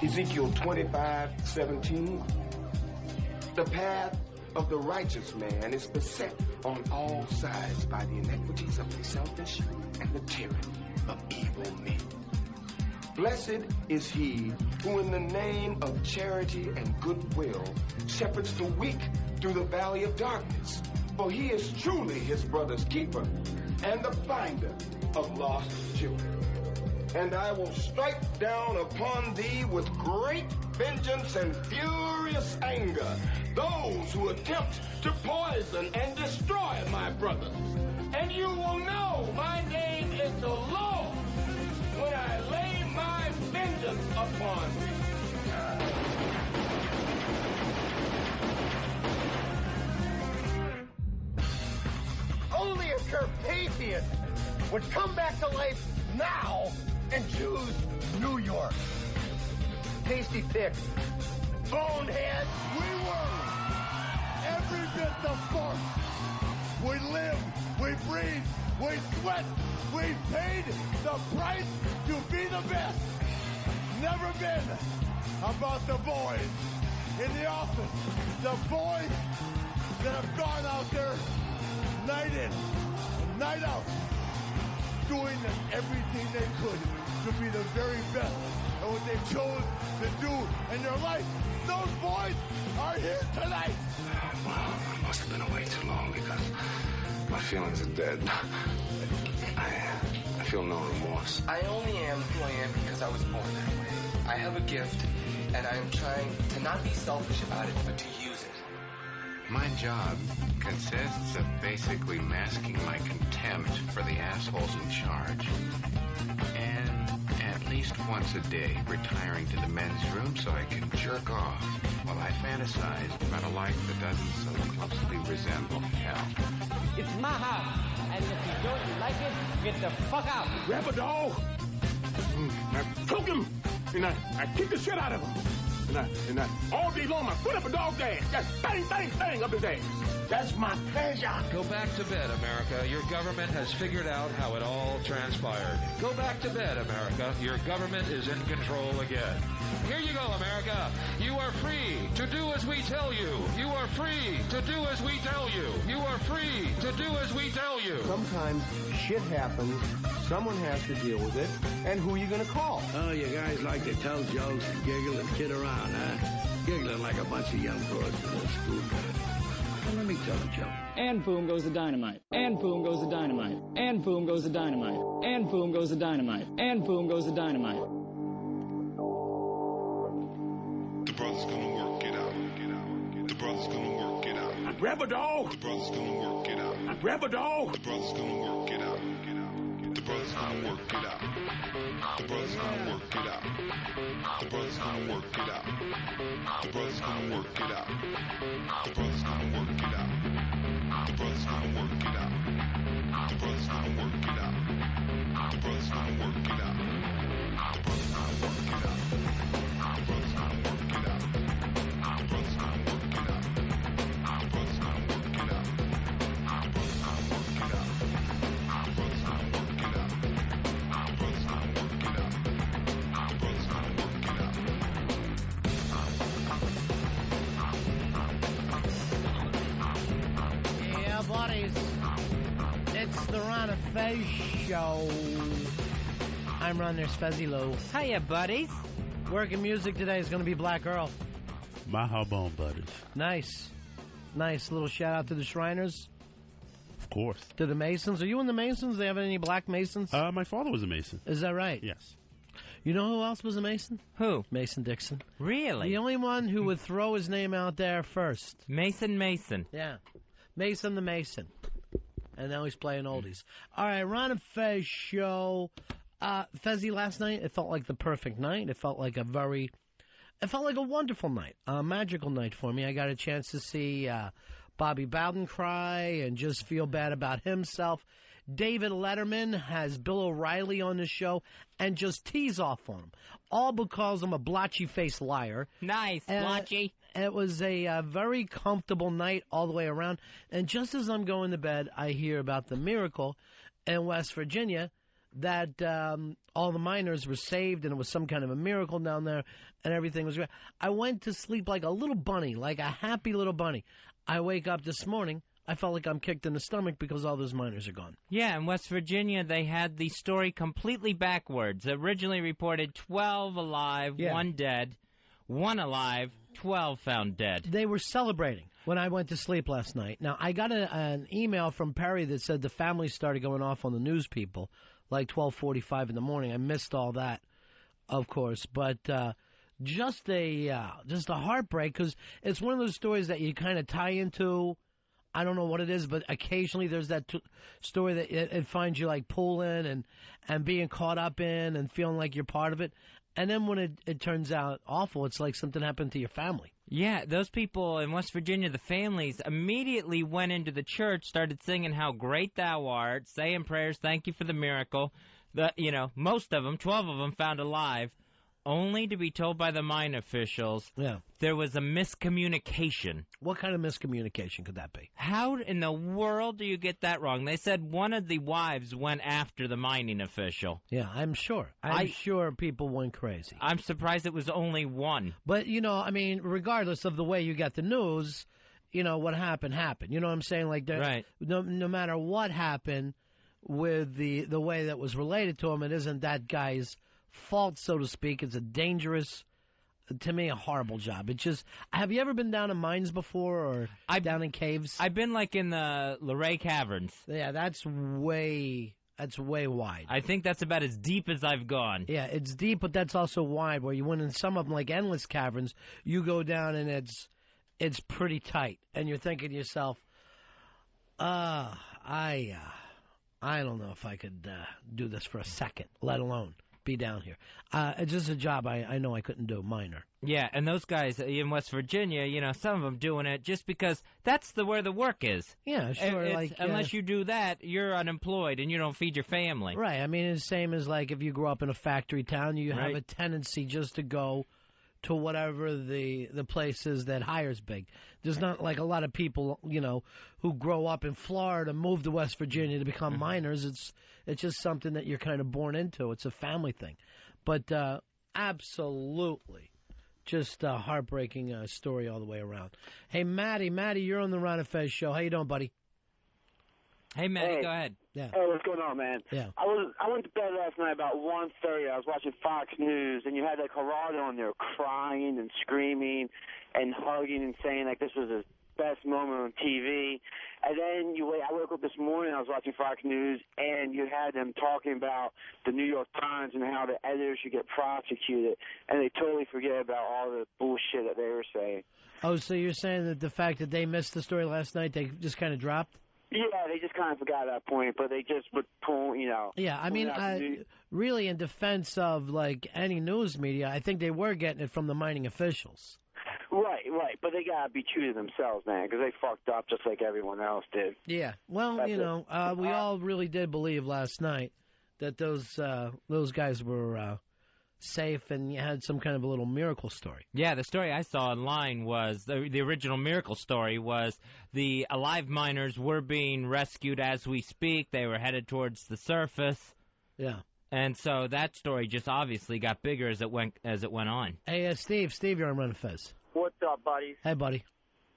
Ezekiel 25:17. The path of the righteous man is beset on all sides by the iniquities of the selfish and the tyranny of evil men. Blessed is he who in the name of charity and goodwill shepherds the weak through the valley of darkness, for he is truly his brother's keeper and the finder of lost children. And I will strike down upon thee with great vengeance and furious anger those who attempt to poison and destroy my brothers. And you will know my name is the Lord when I lay my vengeance upon thee. Only a Carpathian would come back to life now and choose New York. Tasty pick. Bonehead. We were every bit the force. We live, we breathe, we sweat, we paid the price to be the best. Never been about the boys in the office. The boys that have gone out there night in, night out, doing everything they could to be the very best at what they chose to do in their life. Those boys are here tonight. Well, I must have been away too long because my feelings are dead. I feel no remorse. I only am who I am because I was born that way. I have a gift, and I am trying to not be selfish about it, but to use it. My job consists of basically masking my contempt for the assholes in charge. And at least once a day, retiring to the men's room so I can jerk off while I fantasize about a life that doesn't so closely resemble hell. It's my house, and if you don't like it, get the fuck out. Grab a dog. I choke him, and I kick the shit out of him. And I all day long, I put up a dog's ass. Just bang, bang, bang up his ass. That's my pleasure. Go back to bed, America. Your government has figured out how it all transpired. Go back to bed, America. Your government is in control again. Here you go, America. You are free to do as we tell you. You are free to do as we tell you. You are free to do as we tell you. Sometimes shit happens. Someone has to deal with it. And who are you going to call? Oh, you guys like to tell jokes and giggle and kid around, huh? Giggling like a bunch of young broads in a school bed. Well, let me tell a joke. And boom goes the dynamite. And boom goes the dynamite. And boom goes the dynamite. And boom goes the dynamite. And boom goes the dynamite. The brother's gonna work it out. The brother's gonna work it out. I grab a dog. The brother's gonna work it out. I grab a dog. The brother's gonna work it out. The brother's gonna work it out. The brother's gonna work it out. The brother's gonna work it out. The brother's gonna work it out. The brother's gonna work it out. The brother's gonna work it out. The brother's gonna work it out. The brother's gonna work it out. The brother's gonna work it out. The brother's gonna work it out. The brother's gonna work it out. The brother's gonna work it out. The brother's gonna work it out. The brother's gonna work it out. The brother's gonna work it out. The brother's gonna work it out. Yeah, buddies. It's the Ron and Fez show. I'm Ron, there's Fezzy-Lo. Hiya, buddies. Working music today is going to be Black Earl. My hawbone buddies. Nice. Nice little shout out to the Shriners. Of course. To the Masons. Are you in the Masons? Do they have any black Masons? My father was a Mason. Is that right? Yes. You know who else was a Mason? Who? Mason Dixon. Really? The only one who would throw his name out there first. Mason. Yeah. Mason the Mason. And now he's playing oldies. All right, Ron and Fez show. Fezzy, last night, it felt like the perfect night. It felt like a wonderful night. A magical night for me. I got a chance to see Bobby Bowden cry and just feel bad about himself. David Letterman has Bill O'Reilly on the show and just tease off on him. All because I'm a blotchy-faced liar. Nice, blotchy. It was a very comfortable night all the way around. And just as I'm going to bed, I hear about the miracle in West Virginia that all the miners were saved and it was some kind of a miracle down there and everything was great. I went to sleep like a little bunny, like a happy little bunny. I wake up this morning, I felt like I'm kicked in the stomach because all those miners are gone. Yeah, in West Virginia, they had the story completely backwards. Originally reported 12 alive, 1 dead, 1 alive, 12 found dead. They were celebrating when I went to sleep last night. Now, I got an email from Perry that said the family started going off on the news people like 12:45 in the morning. I missed all that, of course, but just a heartbreak because it's one of those stories that you kind of tie into. I don't know what it is, but occasionally there's that story that it finds you like pulling and being caught up in and feeling like you're part of it. And then when it turns out awful, it's like something happened to your family. Yeah, those people in West Virginia, the families, immediately went into the church, started singing how great thou art, saying prayers, thank you for the miracle. Most of them, 12 of them, found alive, only to be told by the mine officials there was a miscommunication. What kind of miscommunication could that be? How in the world do you get that wrong? They said one of the wives went after the mining official. Yeah, I'm sure. I'm sure people went crazy. I'm surprised it was only one. But, regardless of the way you got the news, what happened. You know what I'm saying? Like, right. No matter what happened with the way that was related to him, it isn't that guy's fault, so to speak. It's a dangerous, to me, a horrible job. It's just, have you ever been down in mines before or down in caves? I've been like in the Luray Caverns. Yeah, that's way wide. I think that's about as deep as I've gone. Yeah, it's deep, but that's also wide, where you went in some of them, like endless caverns, you go down and it's pretty tight. And you're thinking to yourself, I don't know if I could do this for a second, let alone be down here. It's just a job I know I couldn't do, minor. Yeah, and those guys in West Virginia, some of them doing it just because that's where the work is. Yeah, sure. Unless you do that, you're unemployed and you don't feed your family. Right. I mean, it's the same as like if you grow up in a factory town, you have a tendency just to go to whatever the place is that hires big. There's not like a lot of people, who grow up in Florida, move to West Virginia to become miners. It's just something that you're kind of born into. It's a family thing. But absolutely, just a heartbreaking story all the way around. Hey, Matty, you're on the Ron and Fez show. How you doing, buddy? Hey, Matty, go ahead. Yeah. Hey, what's going on, man? Yeah. I went to bed last night about 1:30. I was watching Fox News, and you had like Gerardo on there crying and screaming and hugging and saying like this was his best moment on TV. And then I woke up this morning, I was watching Fox News, and you had them talking about the New York Times and how the editors should get prosecuted, and they totally forget about all the bullshit that they were saying. Oh, so you're saying that the fact that they missed the story last night, they just kind of dropped? Yeah, they just kind of forgot that point, but they just would pull, Yeah, I mean, really in defense of, like, any news media, I think they were getting it from the mining officials. Right, but they got to be true to themselves, man, because they fucked up just like everyone else did. Yeah, well, we all really did believe last night that those guys were safe and you had some kind of a little miracle story. Yeah, the story I saw online was, the original miracle story was the alive miners were being rescued as we speak. They were headed towards the surface. Yeah. And so that story just obviously got bigger as it went on. Hey, Steve, you're on Ron and Fez. What's up, buddies? Hey, buddy.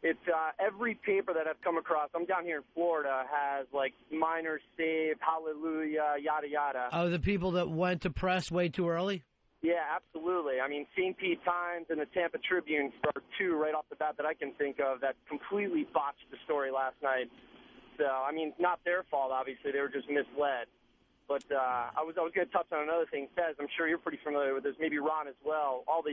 It's every paper that I've come across, I'm down here in Florida, has like miners saved, hallelujah, yada, yada. Oh, the people that went to press way too early? Yeah, absolutely. I mean, St. Pete Times and the Tampa Tribune are two right off the bat that I can think of that completely botched the story last night. So, I mean, not their fault, obviously. They were just misled. But I was going to touch on another thing. Fez, I'm sure you're pretty familiar with this, maybe Ron as well, all the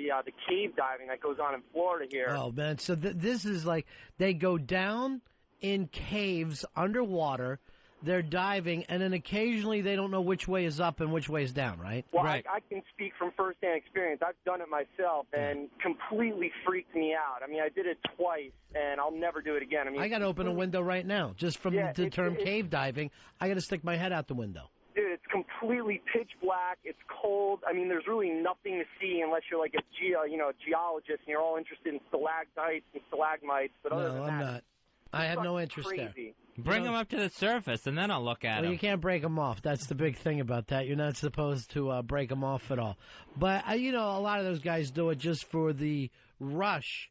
cave diving that goes on in Florida here. Oh, man. So this is like they go down in caves underwater. They're diving, and then occasionally they don't know which way is up and which way is down, right? Well, right. I can speak from firsthand experience. I've done it myself, and completely freaked me out. I mean, I did it twice, and I'll never do it again. I mean, I got to open a window right now. Just from the term cave diving, I got to stick my head out the window. Dude, it's completely pitch black. It's cold. I mean, there's really nothing to see unless you're like a geologist, and you're all interested in stalactites and stalagmites. But other than I'm that, not. I have no interest there. Bring them up to the surface, and then I'll look at Well, them. you can't break them off. That's the big thing about that. You're not supposed to break them off at all. But, a lot of those guys do it just for the rush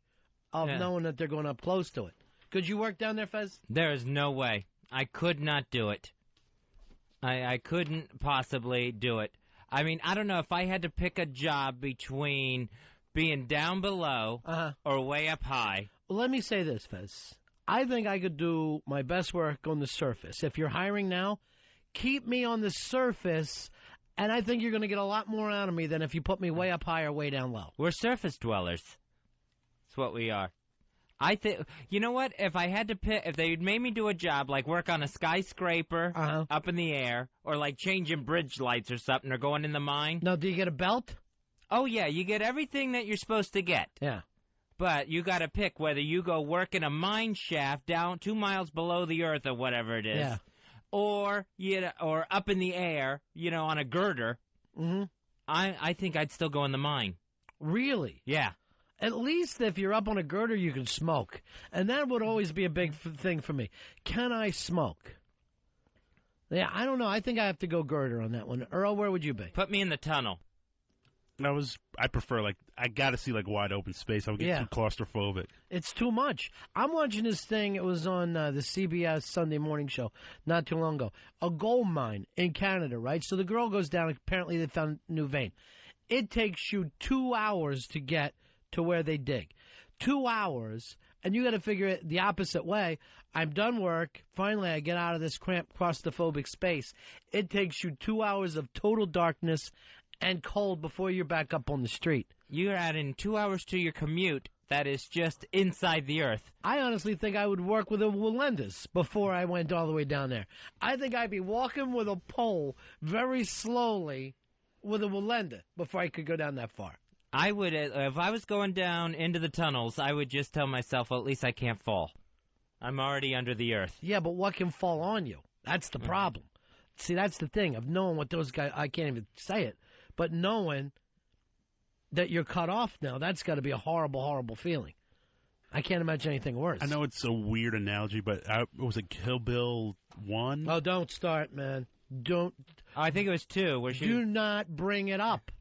of knowing that they're going up close to it. Could you work down there, Fez? There is no way. I could not do it. I couldn't possibly do it. I mean, I don't know if I had to pick a job between being down below or way up high. Well, let me say this, Fez. I think I could do my best work on the surface. If you're hiring now, keep me on the surface, and I think you're going to get a lot more out of me than if you put me way up high or way down low. We're surface dwellers. That's what we are. I think, you know what? If I had to pick, if they made me do a job like work on a skyscraper up in the air, or like changing bridge lights or something, or going in the mine. Now, do you get a belt? Oh, yeah, you get everything that you're supposed to get. Yeah. But you got to pick whether you go work in a mine shaft down 2 miles below the earth or whatever it is, or up in the air, on a girder. Mm-hmm. I think I'd still go in the mine. Really? Yeah. At least if you're up on a girder, you can smoke, and that would always be a big thing for me. Can I smoke? Yeah, I don't know. I think I have to go girder on that one. Earl, where would you be? Put me in the tunnel. I prefer, I got to see, wide open space. I would get too claustrophobic. It's too much. I'm watching this thing. It was on the CBS Sunday morning show not too long ago. A gold mine in Canada, right? So the girl goes down. Apparently they found a new vein. It takes you 2 hours to get to where they dig. 2 hours, and you got to figure it the opposite way. I'm done work. Finally, I get out of this cramped claustrophobic space. It takes you 2 hours of total darkness and cold before you're back up on the street. You're adding 2 hours to your commute that is just inside the earth. I honestly think I would work with a Melendez before I went all the way down there. I think I'd be walking with a pole very slowly with a Melendez before I could go down that far. I would, if I was going down into the tunnels, I would just tell myself, well, at least I can't fall. I'm already under the earth. Yeah, but what can fall on you? That's the problem. See, that's the thing of knowing what those guys, I can't even say it, but knowing that you're cut off now, that's got to be a horrible, horrible feeling. I can't imagine anything worse. I know it's a weird analogy, but was it Kill Bill 1? Oh, don't start, man. Don't. I think it was 2. Where she... Do not bring it up.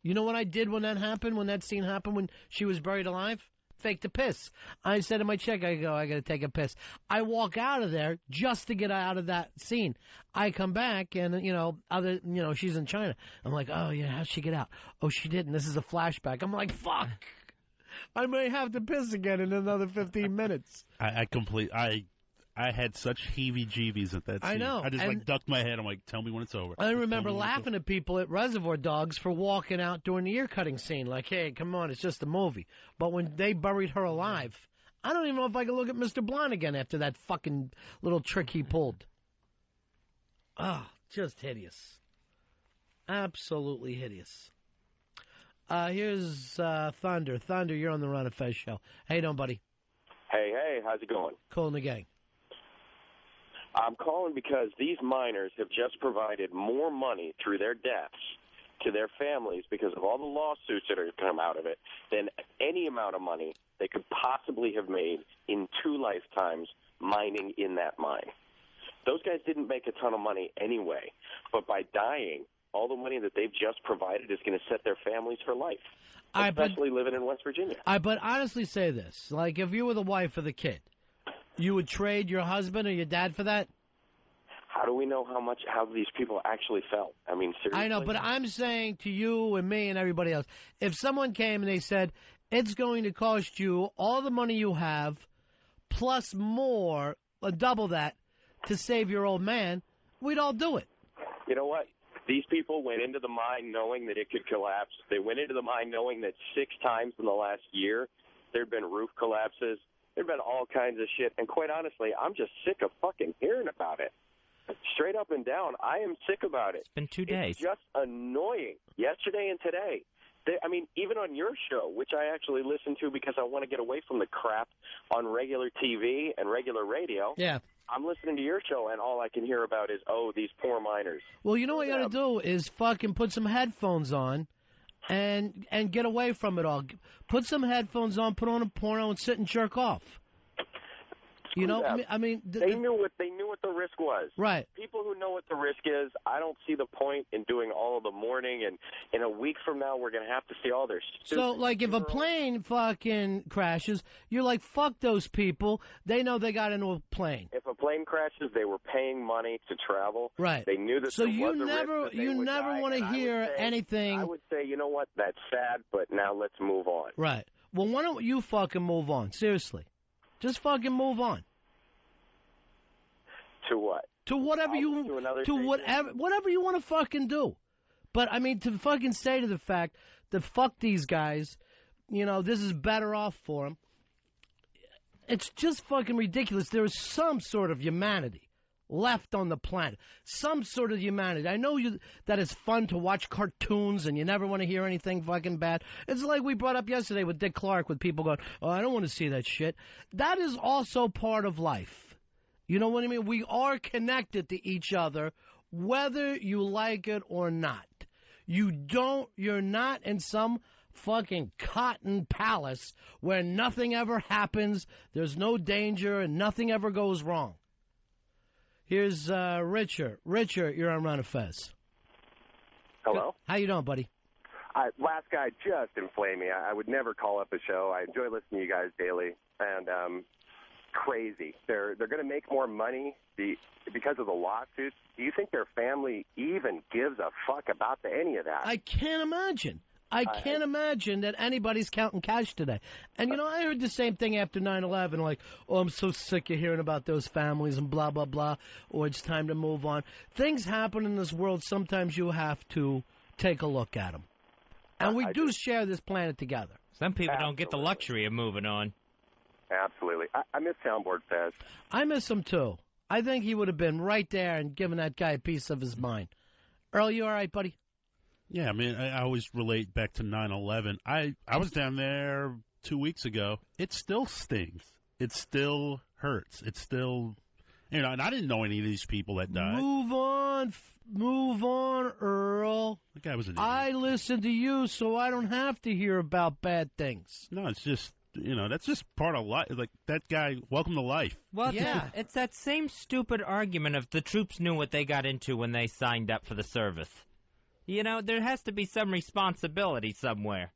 You know what I did when that happened, when that scene happened, when she was buried alive? Faked a piss. I said in my check, I got to take a piss. I walk out of there just to get out of that scene. I come back and, she's in China. I'm like, oh, yeah, how'd she get out? Oh, she didn't. This is a flashback. I'm like, fuck. I may have to piss again in another 15 minutes. I had such heebie-jeebies at that scene. I know. I just, ducked my head. I'm like, tell me when it's over. I remember laughing at people at Reservoir Dogs for walking out during the ear-cutting scene. Like, hey, come on, it's just a movie. But when they buried her alive, I don't even know if I can look at Mr. Blonde again after that fucking little trick he pulled. Oh, just hideous. Absolutely hideous. Here's Thunder. Thunder, you're on the Ron and Fez show. How you doing, buddy? Hey, how's it going? Cool in the gang. I'm calling because these miners have just provided more money through their deaths to their families because of all the lawsuits that are come out of it than any amount of money they could possibly have made in 2 lifetimes mining in that mine. Those guys didn't make a ton of money anyway, but by dying, all the money that they've just provided is going to set their families for life, especially living in West Virginia. But honestly say this, like if you were the wife of the kid, you would trade your husband or your dad for that? How do we know how these people actually felt? I mean, seriously? I know, but I'm saying to you and me and everybody else, if someone came and they said, it's going to cost you all the money you have, plus more, double that, to save your old man, we'd all do it. You know what? These people went into the mine knowing that it could collapse. They went into the mine knowing that 6 times in the last year there had been roof collapses. There had been all kinds of shit. And quite honestly, I'm just sick of fucking hearing about it. Straight up and down, I am sick about it. It's been 2 days. It's just annoying. Yesterday and today. Even on your show, which I actually listen to because I want to get away from the crap on regular TV and regular radio. Yeah. I'm listening to your show, and all I can hear about is, these poor miners. Well, you know what you got to do is fucking put some headphones on and get away from it all. Put some headphones on, put on a porno, and sit and jerk off. Screw You know, them. I mean, they knew what the risk was. Right. People who know what the risk is, I don't see the point in doing all of the mourning. And in a week from now, we're going to have to see all their stupid. So, like, if a plane fucking crashes, you're like, fuck those people. They know they got into a plane. If a plane crashes, they were paying money to travel. Right. They knew that. So there you was a never, risk that they you would never die, want to and hear anything. I would say, you know what? That's sad, but now let's move on. Right. Well, why don't you fucking move on? Seriously, just fucking move on. To what? To whatever whatever you want to fucking do. But I mean, to fucking say to the fact that fuck these guys, you know, this is better off for them. It's just fucking ridiculous. There is some sort of humanity left on the planet. Some sort of humanity. I know that it's fun to watch cartoons and you never want to hear anything fucking bad. It's like we brought up yesterday with Dick Clark, with people going, oh, I don't want to see that shit. That is also part of life. You know what I mean? We are connected to each other, whether you like it or not. You're not in some fucking cotton palace where nothing ever happens, there's no danger, and nothing ever goes wrong. Here's Richard. Richard, you're on Ron and Fez. Hello. How you doing, buddy? Last guy just inflamed me. I would never call up the show. I enjoy listening to you guys daily. And crazy. They're going to make more money because of the lawsuits. Do you think their family even gives a fuck about any of that? I can't imagine. I can't imagine that anybody's counting cash today. And, you know, I heard the same thing after 9/11, like, oh, I'm so sick of hearing about those families and blah, blah, blah, or it's time to move on. Things happen in this world. Sometimes you have to take a look at them. And we do share this planet together. Some people don't get the luxury of moving on. Absolutely. I miss Soundboard Fez. I miss him, too. I think he would have been right there and given that guy a piece of his mind. Earl, you all right, buddy? Yeah, I mean, I always relate back to 9/11. I was down there 2 weeks ago. It still stings. It still hurts. It still, you know, and I didn't know any of these people that died. Move on, Earl. That guy was an idiot. I listen to you, so I don't have to hear about bad things. No, it's just, you know, that's just part of life. Like, that guy, welcome to life. Well, yeah. It's that same stupid argument of the troops knew what they got into when they signed up for the service. You know, there has to be some responsibility somewhere.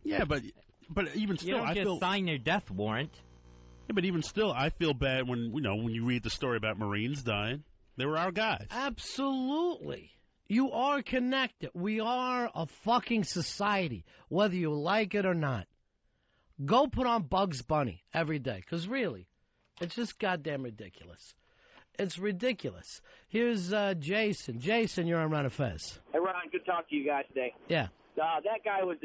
Yeah, but even still, you don't just sign your death warrant. Yeah, but even still, I feel bad when you read the story about Marines dying. They were our guys. Absolutely. You are connected. We are a fucking society, whether you like it or not. Go put on Bugs Bunny every day, because really, it's just goddamn ridiculous. It's ridiculous. Here's Jason. Jason, you're on Ron and Fez. Hey, Ron, good to talk to you guys today. Yeah. That guy. I'm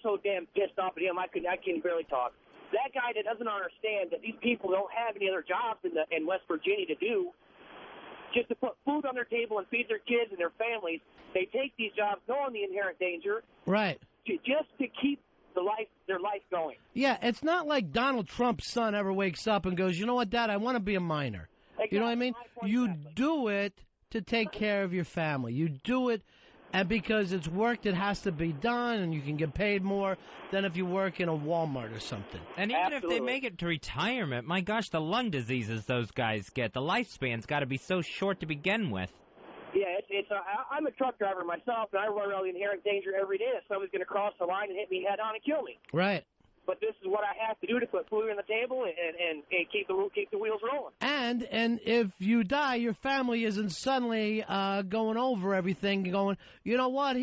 so damn pissed off at him. I can barely talk. That guy that doesn't understand that these people don't have any other jobs in West Virginia to do, just to put food on their table and feed their kids and their families. They take these jobs knowing the inherent danger, right? Just to keep their life going. Yeah, it's not like Donald Trump's son ever wakes up and goes, you know what, Dad, I want to be a miner. Exactly. You know what I mean? You do it to take care of your family. You do it and because it's work that has to be done and you can get paid more than if you work in a Walmart or something. And even if they make it to retirement, my gosh, the lung diseases those guys get, the lifespan's got to be so short to begin with. Yeah, I'm a truck driver myself, and I run around the inherent danger every day that somebody's going to cross the line and hit me head on and kill me. Right. But this is what I have to do to put food on the table and keep the wheels rolling. And if you die, your family isn't suddenly going over everything and going, you know what,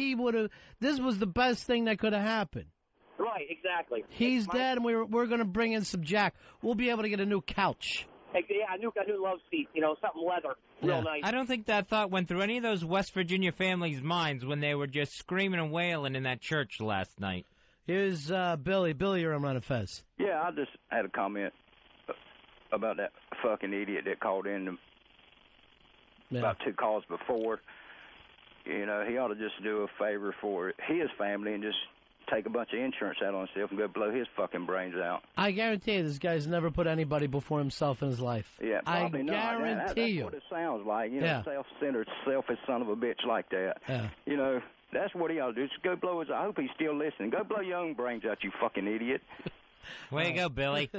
this was the best thing that could have happened. Right, exactly. He's dead, and we're going to bring in some Jack. We'll be able to get a new couch. Yeah, a new love seat, something leather, real nice. I don't think that thought went through any of those West Virginia families' minds when they were just screaming and wailing in that church last night. Here's Billy. Billy, you're on Ron and Fez. Yeah, I just had a comment about that fucking idiot that called in about 2 calls before. You know, he ought to just do a favor for his family and just take a bunch of insurance out on himself and go blow his fucking brains out. I guarantee you this guy's never put anybody before himself in his life. Yeah, probably not. Guarantee you. That's what it sounds like. Self-centered, selfish son of a bitch like that. Yeah. That's what he ought to do. Just go blow his... I hope he's still listening. Go blow your own brains out, you fucking idiot. Way to go, Billy.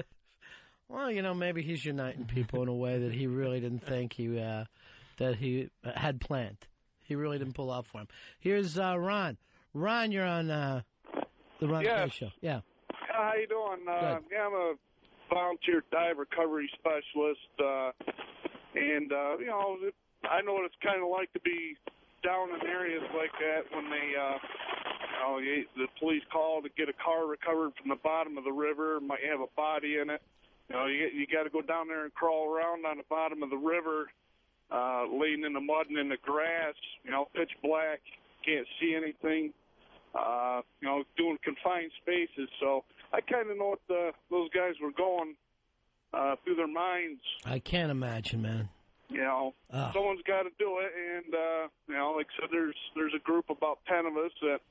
Well, maybe he's uniting people in a way that he really didn't think that he had planned. He really didn't pull out for him. Here's Ron. Ron, you're on the Ron and Fez show. Yeah. How you doing? Yeah, I'm a volunteer dive recovery specialist, and I know what it's kind of like to be down in areas like that when they, the police call to get a car recovered from the bottom of the river, might have a body in it. You got to go down there and crawl around on the bottom of the river, laying in the mud and in the grass, pitch black, can't see anything, doing confined spaces. So I kind of know what those guys were going through their minds. I can't imagine, man. Someone's got to do it, and like I said, there's a group about 10 of us that,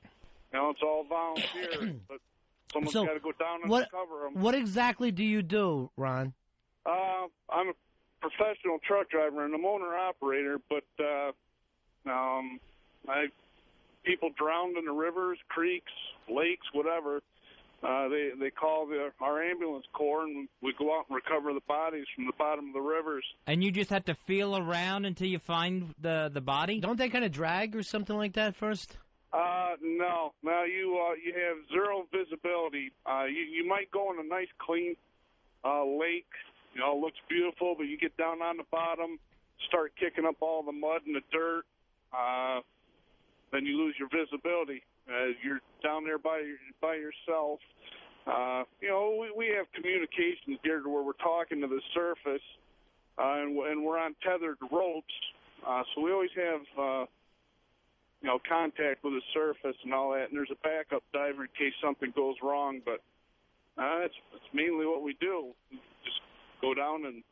it's all volunteer, but someone's got to go down and recover them. What exactly do you do, Ron? I'm a professional truck driver and I'm owner-operator, but people drowned in the rivers, creeks, lakes, whatever. They call our ambulance corps, and we go out and recover the bodies from the bottom of the rivers. And you just have to feel around until you find the body? Don't they kind of drag or something like that first? No. Now you have zero visibility. You might go in a nice clean lake. It looks beautiful, but you get down on the bottom, start kicking up all the mud and the dirt, then you lose your visibility. You're down there by yourself. We have communications geared to where we're talking to the surface, and we're on tethered ropes, so we always have contact with the surface and all that. And there's a backup diver in case something goes wrong. But that's mainly what we do. Just go down and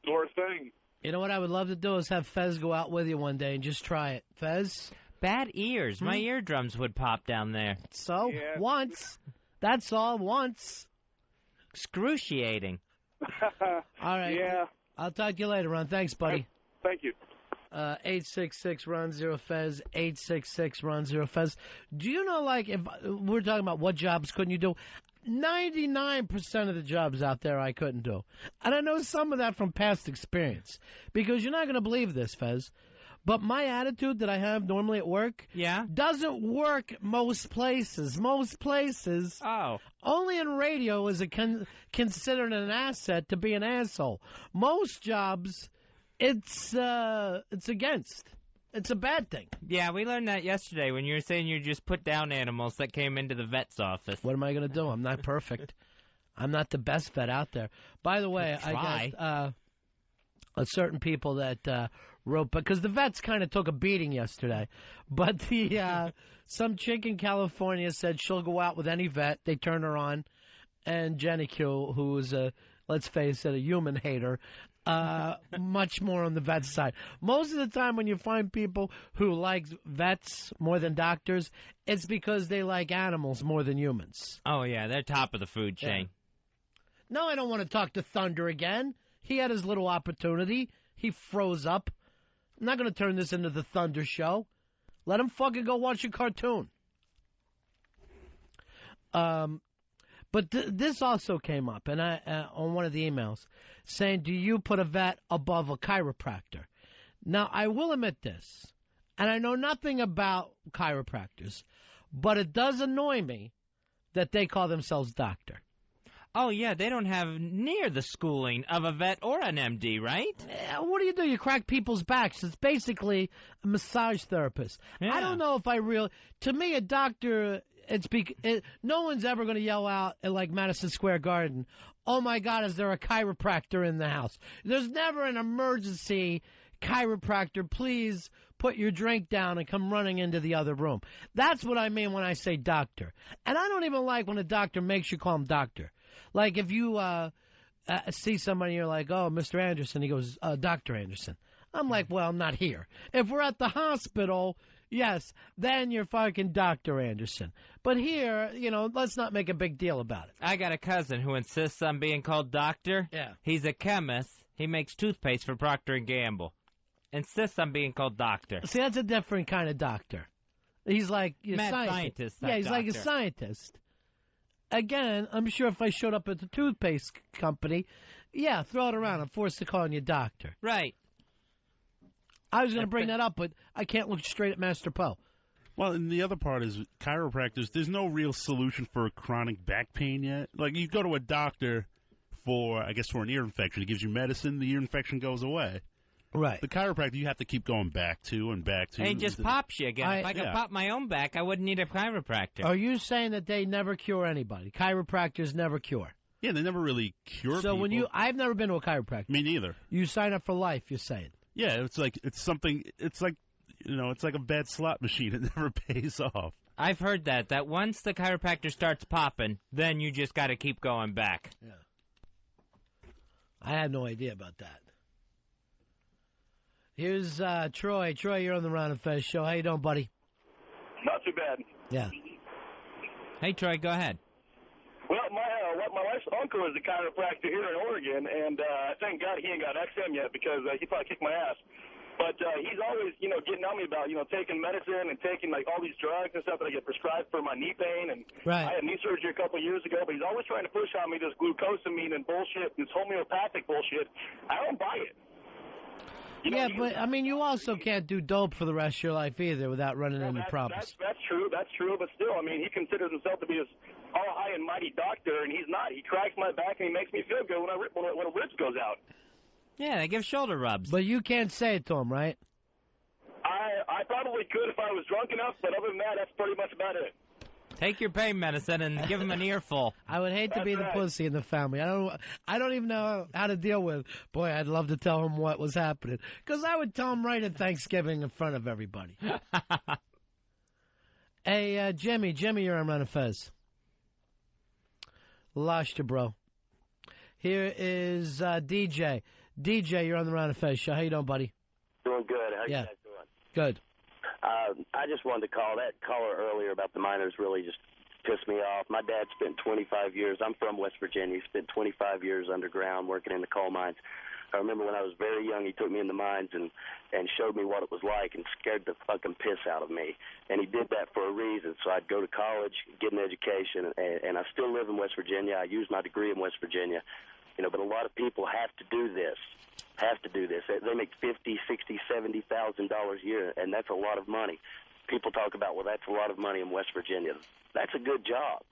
do our thing. You know what I would love to do is have Fez go out with you one day and just try it. Fez? Bad ears. My eardrums would pop down there. So, once. That's all, once. Excruciating. All right. Yeah. I'll talk to you later, Ron. Thanks, buddy. Thank you. 866-RON-0-FEZ, 866-RON-0-FEZ. Do you know, if we're talking about what jobs couldn't you do, 99% of the jobs out there I couldn't do. And I know some of that from past experience. Because you're not going to believe this, Fez. But my attitude that I have normally at work doesn't work most places. Most places, only in radio is it considered an asset to be an asshole. Most jobs, it's against. It's a bad thing. Yeah, we learned that yesterday when you were saying you just put down animals that came into the vet's office. What am I going to do? I'm not perfect. I'm not the best vet out there. By the way, I got certain people that wrote, because the vets kind of took a beating yesterday. But some chick in California said she'll go out with any vet. They turn her on. And Jenny Q, who is let's face it, a human hater, much more on the vet side. Most of the time when you find people who like vets more than doctors, it's because they like animals more than humans. Oh, yeah, they're top of the food chain. No, I don't want to talk to Thunder again. He had his little opportunity. He froze up. I'm not going to turn this into the Thunder show. Let him fucking go watch a cartoon. But this also came up, and on one of the emails, saying, do you put a vet above a chiropractor? Now, I will admit this, and I know nothing about chiropractors, but it does annoy me that they call themselves doctor. Oh, yeah, they don't have near the schooling of a vet or an MD, right? What do? You crack people's backs. It's basically a massage therapist. Yeah. I don't know if to me, a doctor, no one's ever going to yell out at, Madison Square Garden, oh, my God, is there a chiropractor in the house? There's never an emergency chiropractor, please put your drink down and come running into the other room. That's what I mean when I say doctor. And I don't even like when a doctor makes you call him doctor. Like if you see somebody, you're like, oh, Mr. Anderson. He goes, Dr. Anderson. I'm like, well, not here. If we're at the hospital, yes, then you're fucking Dr. Anderson. But here, let's not make a big deal about it. I got a cousin who insists on being called doctor. Yeah. He's a chemist. He makes toothpaste for Procter & Gamble. Insists on being called doctor. See, that's a different kind of doctor. He's like mad scientist. Yeah, he's doctor. like a scientist. again, I'm sure if I showed up at the toothpaste company, yeah, throw it around. I'm forced to call on your doctor. Right. I was going to bring that up, but I can't look straight at Master Poe. Well, and the other part is chiropractors, there's no real solution for chronic back pain yet. Like, you go to a doctor for an ear infection. He gives you medicine, the ear infection goes away. Right. The chiropractor, you have to keep going back to and back to. And he just pops you again. If I could pop my own back, I wouldn't need a chiropractor. Are you saying that they never cure anybody? Chiropractors never cure? Yeah, they never really cure people. So when I've never been to a chiropractor. Me neither. You sign up for life, you're saying? Yeah, it's like a bad slot machine. It never pays off. I've heard that once the chiropractor starts popping, then you just got to keep going back. Yeah. I had no idea about that. Here's Troy. Troy, you're on the Ron and Fez show. How you doing, buddy? Not too bad. Yeah. Hey, Troy, go ahead. Well, my wife's uncle is a chiropractor here in Oregon, and thank God he ain't got XM yet because he probably kicked my ass. But he's always, getting on me about, taking medicine and taking, all these drugs and stuff that I get prescribed for my knee pain. And I had knee surgery a couple of years ago, but he's always trying to push on me this glucosamine and bullshit, this homeopathic bullshit. I don't buy it. But, I mean, you also can't do dope for the rest of your life either without running into problems. That's true, but still, I mean, he considers himself to be this all-high and mighty doctor, and he's not. He cracks my back, and he makes me feel good when a ribs goes out. Yeah, they give shoulder rubs. But you can't say it to him, right? I probably could if I was drunk enough, but other than that, that's pretty much about it. Take your pain medicine and give him an earful. I would hate to be the pussy in the family. I don't even know how to deal with. Boy, I'd love to tell him what was happening, because I would tell him right at Thanksgiving in front of everybody. Hey, Jimmy, you're on Ron and Fez. Lost you, bro. Here is DJ. DJ, you're on the Ron and Fez show. How you doing, buddy? Doing good. How you guys doing? Good. I just wanted to call. That caller earlier about the miners really just pissed me off. My dad spent 25 years. I'm from West Virginia. He spent 25 years underground working in the coal mines. I remember when I was very young, he took me in the mines and showed me what it was like and scared the fucking piss out of me. And he did that for a reason. So I'd go to college, get an education, and I still live in West Virginia. I use my degree in West Virginia. But a lot of people have to do this. They make $50,000, $60,000, $70,000 a year, and that's a lot of money. People talk about, well, that's a lot of money in West Virginia. That's a good job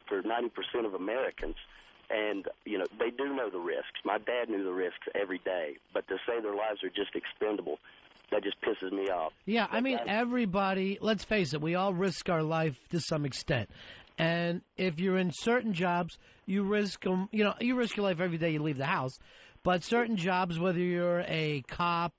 for 90% of Americans. And, they do know the risks. My dad knew the risks every day. But to say their lives are just expendable, that just pisses me off. Yeah, I mean, everybody, let's face it, we all risk our life to some extent. And if you're in certain jobs, you risk them. You risk your life every day you leave the house. But certain jobs, whether you're a cop,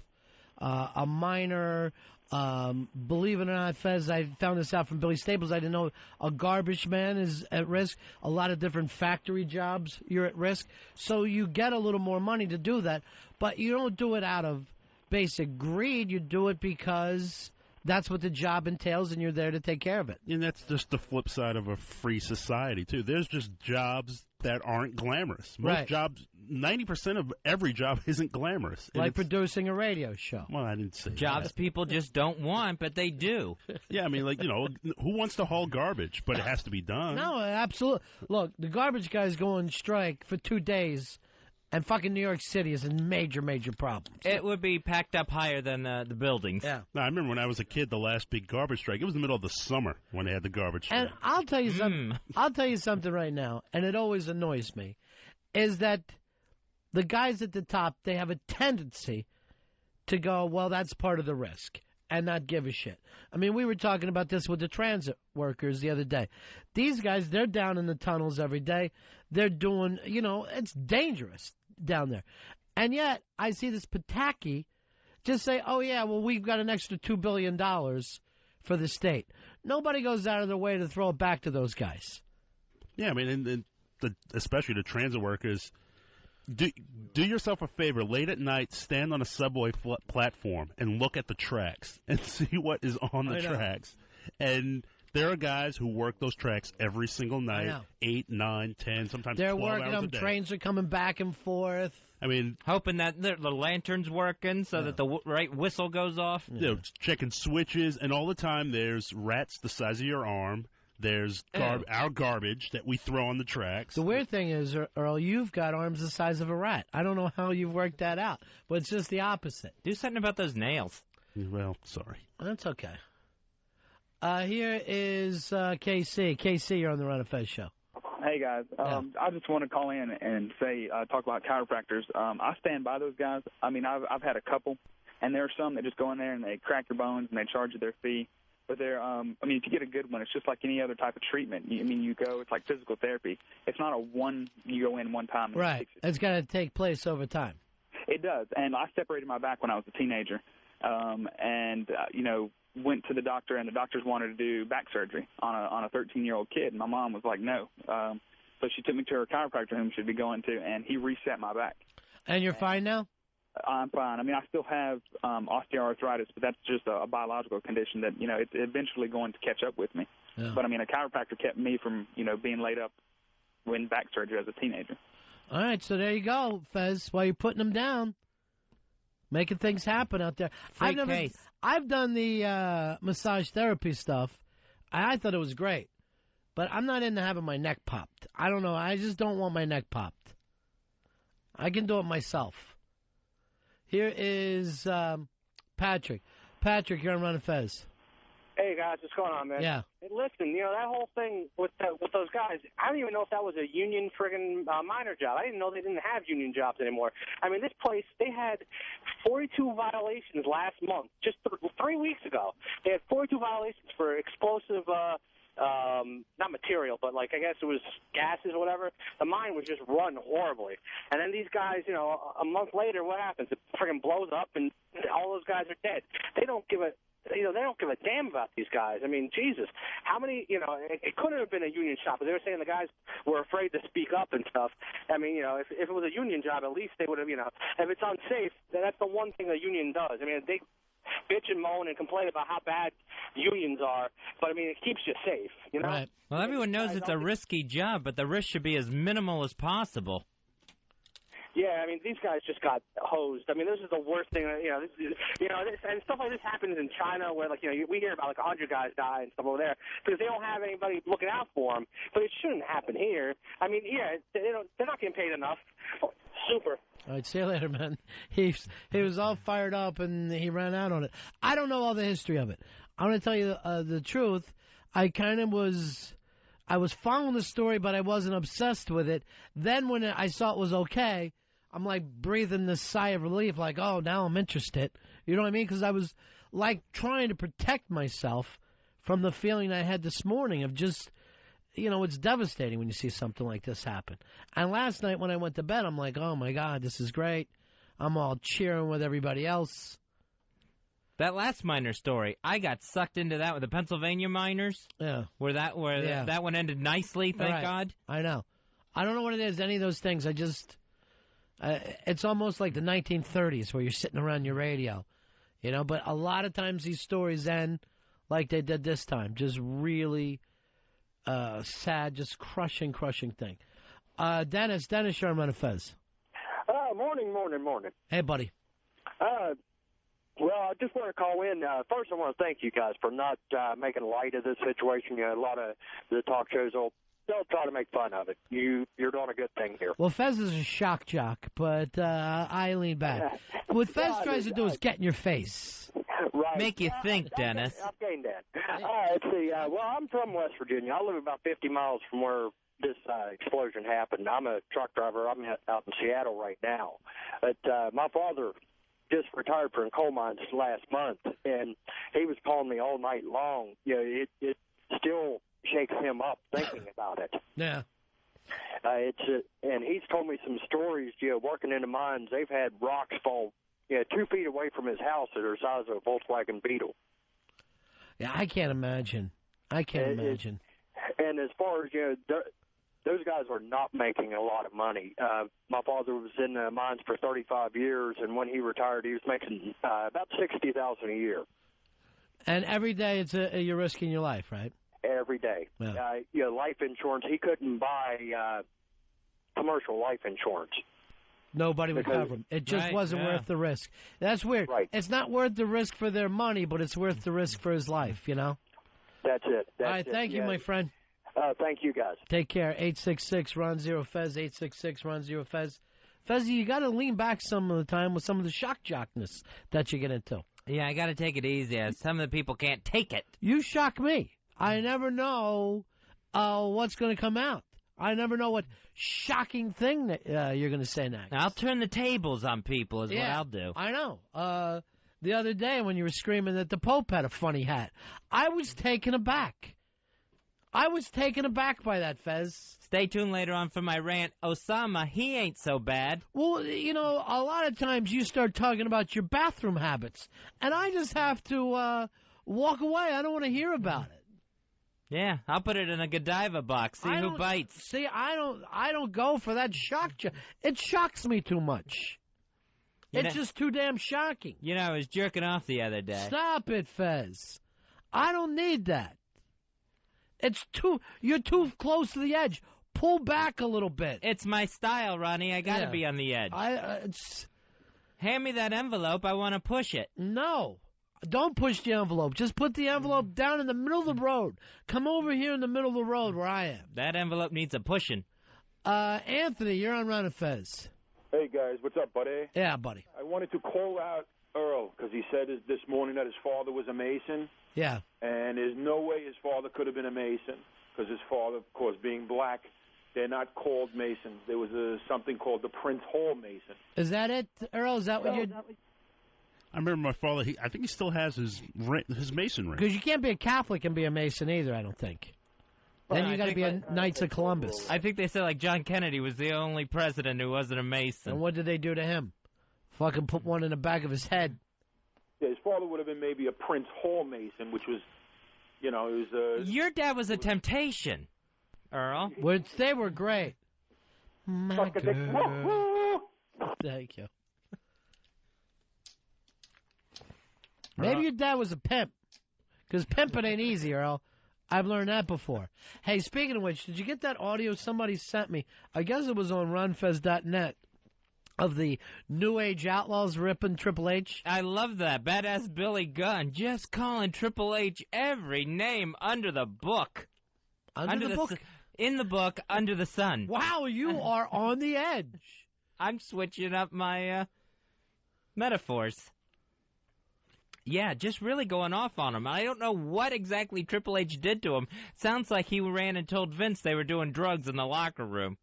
a miner, believe it or not, Fez, I found this out from Billy Staples. I didn't know a garbage man is at risk. A lot of different factory jobs, you're at risk. So you get a little more money to do that. But you don't do it out of basic greed. You do it because that's what the job entails, and you're there to take care of it. And that's just the flip side of a free society, too. There's just jobs that aren't glamorous. Most jobs, 90% of every job isn't glamorous. Like producing a radio show. Well, I didn't say jobs that. People just don't want, but they do. Yeah, I mean, who wants to haul garbage? But it has to be done. No, absolutely. Look, the garbage guys go on strike for 2 days. And fucking New York City is in major, major problems. It would be packed up higher than the buildings. Yeah. No, I remember when I was a kid, the last big garbage strike. It was in the middle of the summer when they had the garbage strike. And I'll tell you something. I'll tell you something right now, and it always annoys me, is that the guys at the top, they have a tendency to go, well, that's part of the risk, and not give a shit. I mean, we were talking about this with the transit workers the other day. These guys, they're down in the tunnels every day. They're doing, it's dangerous down there. And yet, I see this Pataki just say, oh, yeah, well, we've got an extra $2 billion for the state. Nobody goes out of their way to throw it back to those guys. Yeah, I mean, especially the transit workers, do yourself a favor. Late at night, stand on a subway platform and look at the tracks and see what is on the tracks. And there are guys who work those tracks every single night, 8, 9, 10, sometimes 12 hours a day. They're working them. Trains are coming back and forth. I mean, hoping that the lantern's working so that the right whistle goes off. Checking switches, and all the time there's rats the size of your arm There's our garbage that we throw on the tracks. The weird thing is, Earl, you've got arms the size of a rat. I don't know how you've worked that out, but it's just the opposite. Do something about those nails. Well, sorry. That's okay. Here is KC. KC, you're on the Ron and Fez show. Hey, guys. I just want to call in and say, talk about chiropractors. I stand by those guys. I mean, I've had a couple, and there are some that just go in there and they crack your bones and they charge you their fee. But they're, I mean, if you get a good one, it's just like any other type of treatment. You go, it's like physical therapy. It's not you go in one time. And Right. It's got to take place over time. It does. And I separated my back when I was a teenager. Went to the doctor, and the doctors wanted to do back surgery on a 13-year-old kid. And my mom was like, no. So she took me to her chiropractor, whom she'd be going to, and he reset my back. And you're fine now? I'm fine. I mean, I still have osteoarthritis, but that's just a biological condition that, it's eventually going to catch up with me. Yeah. But, I mean, a chiropractor kept me from, being laid up in back surgery as a teenager. All right, so there you go, Fez. While you're putting them down, making things happen out there. I've done the massage therapy stuff. I thought it was great, but I'm not into having my neck popped. I don't know. I just don't want my neck popped. I can do it myself. Here is Patrick. Patrick, you're on Ron and Fez. Hey, guys, what's going on, man? Yeah. Hey, listen, that whole thing with those guys, I don't even know if that was a union friggin' minor job. I didn't know they didn't have union jobs anymore. I mean, this place, they had 42 violations last month, just 3 weeks ago. They had 42 violations for explosive, not material, but I guess it was gases or whatever. The mine was just run horribly. And then these guys, a month later, what happens? It friggin' blows up and all those guys are dead. They don't give a they don't give a damn about these guys. I mean, Jesus, how many, it couldn't have been a union shop, but they were saying the guys were afraid to speak up and stuff. I mean, if it was a union job, at least they would have, if it's unsafe, then that's the one thing a union does. I mean, they bitch and moan and complain about how bad unions are, but, I mean, it keeps you safe, Right. Well, everyone knows it's a risky job, but the risk should be as minimal as possible. Yeah, I mean, these guys just got hosed. I mean, this is the worst thing. And stuff like this happens in China, where we hear about 100 guys die and stuff over there because they don't have anybody looking out for them. But it shouldn't happen here. I mean, yeah, they're not getting paid enough. Super. All right, see you later, man. He was all fired up and he ran out on it. I don't know all the history of it. I'm going to tell you the truth. I was following the story, but I wasn't obsessed with it. Then when I saw it was okay, I'm breathing this sigh of relief, oh, now I'm interested. You know what I mean? Because I was trying to protect myself from the feeling I had this morning of just, it's devastating when you see something like this happen. And last night when I went to bed, I'm oh my God, this is great. I'm all cheering with everybody else. That last miner story, I got sucked into that with the Pennsylvania miners. Yeah. That one ended nicely, thank God. I know. I don't know what it is, any of those things. I just... it's almost like the 1930s where you're sitting around your radio, but a lot of times these stories end like they did this time. Just really sad, just crushing thing. Dennis, you're on Ron and Fez. Morning. Hey, buddy. Well, I just want to call in. First, I want to thank you guys for not making light of this situation. A lot of the talk shows they'll try to make fun of it. You're doing a good thing here. Well, Fez is a shock jock, but I lean back. What Fez tries to do is get in your face. Right. Make you think, Dennis. I've gained that. Let's see. I'm from West Virginia. I live about 50 miles from where this explosion happened. I'm a truck driver. I'm out in Seattle right now. But my father just retired from coal mines last month, and he was calling me all night long. It still shakes him up thinking about it. Yeah. And he's told me some stories, working in the mines, they've had rocks fall 2 feet away from his house that are the size of a Volkswagen Beetle. Yeah, I can't imagine. And as far as, those guys are not making a lot of money. My father was in the mines for 35 years, and when he retired, he was making about $60,000 a year. And every day you're risking your life, right? Every day. Yeah. Life insurance, he couldn't buy commercial life insurance. Nobody would cover him. It just wasn't worth the risk. That's weird. Right. It's not worth the risk for their money, but it's worth the risk for his life, That's it. All right, thank you, my friend. Thank you, guys. Take care. 866-RON-0-FEZ, 866-RON-0-FEZ. Fezzy, you got to lean back some of the time with some of the shock jockness that you get into. Yeah, I got to take it easy. Some of the people can't take it. You shock me. I never know what's going to come out. I never know what shocking thing that you're going to say next. I'll turn the tables on people is what I'll do. I know. The other day when you were screaming that the Pope had a funny hat, I was taken aback. I was taken aback by that, Fez. Stay tuned later on for my rant. Osama, he ain't so bad. Well, you know, a lot of times you start talking about your bathroom habits, and I just have to walk away. I don't want to hear about it. Yeah, I'll put it in a Godiva box. See who bites. See, I don't go for that shock. It shocks me too much. It's just too damn shocking. You know, I was jerking off the other day. Stop it, Fez. I don't need that. You're too close to the edge. Pull back a little bit. It's my style, Ronnie. I gotta be on the edge. Hand me that envelope. I want to push it. No. Don't push the envelope. Just put the envelope down in the middle of the road. Come over here in the middle of the road where I am. That envelope needs a pushing. Anthony, you're on Ron and Fez. Hey, guys. What's up, buddy? Yeah, buddy. I wanted to call out Earl because he said this morning that his father was a Mason. Yeah. And there's no way his father could have been a Mason because his father, of course, being black, they're not called Masons. There was something called the Prince Hall Mason. Is that it, Earl? Is that what you... I remember my father, I think he still has his Mason ring. Because you can't be a Catholic and be a Mason either, I don't think. Then you got to be a Knights of Columbus. I think they said like John Kennedy was the only president who wasn't a Mason. And what did they do to him? Fucking put one in the back of his head. Yeah, his father would have been maybe a Prince Hall Mason, which was, you know, it was... Your dad was a temptation, Earl. Which they were great. My girl. Thank you. Maybe your dad was a pimp. Because pimping ain't easy, Earl. I've learned that before. Hey, speaking of which, did you get that audio somebody sent me? I guess it was on ronfez.net of the New Age Outlaws ripping Triple H. I love that. Badass Billy Gunn just calling Triple H every name under the book. Under the book? In the book, under the sun. Wow, you are on the edge. I'm switching up my metaphors. Yeah, just really going off on him. I don't know what exactly Triple H did to him. Sounds like he ran and told Vince they were doing drugs in the locker room.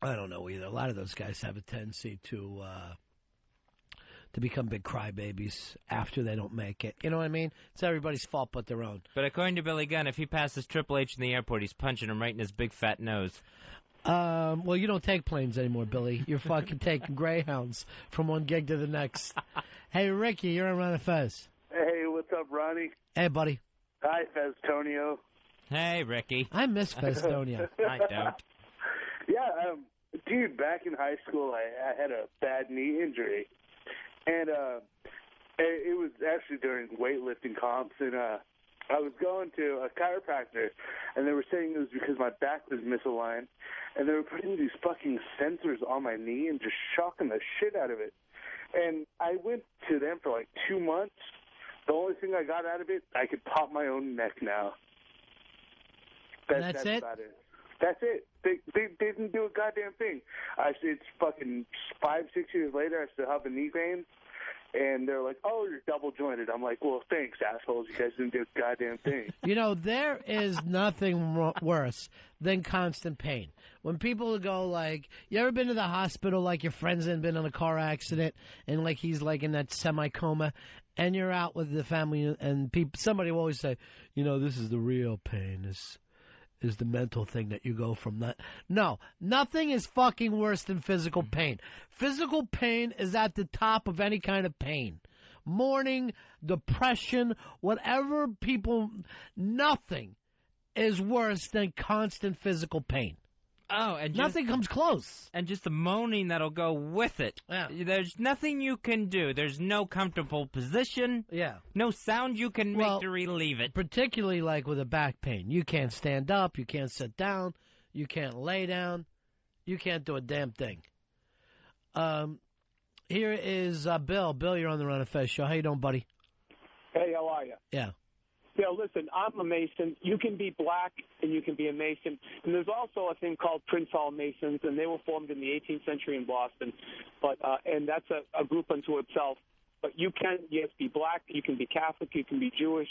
I don't know either. A lot of those guys have a tendency to become big crybabies after they don't make it. You know what I mean? It's everybody's fault but their own. But according to Billy Gunn, if he passes Triple H in the airport, he's punching him right in his big fat nose. Well, you don't take planes anymore, Billy. You're fucking taking Greyhounds from one gig to the next. Hey, Ricky, you're on Ron and Fez. Hey, what's up, Ronnie? Hey, buddy. Hi, Feztonio. Hey, Ricky. I miss Festonia. I don't. Yeah, dude, back in high school, I had a bad knee injury. And it was actually during weightlifting comps, and I was going to a chiropractor, and they were saying it was because my back was misaligned, and they were putting these fucking sensors on my knee and just shocking the shit out of it. And I went to them for like 2 months. The only thing I got out of it, I could pop my own neck now. That's it? About it. That's it. They didn't do a goddamn thing. It's fucking 5-6 years later, I still have the knee pain. And they're like, oh, you're double jointed. I'm like, well, thanks, assholes. You guys didn't do a goddamn thing. You know, there is nothing worse than constant pain. When people go like, you ever been to the hospital, like your friend's been in a car accident, and like he's like in that semi-coma, and you're out with the family, and somebody will always say, you know, this is the real pain, is the mental thing that you go from that. No, nothing is fucking worse than physical pain. Physical pain is at the top of any kind of pain. Mourning, depression, whatever nothing is worse than constant physical pain. Oh, and nothing comes close. And just the moaning that'll go with it. Yeah. There's nothing you can do. There's no comfortable position. Yeah. No sound you can make to relieve it. Particularly like with a back pain. You can't stand up. You can't sit down. You can't lay down. You can't do a damn thing. Here is Bill. Bill, you're on the Ron and Fez show. How you doing, buddy? Hey, how are you? Yeah. Yeah, listen, I'm a Mason. You can be black and you can be a Mason. And there's also a thing called Prince Hall Masons, and they were formed in the 18th century in Boston. But and that's a group unto itself. But you can, yes, be black. You can be Catholic. You can be Jewish.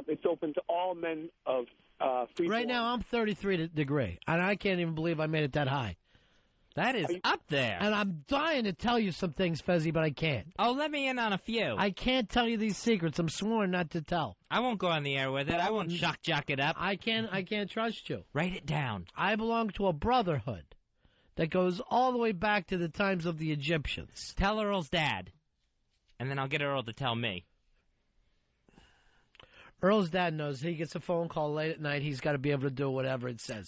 It's open to all men of free. Right now, I'm 33 degree, and I can't even believe I made it that high. That is up there. And I'm dying to tell you some things, Fezzy, but I can't. Oh, let me in on a few. I can't tell you these secrets. I'm sworn not to tell. I won't go on the air with it. I won't jock it up. I can't trust you. Write it down. I belong to a brotherhood that goes all the way back to the times of the Egyptians. Tell Earl's dad, and then I'll get Earl to tell me. Earl's dad knows he gets a phone call late at night. He's got to be able to do whatever it says.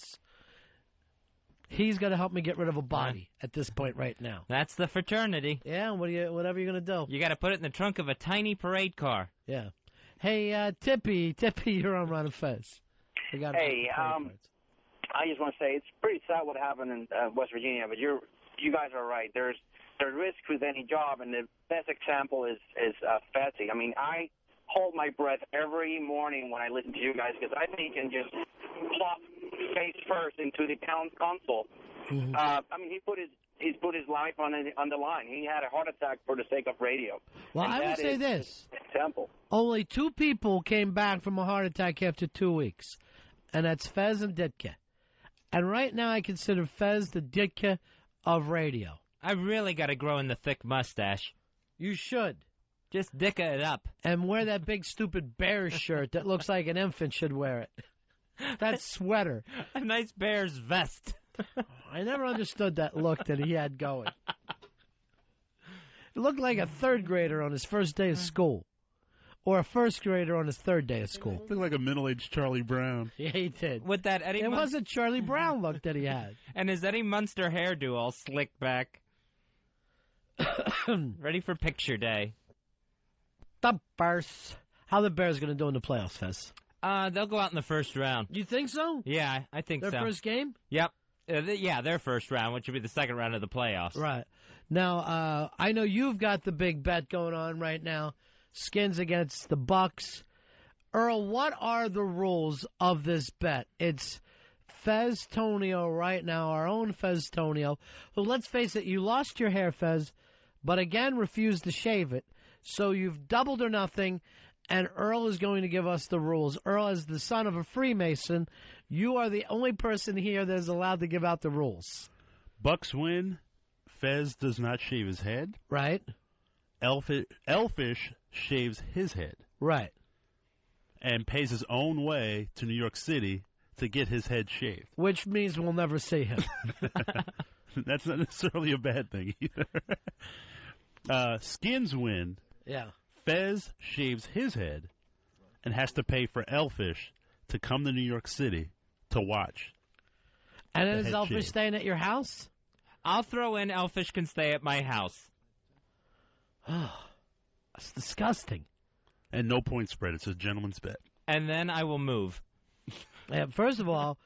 He's got to help me get rid of a body at this point right now. That's the fraternity. Yeah, whatever you're going to do. You got to put it in the trunk of a tiny parade car. Yeah. Hey, Tippy, you're on Ron and Fez. Hey, I just want to say it's pretty sad what happened in West Virginia, but you guys are right. There's risk with any job, and the best example is Fezzy. I mean, I hold my breath every morning when I listen to you guys because I think he can just plop face first into the town console. Mm-hmm. I mean, he's put his life on the line. He had a heart attack for the sake of radio. Well, I would say this. Example. Only 2 people came back from a heart attack after 2 weeks, and that's Fez and Ditka. And right now I consider Fez the Ditka of radio. I really got to grow in the thick mustache. You should. Just Dicka it up. And wear that big stupid Bears shirt that looks like an infant should wear it. That sweater. A nice Bears vest. I never understood that look that he had going. It looked like a 3rd grader on his first day of school. Or a 1st grader on his 3rd day of school. Looked like a middle-aged Charlie Brown. Yeah, he did. With that Eddie It was a Charlie Brown look that he had. And his Eddie Munster hairdo all slicked back. Ready for picture day. The Bears. How the Bears going to do in the playoffs, Fez? They'll go out in the first round. You think so? Yeah, I think Their so. first game? Yep. Yeah, their first round, which would be the second round of the playoffs. Right. Now, I know you've got the big bet going on right now. Skins against the Bucks. Earl, what are the rules of this bet? It's Fez Tonio right now, our own Fez Tonio, who, let's face it, you lost your hair, Fez, but again refused to shave it. So you've doubled or nothing, and Earl is going to give us the rules. Earl, as the son of a Freemason, you are the only person here that is allowed to give out the rules. Bucks win. Fez does not shave his head. Right. Elfish shaves his head. Right. And pays his own way to New York City to get his head shaved. Which means we'll never see him. That's not necessarily a bad thing either. Skins win. Yeah. Fez shaves his head and has to pay for Elfish to come to New York City to watch. And then is Elfish staying at your house? I'll throw in Elfish can stay at my house. Oh, that's disgusting. And no point spread. It's a gentleman's bet. And then I will move. Yeah, first of all,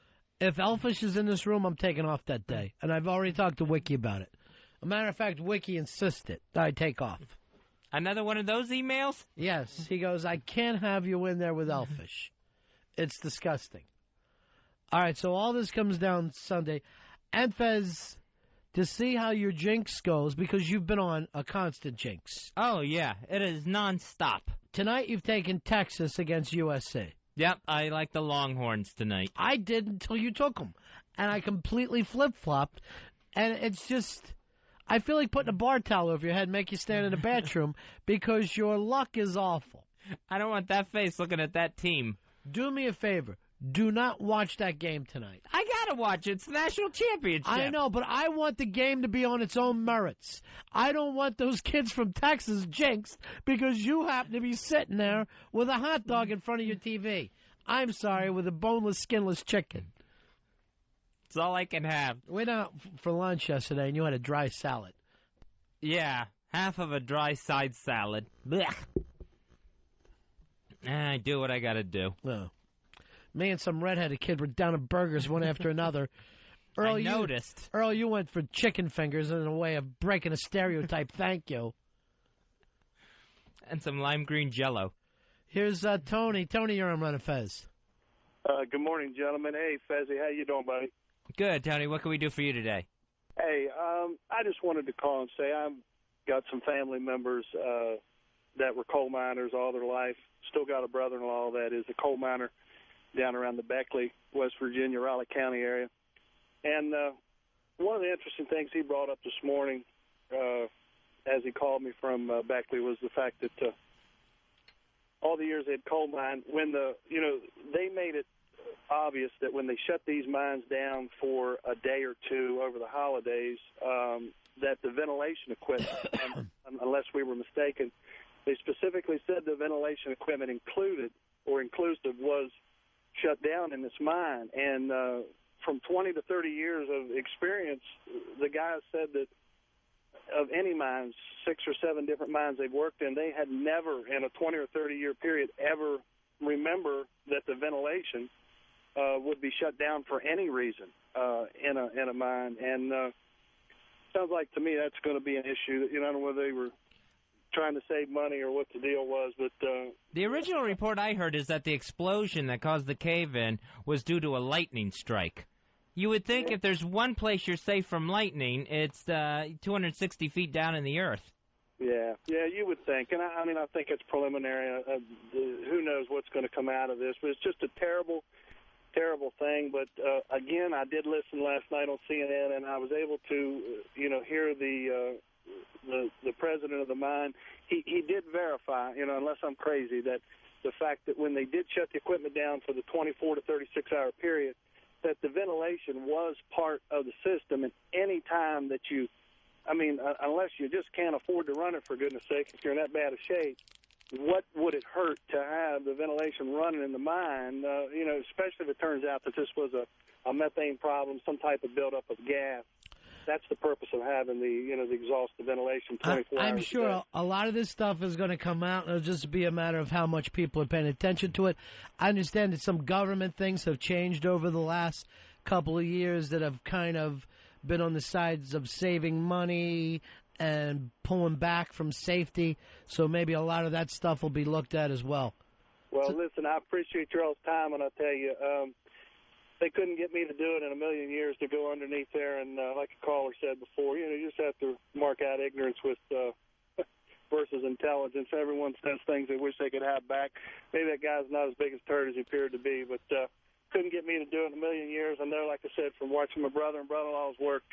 if Elfish is in this room, I'm taking off that day. And I've already talked to Wiki about it. A matter of fact, Wiki insisted that I take off. Another one of those emails? Yes. He goes, I can't have you in there with Elfish. It's disgusting. All right, so all this comes down Sunday. And Fez, to see how your jinx goes, because you've been on a constant jinx. Oh, yeah. It is nonstop. Tonight you've taken Texas against USC. Yep, I like the Longhorns tonight. I did until you took them. And I completely flip-flopped. And it's just, I feel like putting a bar towel over your head and make you stand in the bathroom because your luck is awful. I don't want that face looking at that team. Do me a favor. Do not watch that game tonight. I gotta watch it. It's the national championship. I know, but I want the game to be on its own merits. I don't want those kids from Texas jinxed because you happen to be sitting there with a hot dog in front of your TV. I'm sorry, with a boneless, skinless chicken. It's all I can have. We went out for lunch yesterday, and you had a dry salad. Yeah, half of a dry side salad. Blech. I do what I gotta do. Oh. Me and some redheaded kid were down at burgers one after another. Earl, I noticed. Earl, you went for chicken fingers in a way of breaking a stereotype. Thank you. And some lime green Jell-O. Here's Tony. Tony, you're on Ron and Fez. Good morning, gentlemen. Hey, Fezzy, how you doing, buddy? Good, Tony. What can we do for you today? Hey, I just wanted to call and say I've got some family members that were coal miners all their life. Still got a brother-in-law that is a coal miner down around the Beckley, West Virginia, Raleigh County area. And one of the interesting things he brought up this morning as he called me from Beckley was the fact that all the years they'd coal mined, when they made it obvious that when they shut these mines down for a day or two over the holidays, that the ventilation equipment, unless we were mistaken, they specifically said the ventilation equipment inclusive was shut down in this mine. And from 20 to 30 years of experience, the guys said that of any mines, 6 or 7 different mines they've worked in, they had never in a 20 or 30-year period ever remember that the ventilation would be shut down for any reason in a mine. And sounds like to me that's going to be an issue. I don't know whether they were trying to save money or what the deal was, but the original report I heard is that the explosion that caused the cave-in was due to a lightning strike. You would think if there's one place you're safe from lightning, it's 260 feet down in the earth. Yeah, you would think. And I mean, I think it's preliminary. Who knows what's going to come out of this? But it's just a terrible thing. But again, I did listen last night on CNN, and I was able to, hear the president of the mine. He did verify, unless I'm crazy, that the fact that when they did shut the equipment down for the 24 to 36 hour period, that the ventilation was part of the system. And any time that unless you just can't afford to run it, for goodness sake, if you're in that bad a shape, what would it hurt to have the ventilation running in the mine, especially if it turns out that this was a methane problem, some type of buildup of gas. That's the purpose of having the exhaust, the ventilation 24 hours I'm sure a day. a lot of this stuff is going to come out, and it'll just be a matter of how much people are paying attention to it. I understand that some government things have changed over the last couple of years that have kind of been on the sides of saving money and pulling back from safety, so maybe a lot of that stuff will be looked at as well. Well, listen, I appreciate your all's time, and I'll tell you, they couldn't get me to do it in a million years to go underneath there, and like a caller said before, you just have to mark out ignorance with versus intelligence. Everyone says things they wish they could have back. Maybe that guy's not as big a turd as he appeared to be, but couldn't get me to do it in a million years. I know, like I said, from watching my brother and brother-in-law's work,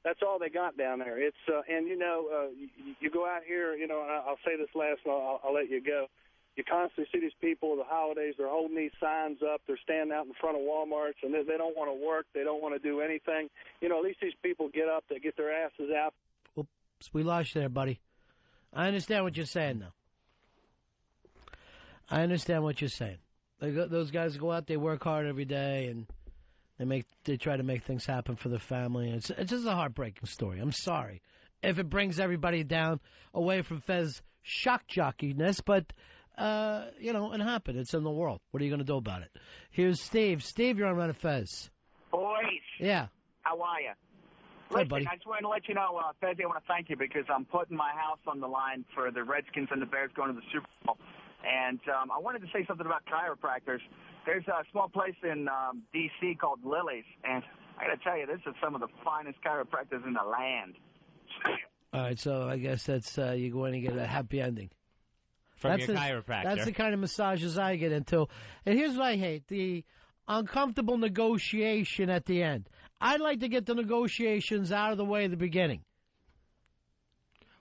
that's all they got down there. It's and you go out here, I'll say this last, and I'll let you go. You constantly see these people the holidays, they're holding these signs up, they're standing out in front of Walmarts, and they don't want to work, they don't want to do anything. At least these people get up, they get their asses out. Oops, we lost you there, buddy. I understand what you're saying now. I understand what you're saying. Those guys go out, they work hard every day, and they try to make things happen for their family. It's just a heartbreaking story. I'm sorry if it brings everybody down away from Fez shock jockiness, but it happened. It's in the world. What are you going to do about it? Here's Steve. Steve, you're on Ron and Fez. Boys. Yeah. How are you? Hi, buddy. I just wanted to let you know, Fezzy, I want to thank you because I'm putting my house on the line for the Redskins and the Bears going to the Super Bowl. And I wanted to say something about chiropractors. There's a small place in D.C. called Lily's, and I got to tell you, this is some of the finest chiropractors in the land. All right, so I guess that's you're going to get a happy ending. From your chiropractor. That's the kind of massages I get into. And here's what I hate, the uncomfortable negotiation at the end. I'd like to get the negotiations out of the way at the beginning.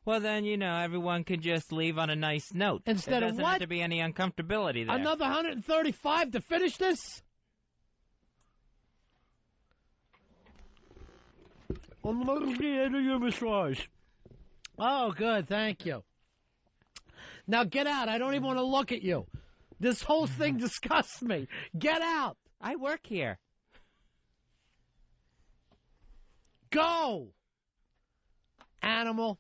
Well, then, everyone can just leave on a nice note. Instead there of doesn't what? have to be any uncomfortability there. Another 135 to finish this? Oh, good. Thank you. Now get out. I don't even want to look at you. This whole thing disgusts me. Get out. I work here. Go. Animal.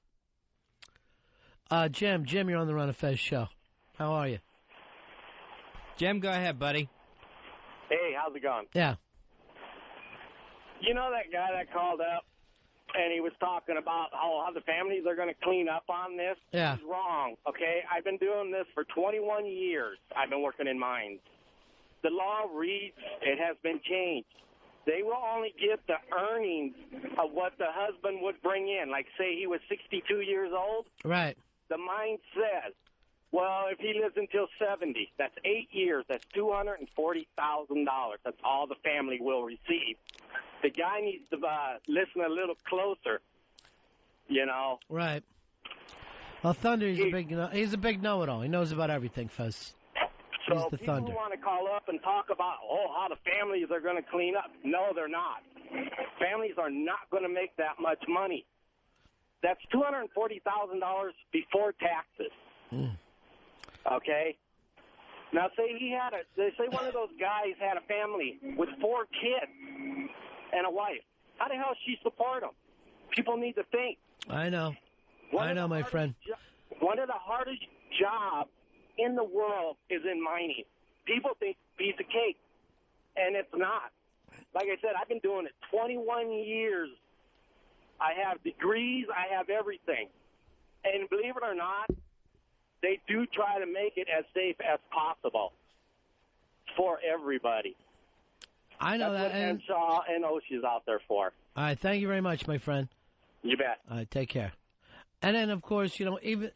Jim, you're on the Ron and Fez show. How are you? Jim, go ahead, buddy. Hey, how's it going? Yeah. You know that guy that called up and he was talking about how the families are going to clean up on this. Yeah. He's wrong, okay? I've been doing this for 21 years. I've been working in mines. The law reads it has been changed. They will only get the earnings of what the husband would bring in. Like, say he was 62 years old. Right. The mine says, well, if he lives until 70, that's 8 years. That's $240,000. That's all the family will receive. The guy needs to listen a little closer, you know. Right. Well, Thunder, he's a big know-it-all. He knows about everything, Fez. So He's the people Thunder. want to call up and talk about, how the families are going to clean up. No, they're not. Families are not going to make that much money. That's $240,000 before taxes. Okay? Now, say one of those guys had a family with 4 kids and a wife. How the hell does she support them? People need to think. I know. My friend. One of the hardest jobs in the world is in mining. People think piece of cake, and it's not. Like I said, I've been doing it 21 years. I have degrees. I have everything. And believe it or not, they do try to make it as safe as possible for everybody. I know That's that. what Henshaw and Oshie's out there for. All right, thank you very much, my friend. You bet. All right, take care. And then, of course,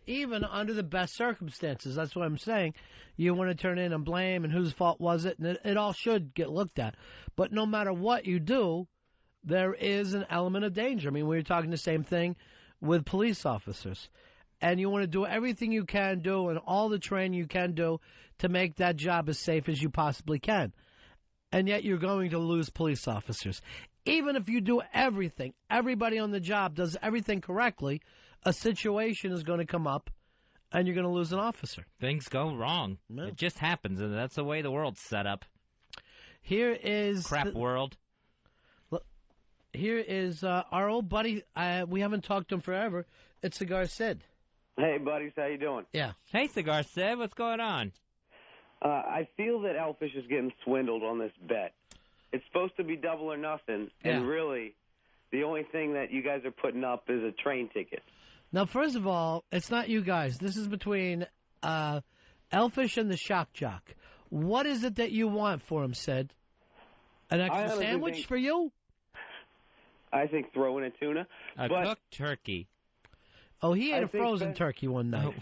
even under the best circumstances, that's what I'm saying, you want to turn in and blame and whose fault was it, and it all should get looked at. But no matter what you do, there is an element of danger. I mean, we were talking the same thing with police officers. And you want to do everything you can do and all the training you can do to make that job as safe as you possibly can. And yet you're going to lose police officers. Even if you do everything, everybody on the job does everything correctly, a situation is going to come up and you're going to lose an officer. Things go wrong. No. It just happens, and that's the way the world's set up. Here is... world. Here is our old buddy. We haven't talked to him forever. It's Cigar Sid. Hey, buddies, how you doing? Yeah. Hey, Cigar Sid, what's going on? I feel that Elfish is getting swindled on this bet. It's supposed to be double or nothing, and really, the only thing that you guys are putting up is a train ticket. Now, first of all, it's not you guys. This is between Elfish and the Shock Jock. What is it that you want for him, Sid? An extra sandwich for you? I think throw in a tuna. A cooked turkey. Oh, he ate a frozen turkey one night.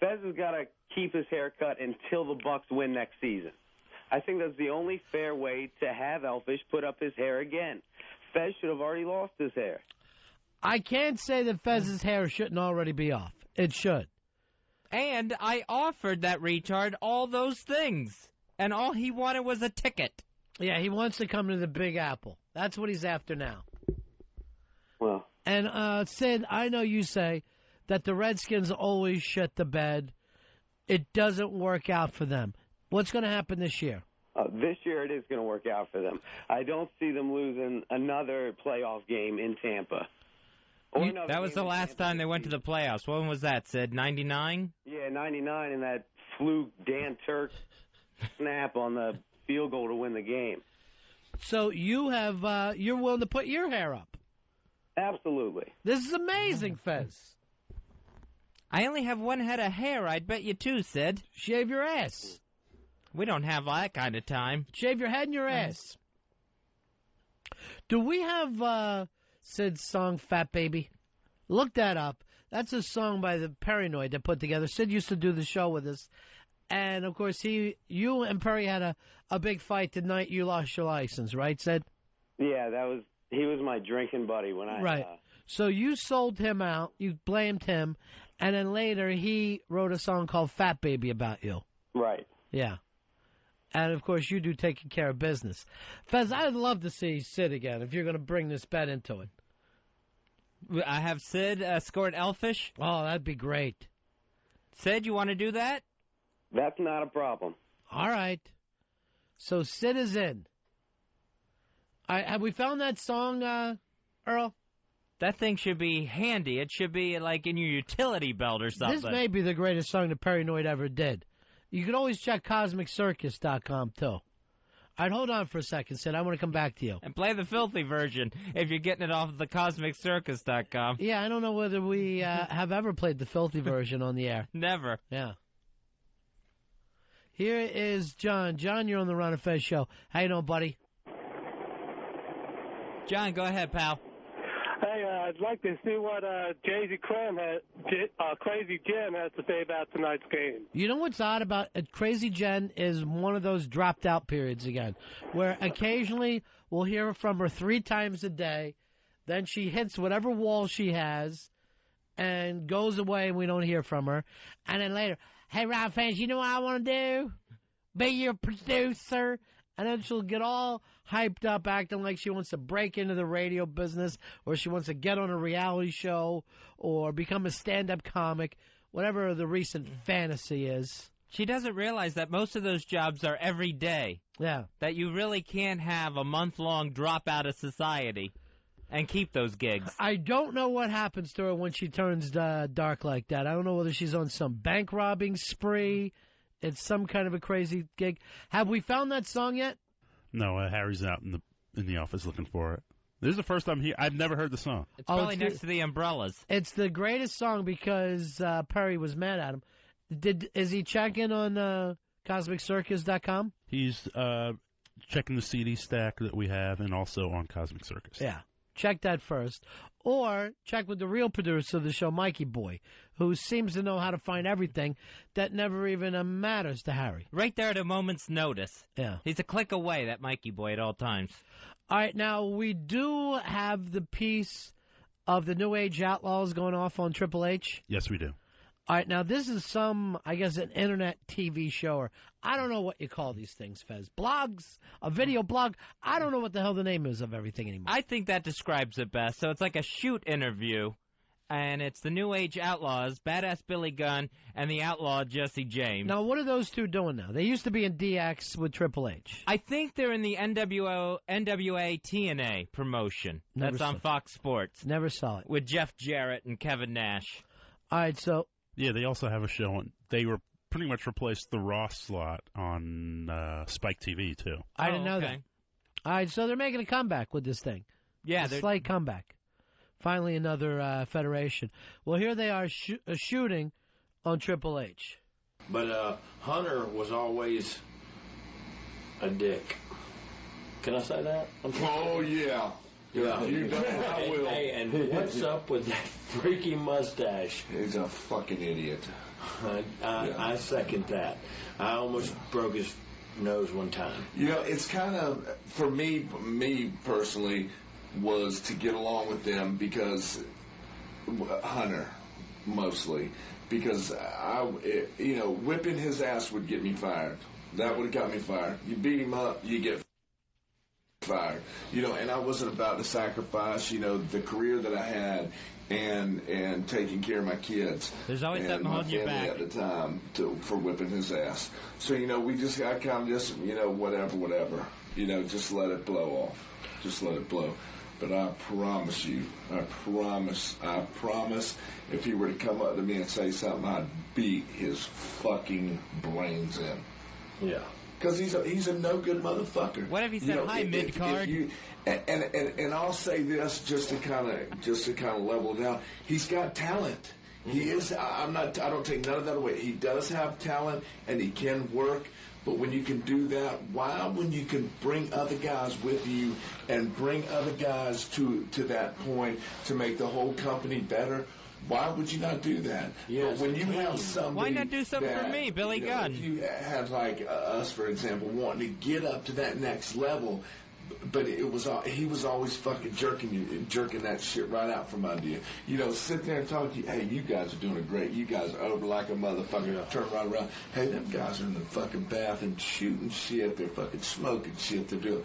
Fez has got to keep his hair cut until the Bucks win next season. I think that's the only fair way to have Elfish put up his hair again. Fez should have already lost his hair. I can't say that Fez's hair shouldn't already be off. It should. And I offered that retard all those things, and all he wanted was a ticket. Yeah, he wants to come to the Big Apple. That's what he's after now. Well. And, Sid, I know you say that the Redskins always shit the bed. It doesn't work out for them. What's going to happen this year? This year it is going to work out for them. I don't see them losing another playoff game in Tampa. That was the last time they went to the playoffs. When was that, Sid? 99? Yeah, 99, and that fluke Dan Turk snap on the field goal to win the game. So you're willing to put your hair up? Absolutely. This is amazing, Fez. I only have one head of hair. I'd bet you two, Sid. Shave your ass. We don't have that kind of time. Shave your head and your ass. Do we have Sid's song Fat Baby? Look that up. That's a song by the Paranoid that put together. Sid used to do the show with us. And, of course, you and Perry had a big fight the night you lost your license, right, Sid? Yeah, he was my drinking buddy when I... Right. So you sold him out, you blamed him, and then later he wrote a song called Fat Baby about you. Right. Yeah. And, of course, you do taking care of business. Fez, I'd love to see Sid again if you're going to bring this bet into it. I have Sid scored Elfish. Oh, that'd be great. Sid, you want to do that? That's not a problem. All right. So Sid is in. Have we found that song, Earl? That thing should be handy. It should be like in your utility belt or something. This may be the greatest song the Paranoid ever did. You can always check CosmicCircus.com, too. All All right, hold on for a second, Sid. I want to come back to you. And play the filthy version if you're getting it off of the CosmicCircus.com. Yeah, I don't know whether we have ever played the filthy version on the air. Never. Yeah. Here is John. John, you're on the Ron and Fez show. How you doing, buddy? John, go ahead, pal. Hey, I'd like to see what Crazy Jen has to say about tonight's game. You know what's odd about Crazy Jen is one of those dropped out periods again, where occasionally we'll hear from her 3 times a day, then she hits whatever wall she has and goes away and we don't hear from her. And then later, hey, Ron fans, you know what I want to do? Be your producer. And then she'll get all hyped up, acting like she wants to break into the radio business, or she wants to get on a reality show, or become a stand-up comic, whatever the recent fantasy is. She doesn't realize that most of those jobs are every day. Yeah. That you really can't have a month-long drop out of society and keep those gigs. I don't know what happens to her when she turns dark like that. I don't know whether she's on some bank robbing spree. It's some kind of a crazy gig. Have we found that song yet? No, Harry's out in the office looking for it. This is the first time I've never heard the song. It's probably next to the umbrellas. It's the greatest song because Perry was mad at him. Is he checking on CosmicCircus.com? He's checking the CD stack that we have and also on Cosmic Circus. Yeah. Check that first. Or check with the real producer of the show, Mikey Boy, who seems to know how to find everything that never even matters to Harry. Right there at a moment's notice. Yeah. He's a click away, that Mikey Boy, at all times. All right, now we do have the piece of the New Age Outlaws going off on Triple H. Yes, we do. All right, now this is an internet TV show, or I don't know what you call these things, Fez. Blogs, a video blog. I don't know what the hell the name is of everything anymore. I think that describes it best. So it's like a shoot interview, and it's the New Age Outlaws, Badass Billy Gunn, and the outlaw Jesse James. Now, what are those two doing now? They used to be in DX with Triple H. I think they're in the NWA TNA promotion. That's on Fox Sports. Never saw it. With Jeff Jarrett and Kevin Nash. All right, so... Yeah, they also have a show on. They were pretty much replaced the Raw slot on Spike TV too. I didn't know that. All right, so they're making a comeback with this thing. Yeah, a slight comeback. Finally, another federation. Well, here they are shooting on Triple H. But Hunter was always a dick. Can I say that? Oh yeah. Yeah, you I will. Hey, and what's up with that freaky mustache? He's a fucking idiot. I second that. I almost broke his nose one time. You know, it's kind of, for me personally, was to get along with them because Hunter, mostly, because whipping his ass would get me fired. That would have got me fired. You beat him up, you get fired. And I wasn't about to sacrifice, the career that I had and taking care of my kids. There's always and something my holding you family back at the time for whipping his ass. So, I kind of just, whatever. Just let it blow off. Just let it blow. But I promise you, I promise, if he were to come up to me and say something, I'd beat his fucking brains in. Yeah. Because he's a no good motherfucker. What if he said hi mid card? And I'll say this just to kind of level it out. He's got talent. He is. I don't take none of that away. He does have talent and he can work. But when you can do that, when you can bring other guys with you and bring other guys to that point to make the whole company better, why would you not do that? Yes, but when you have somebody, why not do something for me, Billy Gunn? If you had like us, for example, wanting to get up to that next level, but he was always fucking jerking that shit right out from under you. Sit there and talk to you. Hey, you guys are doing great. You guys are over like a motherfucker. Yeah. Turn right around. Hey, them guys are in the fucking bath and shooting shit. They're fucking smoking shit. They're doing.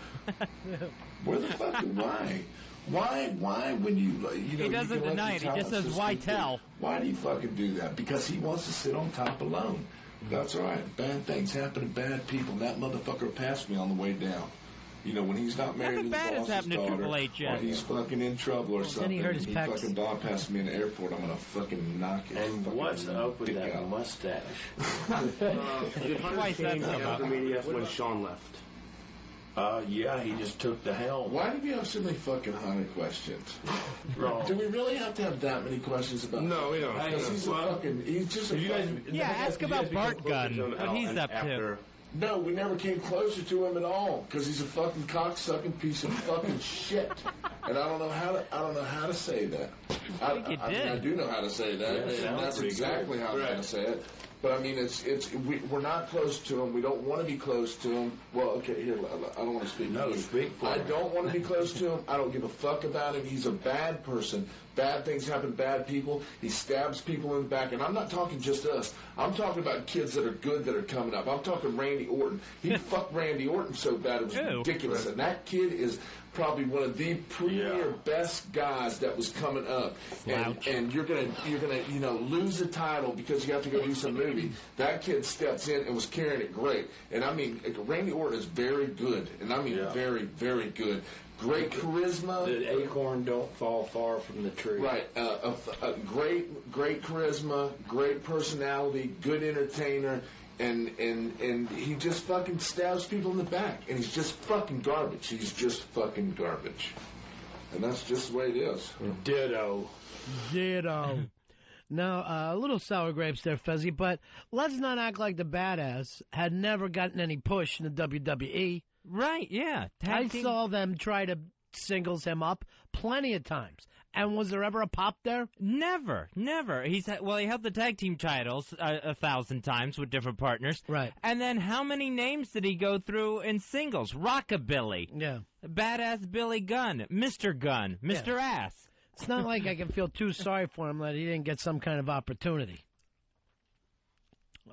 Where the fuck? Why? Why when you he doesn't deny it. He just says, why tell? Why do you fucking do that? Because he wants to sit on top alone. That's all right. Bad things happen to bad people. That motherfucker passed me on the way down. When he's not married to his boss's daughter, or he's fucking in trouble or something, he fucking dog passed me in the airport, I'm gonna fucking knock his And what's up with that out. Mustache? Did Hunter change the media when Sean left? Yeah, he just took the helm. Why do we have so many fucking Hunter questions? Wrong. Do we really have to have that many questions about? No, we don't. Because he's just a fucking. Yeah, ask about Bart Gunn, what he's up to. No, we never came closer to him at all because he's a fucking cocksucking piece of fucking shit, and I don't know how to say that. I mean, I do know how to say that, and that's exactly how I'm going to say it. But I mean, we're not close to him. We don't want to be close to him. Well, okay, here, I don't want to speak. No, speak for I him. don't want to be close to him. I don't give a fuck about him. He's a bad person. Bad things happen to bad people. He stabs people in the back. And I'm not talking just us. I'm talking about kids that are good that are coming up. I'm talking Randy Orton. He fucked Randy Orton so bad it was ridiculous. And that kid is probably one of the premier best guys that was coming up. And you're gonna lose the title because you have to go do some movie. That kid steps in and was carrying it great. And I mean, Randy Orton is very good. And I mean very, very good. Great charisma. The acorn don't fall far from the tree. Right. Great charisma, great personality, good entertainer, and he just fucking stabs people in the back. And he's just fucking garbage. He's just fucking garbage. And that's just the way it is. Ditto. Now, a little sour grapes there, Fezzy, but let's not act like the badass had never gotten any push in the WWE. Right, yeah. I saw them try to singles him up plenty of times. And was there ever a pop there? Never. He held the tag team titles 1,000 times with different partners. Right. And then how many names did he go through in singles? Rockabilly. Yeah. Badass Billy Gunn. Mr. Gunn. Mr. Ass. It's not like I can feel too sorry for him that he didn't get some kind of opportunity.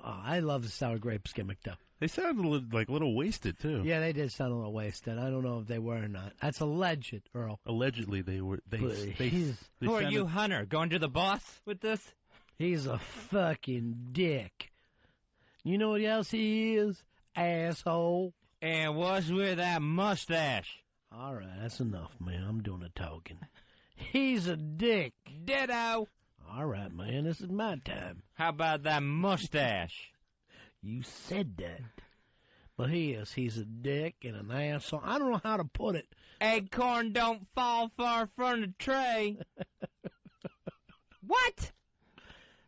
Oh, I love the sour grapes gimmick, though. They sounded like a little wasted, too. Yeah, they did sound a little wasted. I don't know if they were or not. That's alleged, Earl. Allegedly, they were. Who are you, Hunter? Going to the boss with this? He's a fucking dick. You know what else he is? Asshole. And what's with that mustache? All right, that's enough, man. I'm doing the talking. He's a dick. Ditto. All right, man. This is my time. How about that mustache? You said that. But he's a dick and an asshole. I don't know how to put it. Acorn don't fall far from the tray. What?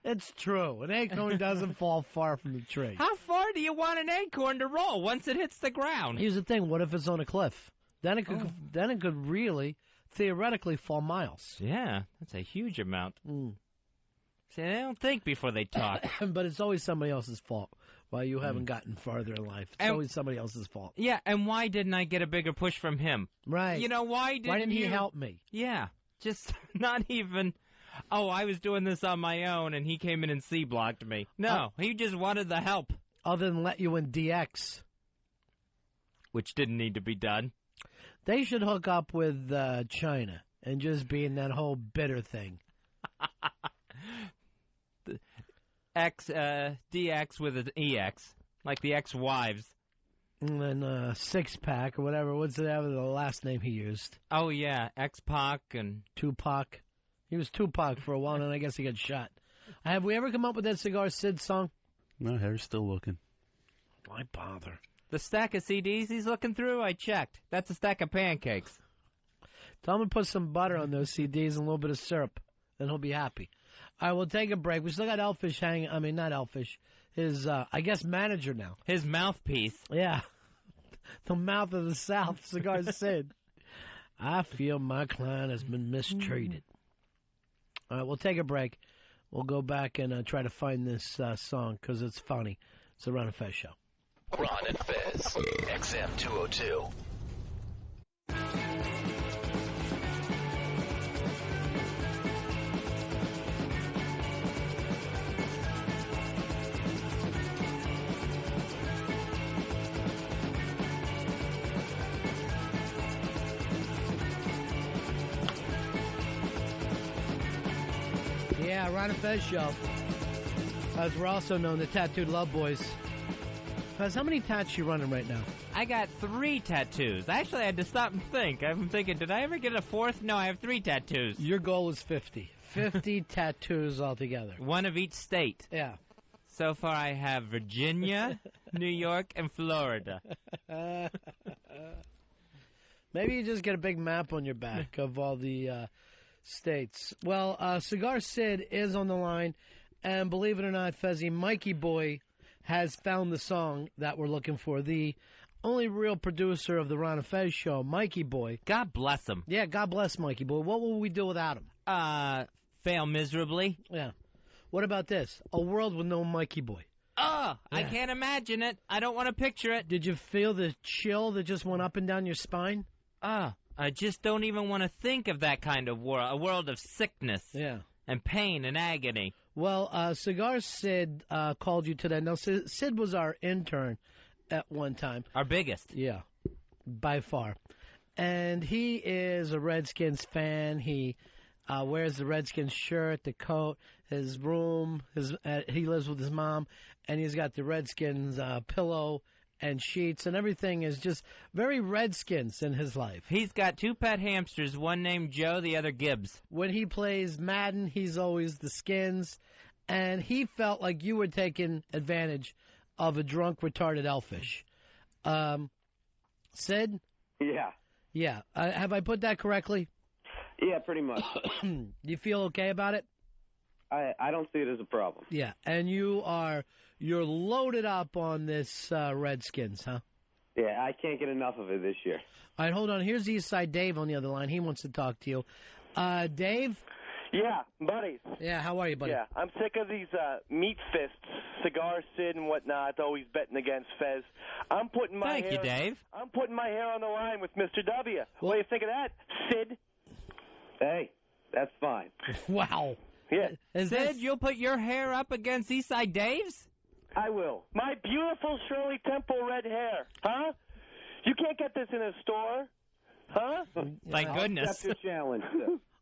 It's true. An acorn doesn't fall far from the tree. How far do you want an acorn to roll once it hits the ground? Here's the thing. What if it's on a cliff? Then it could really, theoretically, fall miles. Yeah, that's a huge amount. See, they don't think before they talk. But it's always somebody else's fault. Why you haven't gotten farther in life. It's always somebody else's fault. Yeah, and why didn't I get a bigger push from him? Right. You know, why didn't he help me? Yeah, just not even, I was doing this on my own, and he came in and C-blocked me. No, he just wanted the help. Other than let you in DX. Which didn't need to be done. They should hook up with China and just be in that whole bitter thing. DX with an EX, like the ex-wives. And then Six-Pack or whatever. What's the last name he used? Oh, yeah, X-Pac and... Tupac. He was Tupac for a while, and I guess he got shot. Have we ever come up with that Cigar Sid song? No, Harry's still looking. Why bother? The stack of CDs he's looking through, I checked. That's a stack of pancakes. Tell him to put some butter on those CDs and a little bit of syrup, then he'll be happy. All right, we'll take a break. We still got Elfish hanging. I mean, not Elfish. His, I guess, manager now. His mouthpiece. Yeah. The mouth of the South, Cigar Sid. I feel my client has been mistreated. All right, we'll take a break. We'll go back and try to find this song because it's funny. It's the Ron and Fez Show. Ron and Fez, XM 202. Yeah, Ron and Fez Show. As we're also known, the Tattooed Love Boys. Fez, how many tats you running right now? I got 3 tattoos. Actually, I had to stop and think. I'm thinking, did I ever get a 4th? No, I have 3 tattoos. Your goal is 50. 50 tattoos altogether. One of each state. Yeah. So far, I have Virginia, New York, and Florida. Maybe you just get a big map on your back of all the states. Well, Cigar Sid is on the line, and believe it or not, Fezzy, Mikey Boy has found the song that we're looking for. The only real producer of the Ron and Fez show, Mikey Boy. God bless him. Yeah, God bless Mikey Boy. What will we do without him? Fail miserably. Yeah. What about this? A world with no Mikey Boy. Oh, yeah. I can't imagine it. I don't want to picture it. Did you feel the chill that just went up and down your spine? I just don't even want to think of that kind of world. A world of sickness. Yeah. And pain and agony. Well, Cigar Sid called you today. Now, Sid was our intern at one time. Our biggest. Yeah, by far. And he is a Redskins fan. He wears the Redskins shirt, the coat, his room. He lives with his mom, and he's got the Redskins pillow and sheets, and everything is just very Redskins in his life. He's got 2 pet hamsters, one named Joe, the other Gibbs. When he plays Madden, he's always the Skins, and he felt like you were taking advantage of a drunk, retarded elfish. Sid? Yeah. Yeah. Have I put that correctly? Yeah, pretty much. You feel okay about it? I don't see it as a problem. Yeah, and you're loaded up on this Redskins, huh? Yeah, I can't get enough of it this year. All right, hold on. Here's Eastside Dave on the other line. He wants to talk to you. Dave? Yeah, buddies. Yeah, how are you, buddy? Yeah, I'm sick of these meat fists, Cigar Sid and whatnot, always betting against Fez. I'm putting my Thank you, Dave. I'm putting my hair on the line with Mr. W. What do you think of that, Sid? Hey, that's fine. Wow. Yeah. Sid, you'll put your hair up against Eastside Dave's? I will. My beautiful Shirley Temple red hair, huh? You can't get this in a store, huh? Thank goodness. That's your challenge.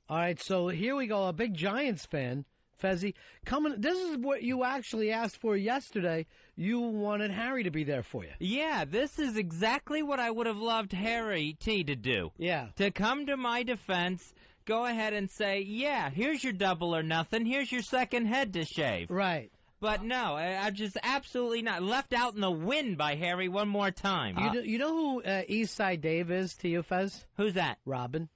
All right, so here we go. A big Giants fan, Fezzy, coming. This is what you actually asked for yesterday. You wanted Harry to be there for you. Yeah, this is exactly what I would have loved Harry T to do. Yeah. To come to my defense, go ahead and say, yeah, here's your double or nothing. Here's your second head to shave. Right. But no, I'm just absolutely not. Left out in the wind by Harry one more time. You know who Eastside Dave is to you, Fez? Who's that? Robin.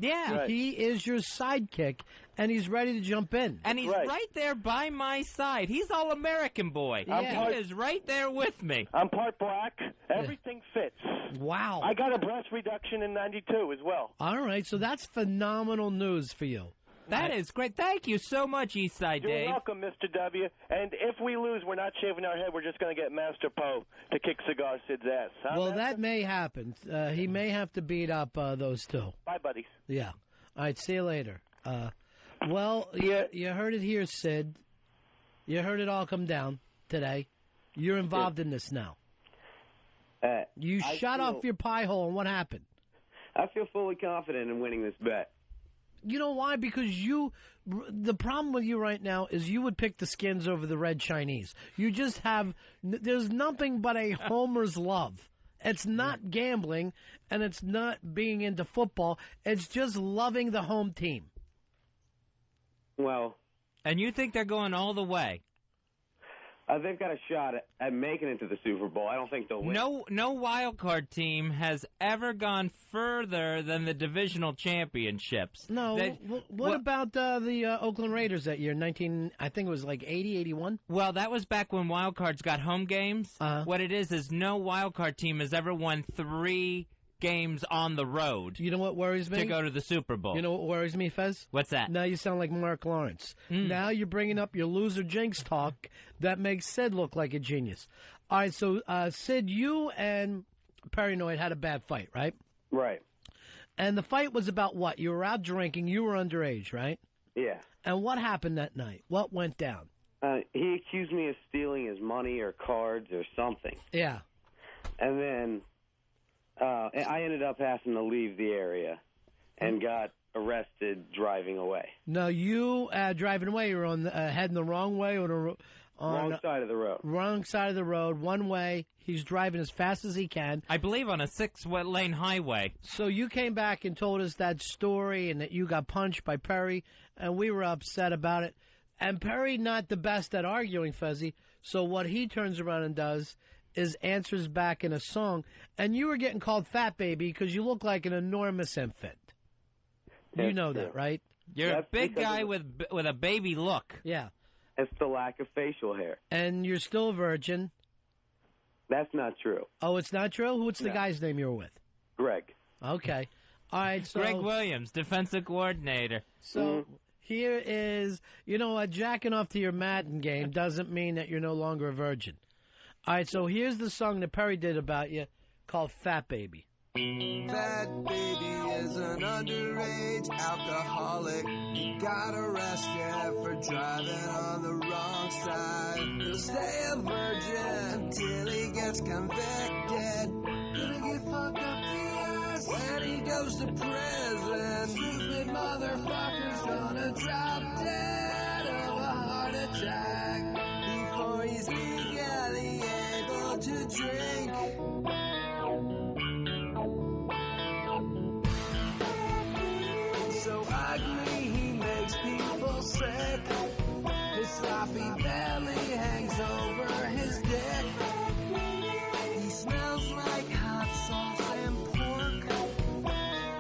Yeah. Right. He is your sidekick, and he's ready to jump in. And he's right there by my side. He's all-American boy. Yeah. He is right there with me. I'm part black. Everything fits. Wow. I got a breast reduction in '92 as well. All right, so that's phenomenal news for you. That is great. Thank you so much, Eastside Dave. You're welcome, Mr. W. And if we lose, we're not shaving our head. We're just going to get Master Poe to kick Cigar Sid's ass. Huh, Well, Master? that may happen. He may have to beat up those two. Bye, buddies. Yeah. All right, see you later. Well, you heard it here, Sid. You heard it all come down today. You're involved in this now. You shot off your pie hole, and what happened? I feel fully confident in winning this bet. You know why? Because the problem with you right now is you would pick the Skins over the Red Chinese. You just there's nothing but a homer's love. It's not gambling, and it's not being into football. It's just loving the home team. Well. And you think they're going all the way? They've got a shot at making it to the Super Bowl. I don't think they'll win. No wild card team has ever gone further than the divisional championships. No. What about the Oakland Raiders that year, I think it was like 80, 81? Well, that was back when wild cards got home games. What it is no wild card team has ever won 3 games on the road. You know what worries me? To go to the Super Bowl. You know what worries me, Fez? What's that? Now you sound like Mark Lawrence. Now you're bringing up your loser jinx talk that makes Sid look like a genius. All right, so Sid, you and Paranoid had a bad fight, right? Right. And the fight was about what? You were out drinking. You were underage, right? Yeah. And what happened that night? What went down? He accused me of stealing his money or cards or something. Yeah. And then I ended up having to leave the area and got arrested driving away. No, you driving away, you were on heading the wrong way on wrong side of the road. Wrong side of the road, one way. He's driving as fast as he can. I believe on a 6-lane highway. So you came back and told us that story and that you got punched by Perry, and we were upset about it. And Perry not the best at arguing, Fezzy. So what he turns around and does is answers back in a song, and you were getting called Fat Baby because you look like an enormous infant. You know that, right? You're a big guy with a baby look. Yeah. It's the lack of facial hair. And you're still a virgin. That's not true. Oh, it's not true? What's the No. guy's name you were with? Greg. Okay. All right, so... Greg Williams, defensive coordinator. So here is, you know what, jacking off to your Madden game doesn't mean that you're no longer a virgin. All right, so here's the song that Perry did about you called Fat Baby. Fat Baby is an underage alcoholic. He got arrested for driving on the wrong side. He'll stay a virgin until he gets convicted. Gonna get fucked up the ass when he goes to prison. Stupid motherfucker's gonna drop dead of a heart attack before he's legally able to drink. So ugly he makes people sick. His sloppy belly hangs over his dick. He smells like hot sauce and pork.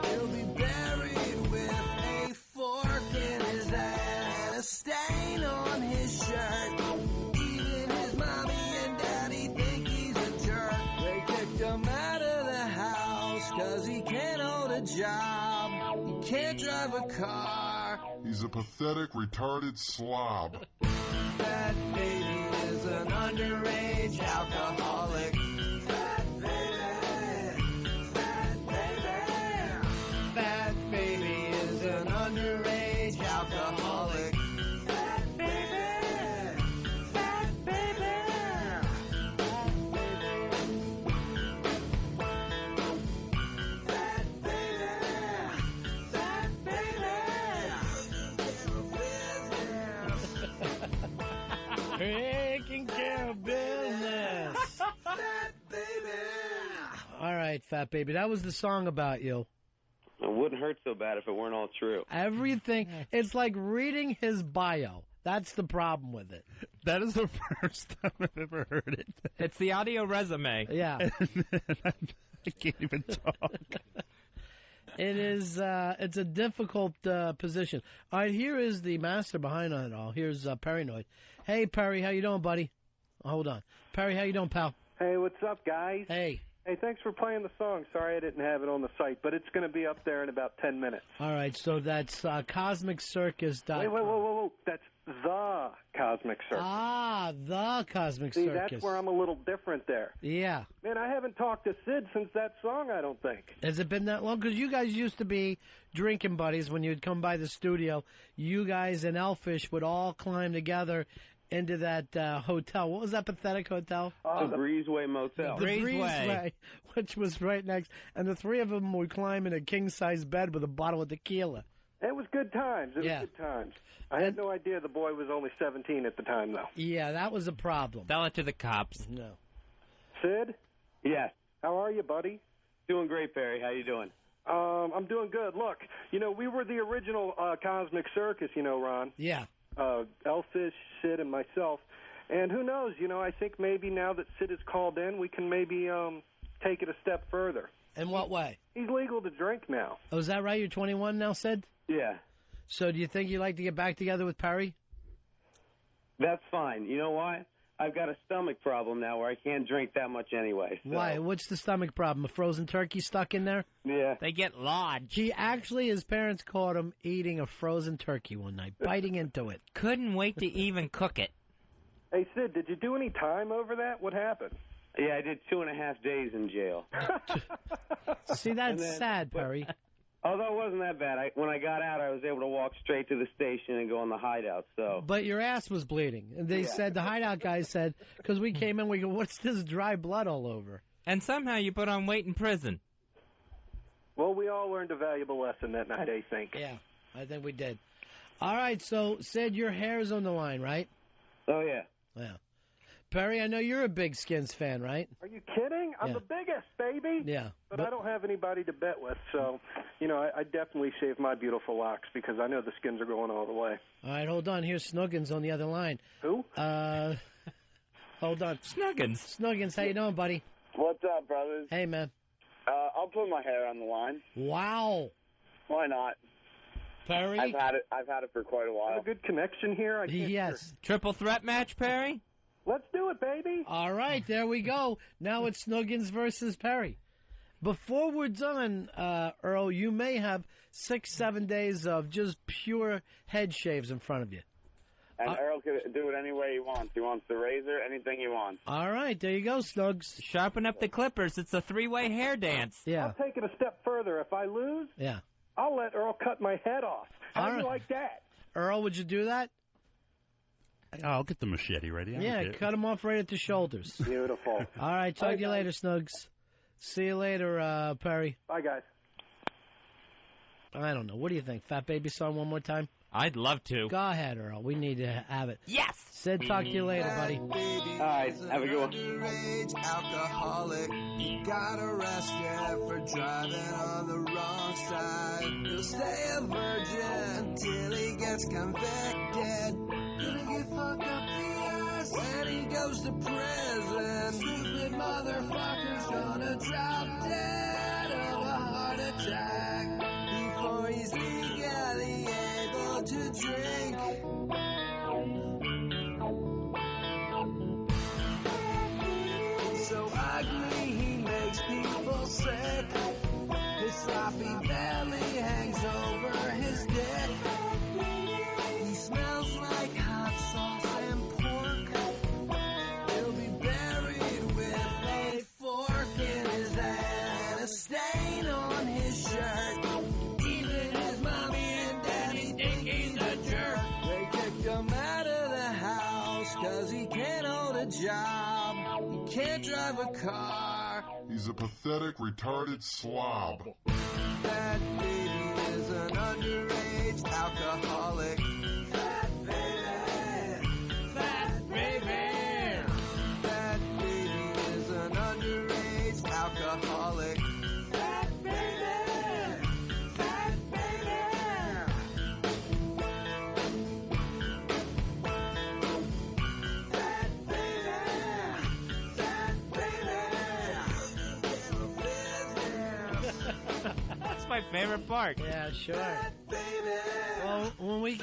He'll be buried with a fork in his ass and a stain on his shirt. Even his mommy and daddy think he's a jerk. They kicked him out of the house 'cause he can't hold a job. Can't drive a car. He's a pathetic, retarded slob. Fat Baby is an underage alcoholic. Fat Baby, Fat Baby. Fat Baby is an underage alcoholic. Fat Baby, Fat Baby. Taking care of business. All right, Fat Baby. That was the song about you. It wouldn't hurt so bad if it weren't all true. Everything. It's like reading his bio. That's the problem with it. That is the first time I've ever heard it. It's the audio resume. Yeah. I can't even talk. It is. It's a difficult position. All right, here is the master behind it all. Here's Paranoid. Hey, Perry, how you doing, buddy? Hold on. Perry, how you doing, pal? Hey, what's up, guys? Hey. Hey, thanks for playing the song. Sorry I didn't have it on the site, but it's going to be up there in about 10 minutes. All right, so that's CosmicCircus.com. Wait, whoa. That's the Cosmic Circus. Ah, the Cosmic See, Circus. that's where I'm a little different there. Yeah. Man, I haven't talked to Sid since that song, I don't think. Has it been that long? Because you guys used to be drinking buddies when you'd come by the studio. You guys and Elfish would all climb together into that hotel. What was that pathetic hotel? The Breezeway Motel. The Breezeway, which was right next. And the three of them would climb in a king-size bed with a bottle of tequila. It was good times. It Yeah. was good times. I had no idea the boy was only 17 at the time, though. Yeah, that was a problem. Tell it to the cops. No. Sid? Yes. How are you, buddy? Doing great, Perry. How you doing? I'm doing good. Look, we were the original Cosmic Circus, Ron. Yeah. Elfish, Sid, and myself. And who knows, I think maybe now that Sid has called in, we can maybe take it a step further. In what way? He's legal to drink now. Oh, is that right? You're 21 now, Sid? Yeah. So do you think you'd like to get back together with Perry? That's fine. You know why? I've got a stomach problem now where I can't drink that much anyway. So. Why? What's the stomach problem? A frozen turkey stuck in there? Yeah. They get lodged. His parents caught him eating a frozen turkey one night, biting into it. Couldn't wait to even cook it. Hey, Sid, did you do any time over that? What happened? Yeah, I did 2.5 days in jail. See, that's sad, Perry. Although it wasn't that bad. When I got out, I was able to walk straight to the station and go on the hideout. So. But your ass was bleeding. And they said, the hideout guy said, because we came in, we go, what's this dry blood all over? And somehow you put on weight in prison. Well, we all learned a valuable lesson that night, I think. Yeah, I think we did. All right, so, Sid, your hair's on the line, right? Oh, yeah. Yeah. Perry, I know you're a big Skins fan, right? Are you kidding? I'm the biggest, baby. Yeah. But I don't have anybody to bet with, so, I definitely shave my beautiful locks because I know the Skins are going all the way. All right, hold on. Here's Snuggins on the other line. Who? Hold Hold on. Snuggins, how you doing, buddy? What's up, brothers? Hey, man. I'll put my hair on the line. Wow. Why not? Perry? I've had it for quite a while. A good connection here. I can't Yes. Triple threat match, Perry? Let's do it, baby. All right, there we go. Now it's Snuggins versus Perry. Before we're done, Earl, you may have 6-7 days of just pure head shaves in front of you. And Earl can do it any way he wants. He wants the razor, anything he wants. All right, there you go, Snugs. Sharpen up the clippers. It's a three-way hair dance. Yeah. I'll take it a step further. If I lose, Yeah. I'll let Earl cut my head off. How do you like that? Earl, would you do that? I'll get the machete ready. I don't Yeah, care. cut him off right at the shoulders. Beautiful. All right, talk to you later, Snugs. See you later, Perry. Bye, guys. I don't know. What do you think? Fat Baby song one more time? I'd love to. Go ahead, Earl. We need to have it. Yes! Sid, talk to you later, buddy. All right, have a good one. Underage alcoholic, he got arrested for driving on the wrong side. He'll stay a virgin till he gets convicted. Gonna get fucked up the ass when he goes to prison. Stupid motherfucker's gonna drop dead of a heart attack before he's legally able to drink. So ugly he makes people sick. His sloppy belly hangs over his dick. He smells like hot sauce and pork. He'll be buried with a fork in his hand, a stain on his shirt. Even his mommy and daddy think he's a jerk. They kicked him out of the house 'cause he can't hold a job. He can't drive a car. He's a pathetic, retarded slob. That baby is an underage alcoholic. Fat baby, fat baby. That baby is an underage alcoholic. Fat baby, fat baby. Fat baby, fat baby. That's my favorite part. Yeah, sure. Well, when we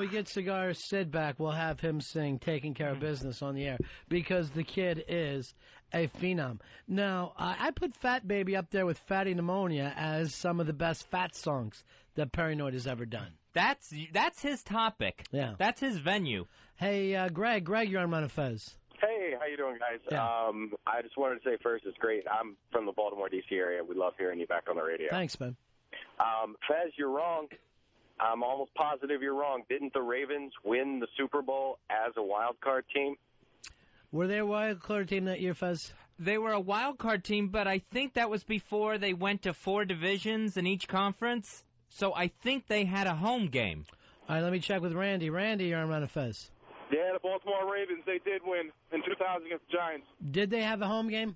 get Cigar Sid back, we'll have him sing "Taking Care of Business" on the air because the kid is a phenom. Now, I put "Fat Baby" up there with "Fatty Pneumonia" as some of the best fat songs that Paranoid has ever done. That's his topic. Yeah. That's his venue. Hey, Greg, you're on Ron and Fez. Hey, how you doing, guys? Yeah. I just wanted to say first, it's great. I'm from the Baltimore, D.C. area. We love hearing you back on the radio. Thanks, man. Fez, you're wrong. I'm almost positive you're wrong. Didn't the Ravens win the Super Bowl as a wild card team? Were they a wild card team that year, Fez? They were a wild card team, but I think that was before they went to 4 divisions in each conference. So I think they had a home game. All right, let me check with Randy. Randy, you're on Ron and Fez. Yeah, the Baltimore Ravens, they did win in 2000 against the Giants. Did they have a home game?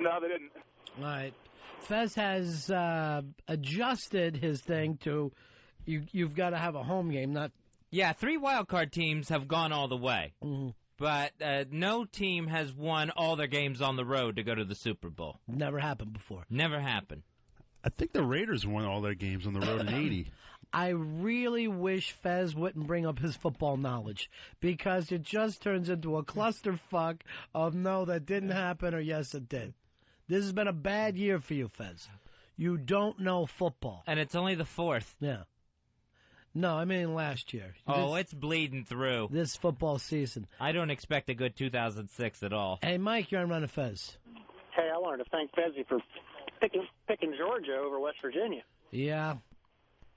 No, they didn't. All right. Fez has adjusted his thing to you've got to have a home game, not... Yeah, 3 wild card teams have gone all the way. Mm-hmm. But no team has won all their games on the road to go to the Super Bowl. Never happened before. Never happened. I think the Raiders won all their games on the road in '80. I really wish Fez wouldn't bring up his football knowledge because it just turns into a clusterfuck of no, that didn't happen or yes, it did. This has been a bad year for you, Fez. You don't know football. And it's only the 4th. Yeah. No, I mean last year. It's bleeding through. This football season. I don't expect a good 2006 at all. Hey, Mike, you're on Ron and Fez. Hey, I wanted to thank Fezzy for picking Georgia over West Virginia. Yeah.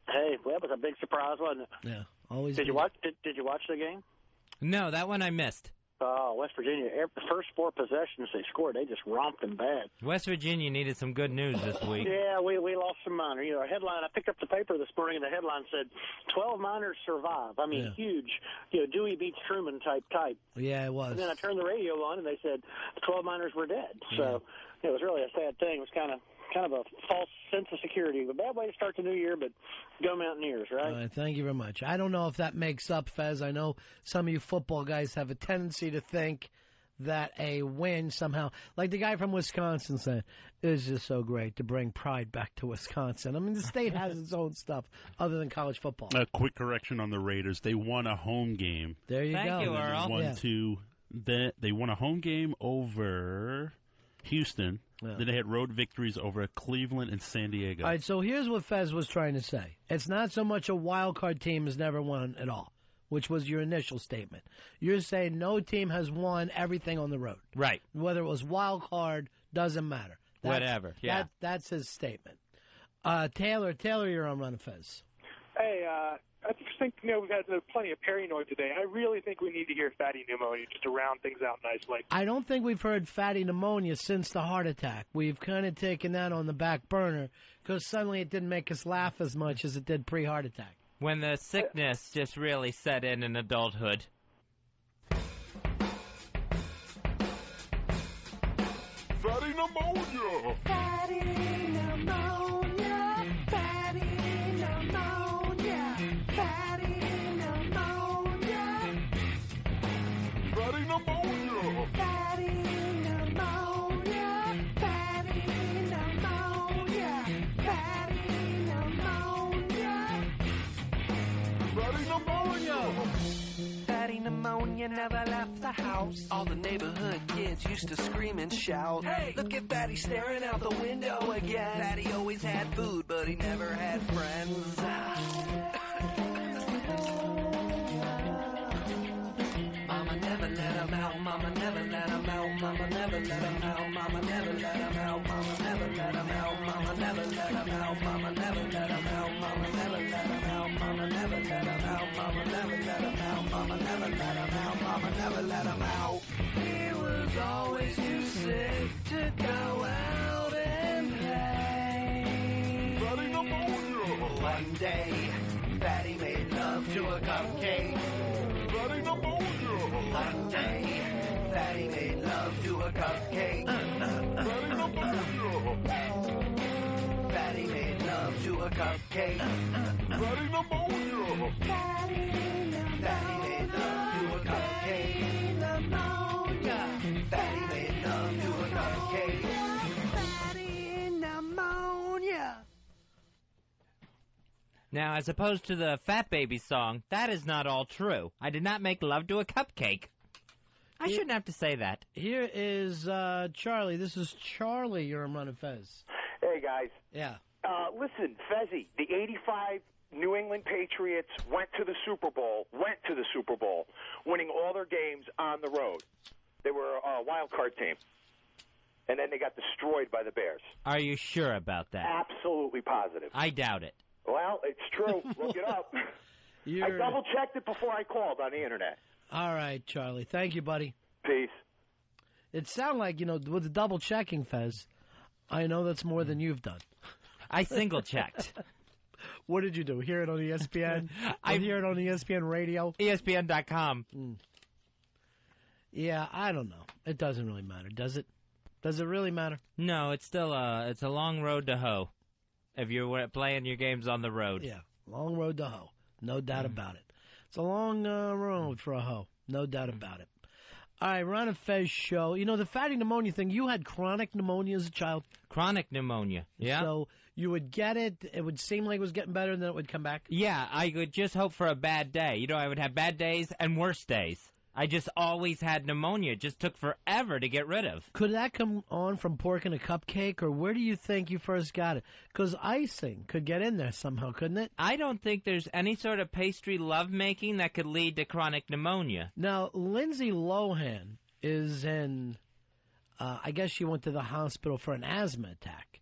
Hey, well, that was a big surprise, wasn't it? Yeah, always. Did you watch the game? No, that one I missed. Oh, West Virginia, the first 4 possessions they scored, they just romped them bad. West Virginia needed some good news this week. Yeah, we lost some minors. You know, our headline, I picked up the paper this morning, and the headline said, 12 minors survive. I mean, huge, Dewey beats Truman type. Yeah, it was. And then I turned the radio on, and they said 12 minors were dead. So it was really a sad thing. It was kind kind of a false sense of security. A bad way to start the new year, but go Mountaineers, right? All right, thank you very much. I don't know if that makes up, Fez. I know some of you football guys have a tendency to think that a win somehow, like the guy from Wisconsin said, it's just so great to bring pride back to Wisconsin. I mean, the state has its own stuff other than college football. A quick correction on the Raiders. They won a home game. There you go. Thank you, Earl. They won a home game over Houston. Yeah. Then they had road victories over Cleveland and San Diego. All right, so here's what Fez was trying to say. It's not so much a wild card team has never won at all, which was your initial statement. You're saying no team has won everything on the road. Right. Whether it was wild card, doesn't matter. Whatever, yeah. That's his statement. Taylor, you're on Ron and Fez. Hey, I just think, we've had plenty of paranoid today. I really think we need to hear Fatty Pneumonia just to round things out nicely. I don't think we've heard fatty pneumonia since the heart attack. We've kind of taken that on the back burner because suddenly it didn't make us laugh as much as it did pre-heart attack. When the sickness just really set in adulthood. Fatty pneumonia! Fatty pneumonia, fatty pneumonia, fatty pneumonia. Fatty pneumonia! Fatty pneumonia, fatty pneumonia, fatty pneumonia. Fatty pneumonia! Fatty pneumonia never left the house. All the neighborhood kids used to scream and shout. Hey, look at Fatty staring out the window again. Fatty always had food, but he never had friends. Mama never let him out. Mama never let him out. Mama never let him out. Mama never let him out. Mama never let him out. Mama never let him out. Mama never let him out. Mama never let him out. Mama never let him out. Mama never let him out. Mama never let him out. Mama never let him out. He was always too sick to go out and play. Fatty pneumonia! One day, Fatty made love to a cupcake. Fatty pneumonia! One day, Fatty made love to a cupcake. Fatty pneumonia! Fatty made love to a cupcake. Fatty pneumonia! Fatty made love to a cupcake. Fatty made love to a cupcake. Fatty pneumonia. Now, as opposed to the Fat Baby song, that is not all true. I did not make love to a cupcake. I shouldn't have to say that. Here is Charlie. This is Charlie. You're on Ron and Fez. Hey, guys. Yeah. Listen, Fezzy, the 85 New England Patriots went to the Super Bowl, winning all their games on the road. They were a wild card team. And then they got destroyed by the Bears. Are you sure about that? Absolutely positive. I doubt it. Well, it's true. Look it up. I double-checked it before I called on the Internet. All right, Charlie. Thank you, buddy. Peace. It sounded like, with the double-checking, Fez, I know that's more than you've done. I single-checked. What did you do? Hear it on ESPN? I hear it on ESPN radio? ESPN.com. Yeah, I don't know. It doesn't really matter, does it? Does it really matter? No, it's still it's a long road to hoe if you're playing your games on the road. Yeah, long road to hoe. No doubt about it. It's a long road for a hoe. No doubt about it. All right, Ron and Fez show. The fatty pneumonia thing, you had chronic pneumonia as a child? Chronic pneumonia, yeah. So you would get it, it would seem like it was getting better, and then it would come back? Yeah, I would just hope for a bad day. I would have bad days and worse days. I just always had pneumonia. It just took forever to get rid of. Could that come on from pork and a cupcake, or where do you think you first got it? Because icing could get in there somehow, couldn't it? I don't think there's any sort of pastry lovemaking that could lead to chronic pneumonia. Now, Lindsay Lohan is in, I guess she went to the hospital for an asthma attack.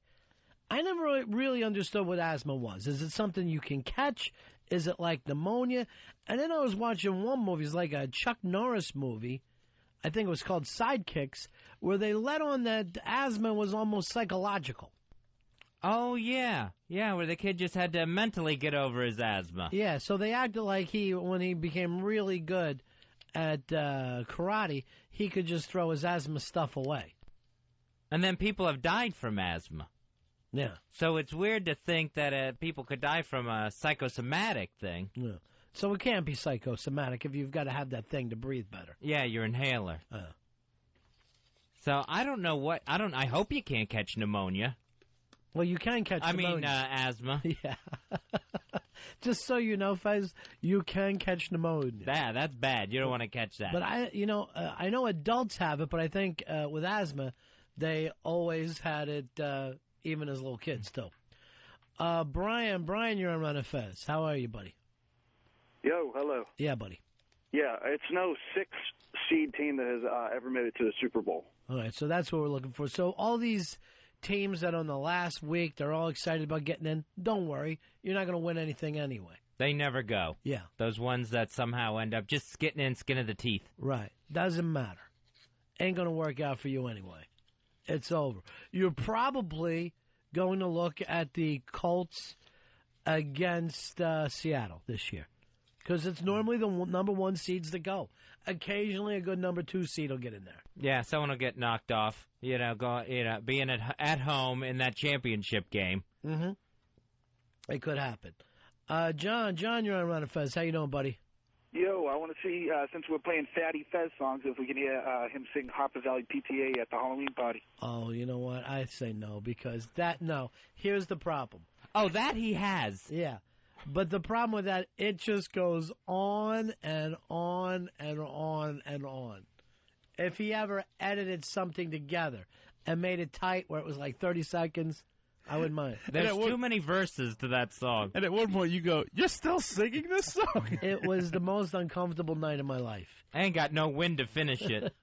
I never really understood what asthma was. Is it something you can catch? Is it like pneumonia? And then I was watching one movie, it's like a Chuck Norris movie, I think it was called Sidekicks, where they let on that asthma was almost psychological. Oh, yeah. Yeah, where the kid just had to mentally get over his asthma. Yeah, so they acted like when he became really good at karate, he could just throw his asthma stuff away. And then people have died from asthma. Yeah. So it's weird to think that people could die from a psychosomatic thing. Yeah. So it can't be psychosomatic if you've got to have that thing to breathe better. Yeah, your inhaler. So I don't know what I hope you can't catch pneumonia. Well, you can catch pneumonia. Asthma. Yeah. Just so you know, Fez, you can catch pneumonia. Yeah, that's bad. You don't want to catch that. But I know adults have it, but I think with asthma, they always had it, even as little kids too. Brian, you're on Ron and Fez. How are you, buddy? Yo, hello. Yeah, buddy. Yeah, it's no 6-seed team that has ever made it to the Super Bowl. All right, so that's what we're looking for. So all these teams that on the last week, they're all excited about getting in. Don't worry. You're not going to win anything anyway. They never go. Yeah. Those ones that somehow end up just getting in skin of the teeth. Right. Doesn't matter. Ain't going to work out for you anyway. It's over. You're probably going to look at the Colts against Seattle this year. Because it's normally the number 1 seeds that go. Occasionally a good number 2 seed will get in there. Yeah, someone will get knocked off, being at home in that championship game. Mm-hmm. It could happen. John, you're on Ron and Fez. How you doing, buddy? Yo, I want to see, since we're playing Fatty Fez songs, if we can hear him sing Harper Valley PTA at the Halloween party. Oh, you know what? I say no, because here's the problem. Oh, that he has. Yeah. But the problem with that, it just goes on and on and on and on. If he ever edited something together and made it tight where it was like 30 seconds, I wouldn't mind. There's too many verses to that song. And at one point you go, you're still singing this song? It was the most uncomfortable night of my life. I ain't got no wind to finish it.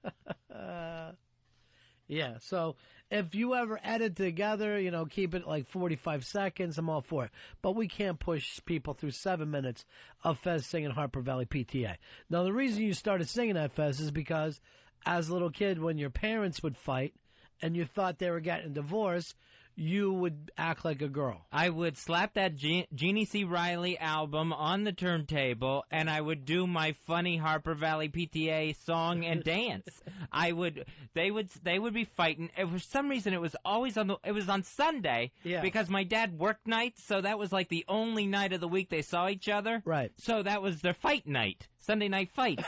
Yeah, so if you ever edit together, keep it like 45 seconds, I'm all for it. But we can't push people through 7 minutes of Fez singing Harper Valley PTA. Now, the reason you started singing that, Fez, is because as a little kid, when your parents would fight and you thought they were getting divorced, you would act like a girl. I would slap that Jeannie C. Riley album on the turntable, and I would do my funny Harper Valley PTA song and dance. They would be fighting. And for some reason, it was always on Sunday, because my dad worked nights, so that was like the only night of the week they saw each other. Right. So that was their fight night, Sunday night fight.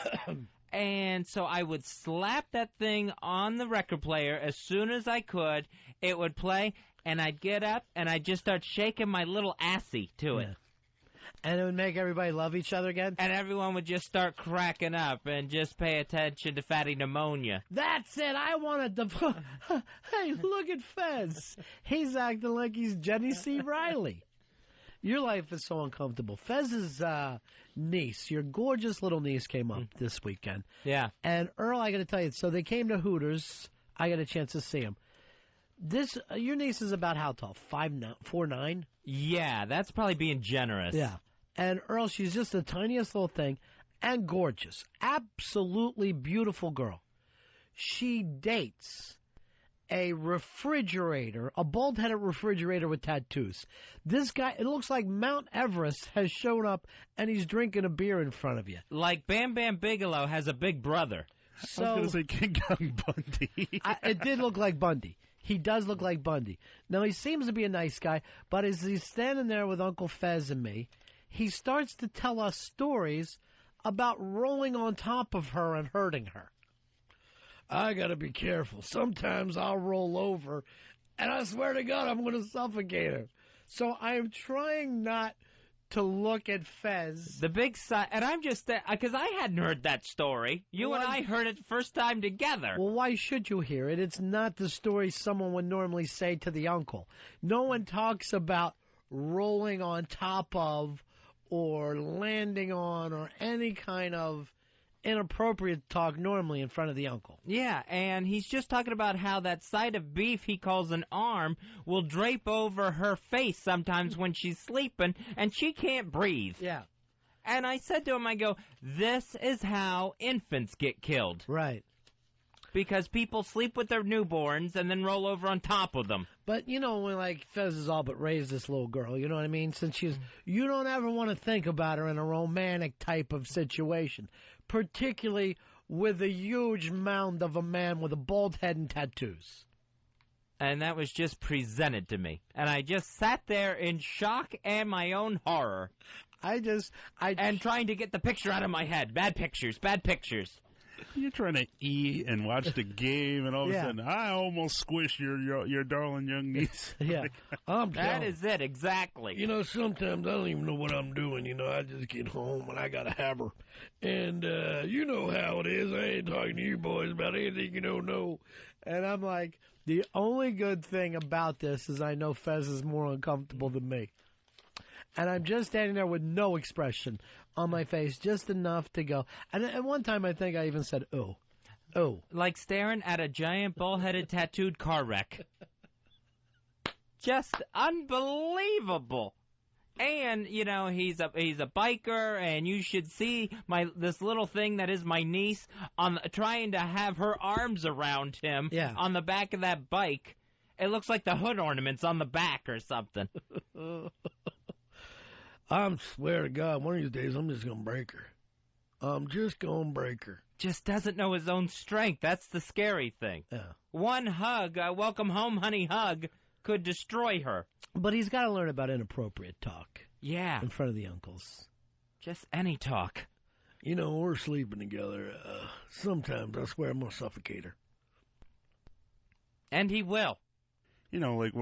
And so I would slap that thing on the record player as soon as I could. It would play, and I'd get up, and I'd just start shaking my little assy to it. And it would make everybody love each other again? And everyone would just start cracking up and just pay attention to Fatty Pneumonia. That's it. I wanted to... Hey, look at Fez. He's acting like he's Jenny C. Riley. Your life is so uncomfortable. Fez's niece, your gorgeous little niece, came up this weekend. Yeah. And Earl, I got to tell you, so they came to Hooters. I got a chance to see him. Your niece is about how tall? 4'9"? Yeah, that's probably being generous. Yeah. And Earl, she's just the tiniest little thing and gorgeous. Absolutely beautiful girl. She dates a refrigerator, a bald-headed refrigerator with tattoos. This guy, it looks like Mount Everest has shown up and he's drinking a beer in front of you. Like Bam Bam Bigelow has a big brother. So, I was going to say King Kong Bundy. It did look like Bundy. He does look like Bundy. Now, he seems to be a nice guy, but as he's standing there with Uncle Fez and me, he starts to tell us stories about rolling on top of her and hurting her. I got to be careful. Sometimes I'll roll over, and I swear to God, I'm going to suffocate her. So I am trying not to look at Fez. The big side, and I'm just, because I hadn't heard that story. You and I heard it the first time together. Well, why should you hear it? It's not the story someone would normally say to the uncle. No one talks about rolling on top of or landing on or any kind of inappropriate talk normally in front of the uncle. Yeah, and he's just talking about how that side of beef he calls an arm will drape over her face sometimes when she's sleeping, and she can't breathe. Yeah. And I said to him, I go, this is how infants get killed. Right. Because people sleep with their newborns and then roll over on top of them. But, when, like, Fez has all but raised this little girl, you know what I mean? Since you don't ever want to think about her in a romantic type of situation, particularly with a huge mound of a man with a bald head and tattoos. And that was just presented to me. And I just sat there in shock and my own horror. And trying to get the picture out of my head. Bad pictures. You're trying to eat and watch the game, and all of a sudden, I almost squished your darling young niece. Yeah. That is it, exactly. You know, sometimes I don't even know what I'm doing. You know, I just get home and I got to have her. And you know how it is. I ain't talking to you boys about anything you don't know. And I'm like, the only good thing about this is I know Fez is more uncomfortable than me. And I'm just standing there with no expression on my face, just enough to go. And at one time, I think I even said, "Oh, oh," like staring at a giant bull-headed tattooed car wreck. Just unbelievable. And you know he's a biker, and you should see this little thing that is my niece trying to have her arms around him on the back of that bike. It looks like the hood ornaments on the back or something. I swear to God, one of these days I'm just going to break her. I'm just going to break her. Just doesn't know his own strength. That's the scary thing. Yeah. One hug, a welcome home, honey hug, could destroy her. But he's got to learn about inappropriate talk. Yeah. In front of the uncles. Just any talk. You know, we're sleeping together. Sometimes I swear I'm going to suffocate her. And he will. You know, like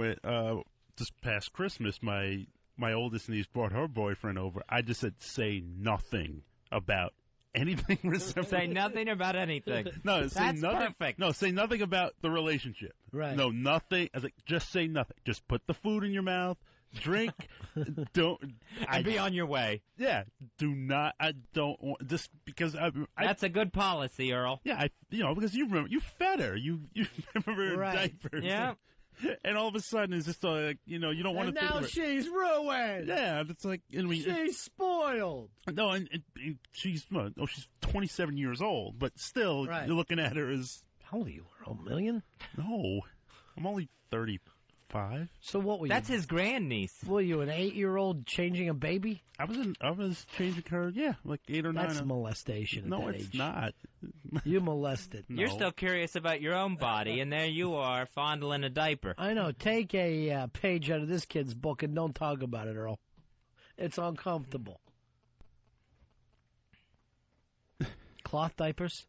this past Christmas, my oldest niece brought her boyfriend over. I just said, say nothing about anything. Say nothing about anything. No, say That's nothing. perfect. No, say nothing about the relationship. Right. No, nothing. I was like, just say nothing. Just put the food in your mouth. Drink. And be on your way. Yeah. Do not. I don't want. Just because That's a good policy, Earl. Yeah. Because you remember you fed her. You remember her diapers. Yeah. And all of a sudden, it's just like, you don't want to think of it. And now she's ruined. Yeah, it's like... she's spoiled. No, and she's 27 years old, but still, you're looking at her as... How old are you, Earl? A million? No, I'm only 35. So what were you? That's his grandniece. Were you an 8-year-old changing a baby? I was changing her, like 8 or 9. That's molestation at No, that it's age. not. You molested. No. You're still curious about your own body, and there you are, fondling a diaper. I know. Take a page out of this kid's book and don't talk about it, Earl. It's uncomfortable. Cloth diapers?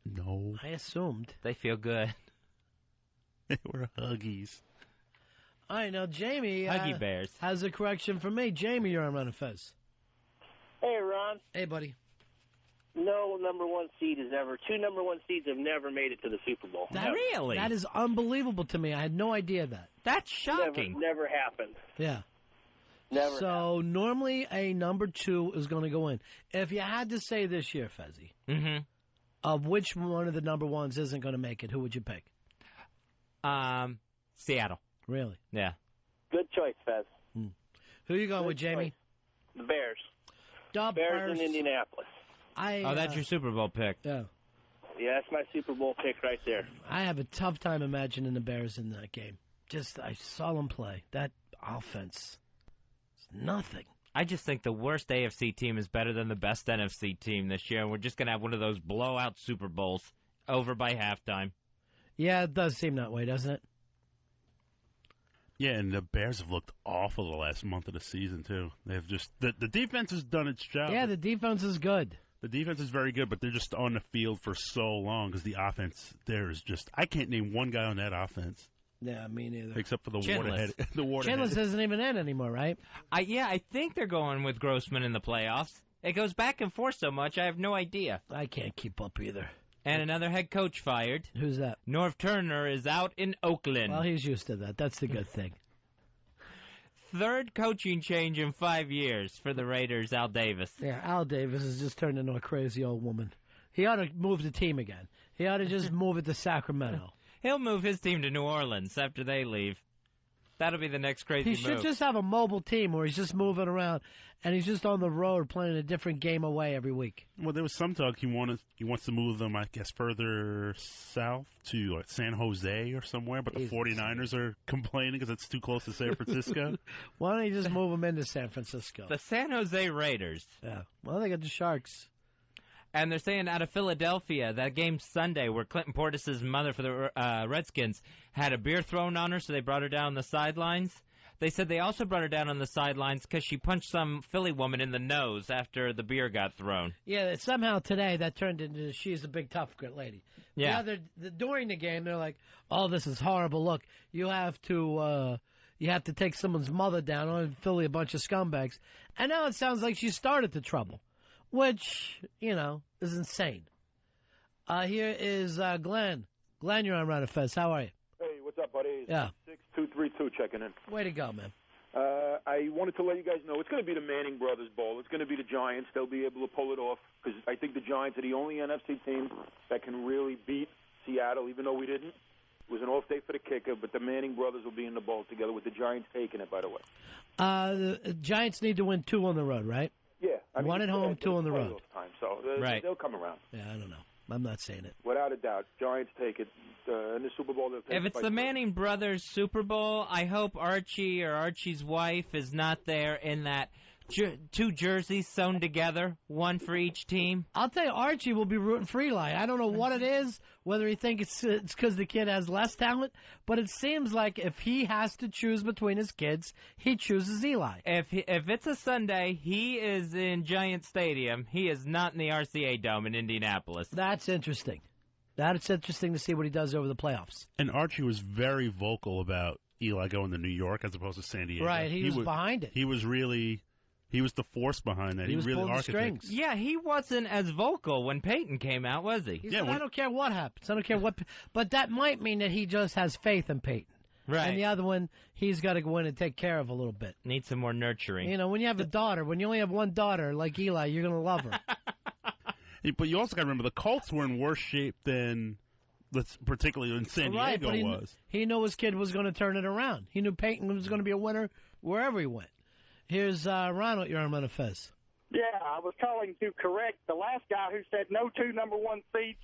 No. I assumed. They feel good. They were Huggies. All right, now Jamie Huggy bears. has a correction for me. Jamie, you're on Ron and Fez. Hey, Ron. Hey, buddy. No number one seed has ever. 2 number one seeds have never made it to the Super Bowl. Really? That is unbelievable to me. I had no idea that. That's shocking. Never happened. Yeah. Never. So normally a number 2 is going to go in. If you had to say this year, Fezzy, of which one of the number ones isn't going to make it, who would you pick? Seattle. Really? Yeah. Good choice, Fez. Who you going with, Jamie? Choice. The Bears. The Bears in Indianapolis. That's your Super Bowl pick. Yeah. Yeah, that's my Super Bowl pick right there. I have a tough time imagining the Bears in that game. I saw them play. That offense is nothing. I just think the worst AFC team is better than the best NFC team this year, and we're just going to have one of those blowout Super Bowls over by halftime. Yeah, it does seem that way, doesn't it? Yeah, and the Bears have looked awful the last month of the season, too. They've just the defense has done its job. Yeah, the defense is good. The defense is very good, but they're just on the field for so long because the offense there is just... I can't name one guy on that offense. Yeah, me neither. Except for the Chinless. waterhead. Chinless isn't even in anymore, right? I think they're going with Grossman in the playoffs. It goes back and forth so much, I have no idea. I can't keep up either. And another head coach fired. Who's that? Norv Turner is out in Oakland. Well, he's used to that. That's the good thing. Third coaching change in 5 years for the Raiders, Al Davis. Yeah, Al Davis has just turned into a crazy old woman. He ought to move the team again. He ought to just move it to Sacramento. He'll move his team to New Orleans after they leave. That'll be the next crazy move. He should just have a mobile team where he's just moving around, and he's just on the road playing a different game away every week. Well, there was some talk he wants to move them, I guess, further south to San Jose or somewhere, but the 49ers are complaining because it's too close to San Francisco. Why don't you just move them into San Francisco? The San Jose Raiders. Yeah. Well, they got the Sharks. And they're saying out of Philadelphia, that game Sunday where Clinton Portis' mother for the Redskins had a beer thrown on her, so they brought her down on the sidelines. They said they also brought her down on the sidelines because she punched some Philly woman in the nose after the beer got thrown. Yeah, somehow today that turned into she's a big tough lady. Yeah. During the game, they're like, "Oh, this is horrible. Look, you have to take someone's mother down on Philly, a bunch of scumbags." And now it sounds like she started the trouble, which is insane. Here is Glenn. Glenn, you're on Ron and Fez. How are you? Hey, what's up, buddy? Yeah. 6232 checking in. Way to go, man. I wanted to let you guys know it's going to be the Manning Brothers Bowl. It's going to be the Giants. They'll be able to pull it off because I think the Giants are the only NFC team that can really beat Seattle, even though we didn't. It was an off day for the kicker, but the Manning brothers will be in the bowl together with the Giants taking it, by the way. The Giants need to win 2 on the road, right? Yeah. One at home, 2 on the road. Time, so they'll come around. Yeah, I don't know. I'm not saying it. Without a doubt. Giants take it. In the Super Bowl, they'll take it. If it's the Manning brothers Super Bowl, I hope Archie or Archie's wife is not there in that 2 jerseys sewn together, one for each team. I'll tell you, Archie will be rooting for Eli. I don't know what it is, whether he thinks it's because the kid has less talent, but it seems like if he has to choose between his kids, he chooses Eli. If it's a Sunday, he is in Giant Stadium. He is not in the RCA Dome in Indianapolis. That's interesting. That's interesting to see what he does over the playoffs. And Archie was very vocal about Eli going to New York as opposed to San Diego. Right, he was behind it. He was the force behind that. He was really pulling the strings. Yeah, he wasn't as vocal when Peyton came out, was he? He said, I don't care what happens. I don't care what. But that might mean that he just has faith in Peyton. Right. And the other one, he's got to go in and take care of a little bit. Needs some more nurturing. When you have a daughter, when you only have one daughter like Eli, you're going to love her. But you also got to remember, the Colts were in worse shape than, particularly in San Diego was. He knew his kid was going to turn it around. He knew Peyton was going to be a winner wherever he went. Here's Ronald, you're on Ron and Fez. Yeah, I was calling to correct the last guy who said no 2 number 1 seeds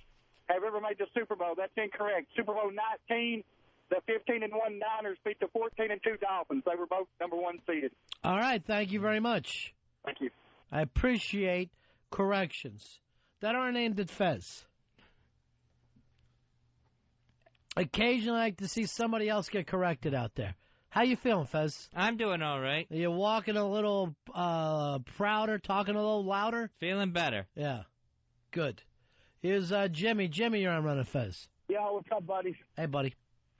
have ever made the Super Bowl. That's incorrect. Super Bowl 19, the 15-1 Niners beat the 14-2 Dolphins. They were both number 1 seeded. All right, thank you very much. Thank you. I appreciate corrections that aren't aimed at Fez. Occasionally I like to see somebody else get corrected out there. How you feeling, Fez? I'm doing all right. Are you walking a little prouder, talking a little louder? Feeling better. Yeah. Good. Here's Jimmy. Jimmy, you're on Ron and Fez. Yo, what's up, buddy? Hey, buddy.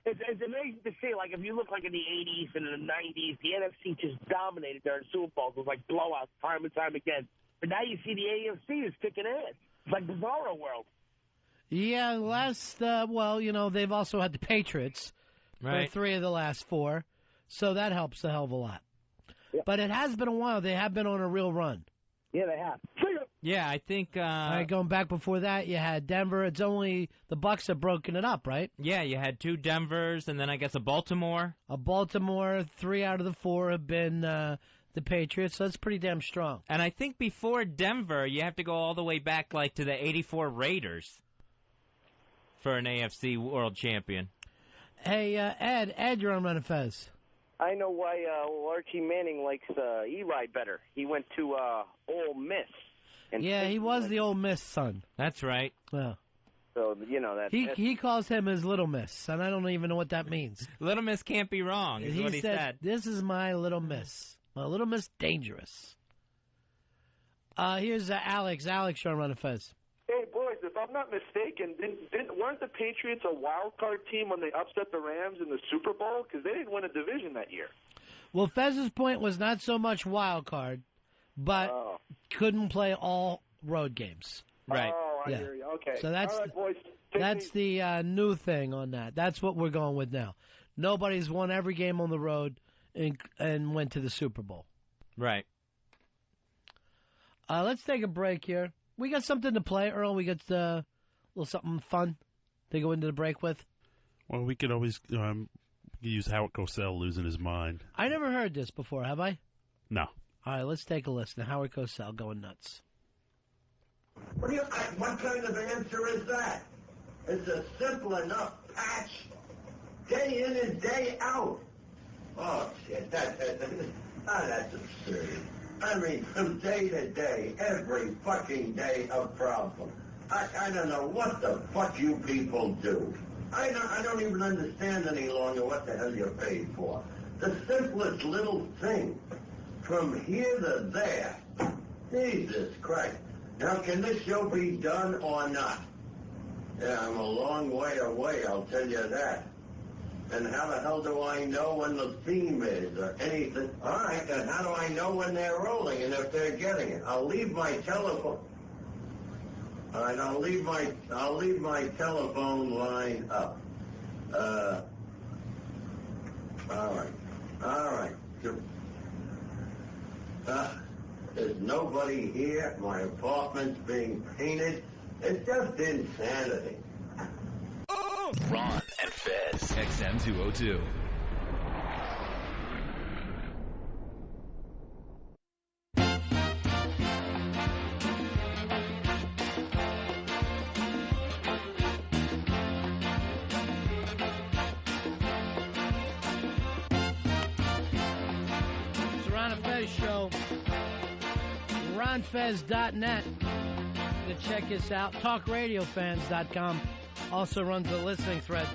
It's amazing to see, like, if you look like in the 80s and in the 90s, the NFC just dominated during Super Bowls. It was like blowouts time and time again. But now you see the AFC is kicking ass. It's like Bizarro World. Yeah, they've also had the Patriots for 3 of the last 4. So that helps a hell of a lot. Yeah. But it has been a while. They have been on a real run. Yeah, they have. Yeah, I think... All right, going back before that, you had Denver. It's only the Bucs have broken it up, right? Yeah, you had 2 Denvers, and then I guess a Baltimore. 3 out of the 4 have been the Patriots, so that's pretty damn strong. And I think before Denver, you have to go all the way back to the 84 Raiders for an AFC World Champion. Hey, Ed, you're on Ron and Fez. I know why Archie Manning likes Eli better. He went to Ole Miss. And he was the Ole Miss son. That's right. Yeah. So, that... He calls him his Little Miss, and I don't even know what that means. Little Miss can't be wrong, is what he said. This is my Little Miss. My Little Miss Dangerous. Here's Alex. Alex, you're on Ron and Fez. Hey, boys, if I'm not mistaken, weren't the Patriots a wild card team when they upset the Rams in the Super Bowl? Because they didn't win a division that year. Well, Fez's point was not so much wild card, but couldn't play all road games. Right. Oh, I hear you. Okay. So that's all right, boys. That's the new thing on that. That's what we're going with now. Nobody's won every game on the road and went to the Super Bowl. Right. Let's take a break here. We got something to play, Earl. We got a little something fun to go into the break with. Well, we could always use Howard Cosell losing his mind. I never heard this before, have I? No. All right, let's take a listen. Howard Cosell going nuts. What kind of answer is that? It's a simple enough patch, day in and day out. Oh, shit, that's absurd. I mean, from day to day, every fucking day, a problem. I don't know what the fuck you people do. I don't even understand any longer what the hell you're paid for. The simplest little thing, from here to there. Jesus Christ. Now, can this show be done or not? Yeah, I'm a long way away, I'll tell you that. And how the hell do I know when the theme is or anything? All right, then how do I know when they're rolling and if they're getting it? I'll leave my telephone. All right, I'll leave my telephone line up. All right. There's nobody here. My apartment's being painted. It's just insanity. Ron and Fez, XM 202. It's the Ron and Fez show. RonFez.net. You can check us out. TalkRadioFans.com. Also runs the listening thread.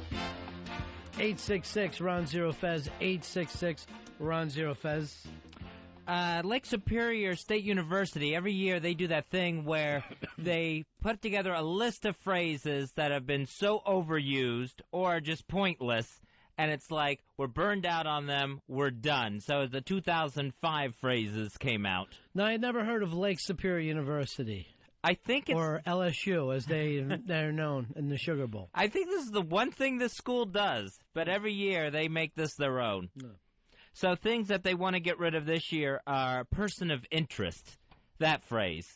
866-RON-0-FEZ. 866-RON-0-FEZ. Lake Superior State University, every year they do that thing where they put together a list of phrases that have been so overused or just pointless, and it's like, we're burned out on them, we're done. So the 2005 phrases came out. Now, I'd never heard of Lake Superior University. I think it's... Or LSU, as they're known in the Sugar Bowl. I think this is the one thing this school does, but every year they make this their own. No. So things that they want to get rid of this year are person of interest, that phrase,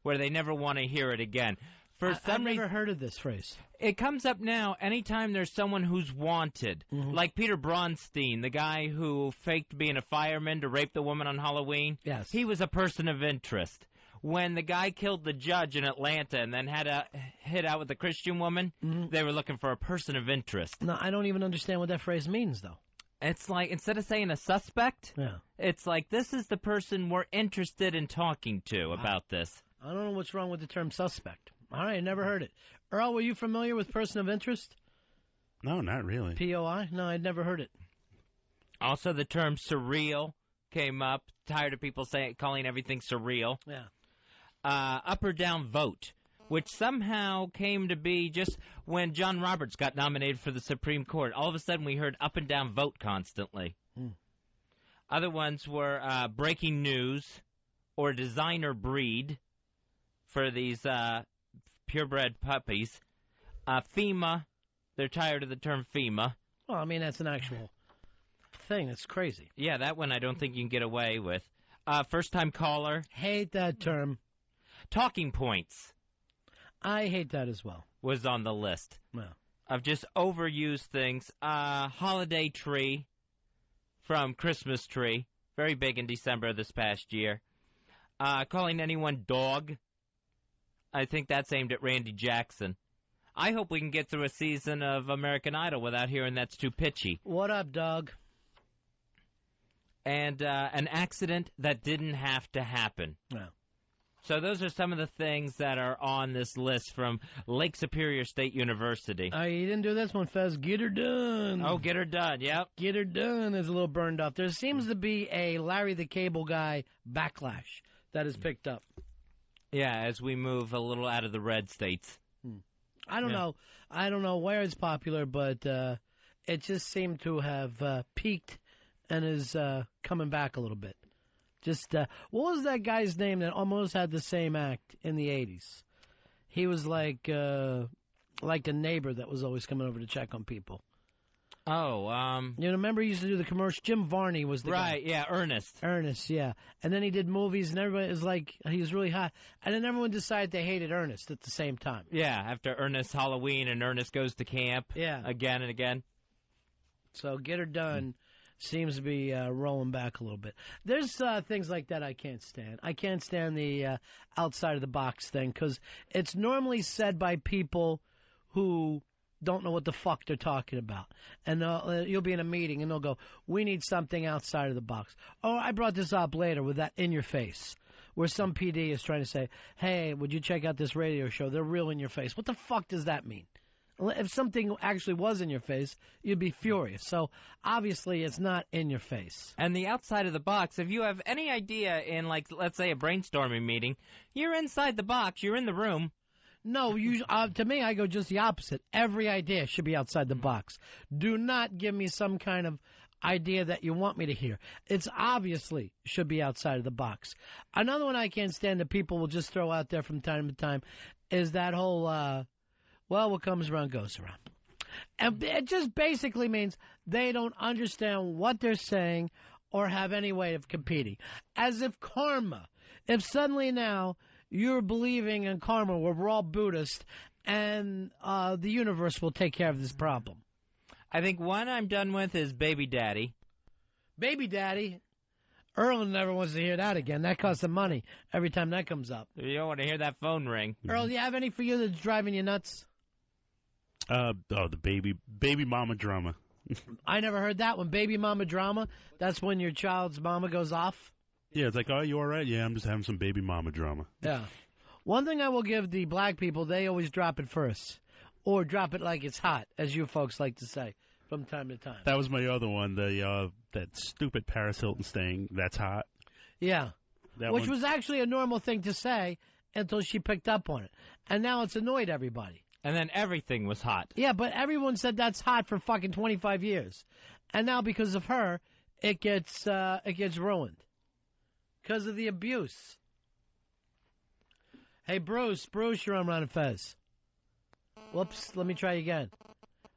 where they never want to hear it again. I've never heard of this phrase. It comes up now anytime there's someone who's wanted, like Peter Bronstein, the guy who faked being a fireman to rape the woman on Halloween. Yes. He was a person of interest. When the guy killed the judge in Atlanta and then had a hit out with the Christian woman, they were looking for a person of interest. No, I don't even understand what that phrase means, though. It's like, instead of saying a suspect, it's like, this is the person we're interested in talking to about this. I don't know what's wrong with the term suspect. All right, I never heard it. Earl, were you familiar with person of interest? No, not really. POI? No, I'd never heard it. Also, the term surreal came up. Tired of people calling everything surreal. Yeah. Up or down vote, which somehow came to be just when John Roberts got nominated for the Supreme Court. All of a sudden, we heard up and down vote constantly. Other ones were breaking news or designer breed for these purebred puppies. FEMA, they're tired of the term FEMA. Well, I mean, that's an actual thing. That's crazy. Yeah, that one I don't think you can get away with. First-time caller. Hate that term. Talking points. I hate that as well. Was on the list. Well. Of just overused things. Holiday tree from Christmas tree. Very big in December this past year. Calling anyone dog. I think that's aimed at Randy Jackson. I hope we can get through a season of American Idol without hearing that's too pitchy. What up, dog? And an accident that didn't have to happen. Yeah. So those are some of the things that are on this list from Lake Superior State University. You didn't do this one, Fez. Get her done. Oh, get her done, yep. Get her done is a little burned up. There seems to be a Larry the Cable Guy backlash that is picked up. Yeah, as we move a little out of the red states. I don't know. I don't know where it's popular, but it just seemed to have peaked and is coming back a little bit. Just, what was that guy's name that almost had the same act in the 80s? He was like a neighbor that was always coming over to check on people. Oh, you remember he used to do the commercial? Jim Varney was the guy. Right, yeah, Ernest. Ernest, yeah. And then he did movies, and everybody was like, he was really hot. And then everyone decided they hated Ernest at the same time. Yeah, after Ernest Halloween and Ernest Goes to Camp. Yeah. Again and again. So Get Her Done seems to be rolling back a little bit. There's things like that I can't stand. I can't stand the outside of the box thing, because it's normally said by people who don't know what the fuck they're talking about. And you'll be in a meeting, and they'll go, we need something outside of the box. Oh, I brought this up later with that in your face, where some PD is trying to say, hey, would you check out this radio show? They're real in your face. What the fuck does that mean? If something actually was in your face, you'd be furious. So, obviously, it's not in your face. And the outside of the box, if you have any idea in, like, let's say a brainstorming meeting, you're inside the box, you're in the room. No, to me, I go just the opposite. Every idea should be outside the box. Do not give me some kind of idea that you want me to hear. It's obviously should be outside of the box. Another one I can't stand that people will just throw out there from time to time is that whole, well, what comes around goes around. And it just basically means they don't understand what they're saying or have any way of competing. As if karma, if suddenly now you're believing in karma where we're all Buddhist and the universe will take care of this problem. I think one I'm done with is Baby Daddy. Baby Daddy? Earl never wants to hear that again. That costs some money every time that comes up. You don't want to hear that phone ring. Earl, do you have any for you that's driving you nuts? The baby mama drama. I never heard that one. Baby mama drama? That's when your child's mama goes off? Yeah, it's like, oh, you all right? Yeah, I'm just having some baby mama drama. Yeah. One thing I will give the black people, they always drop it first. Or drop it like it's hot, as you folks like to say from time to time. That was my other one, that stupid Paris Hilton thing, that's hot. Yeah. Which one was actually a normal thing to say until she picked up on it. And now it's annoyed everybody. And then everything was hot. Yeah, but everyone said that's hot for fucking 25 years. And now because of her, it gets ruined. Because of the abuse. Hey, Bruce, you're on Ron and Fez. Whoops, let me try again.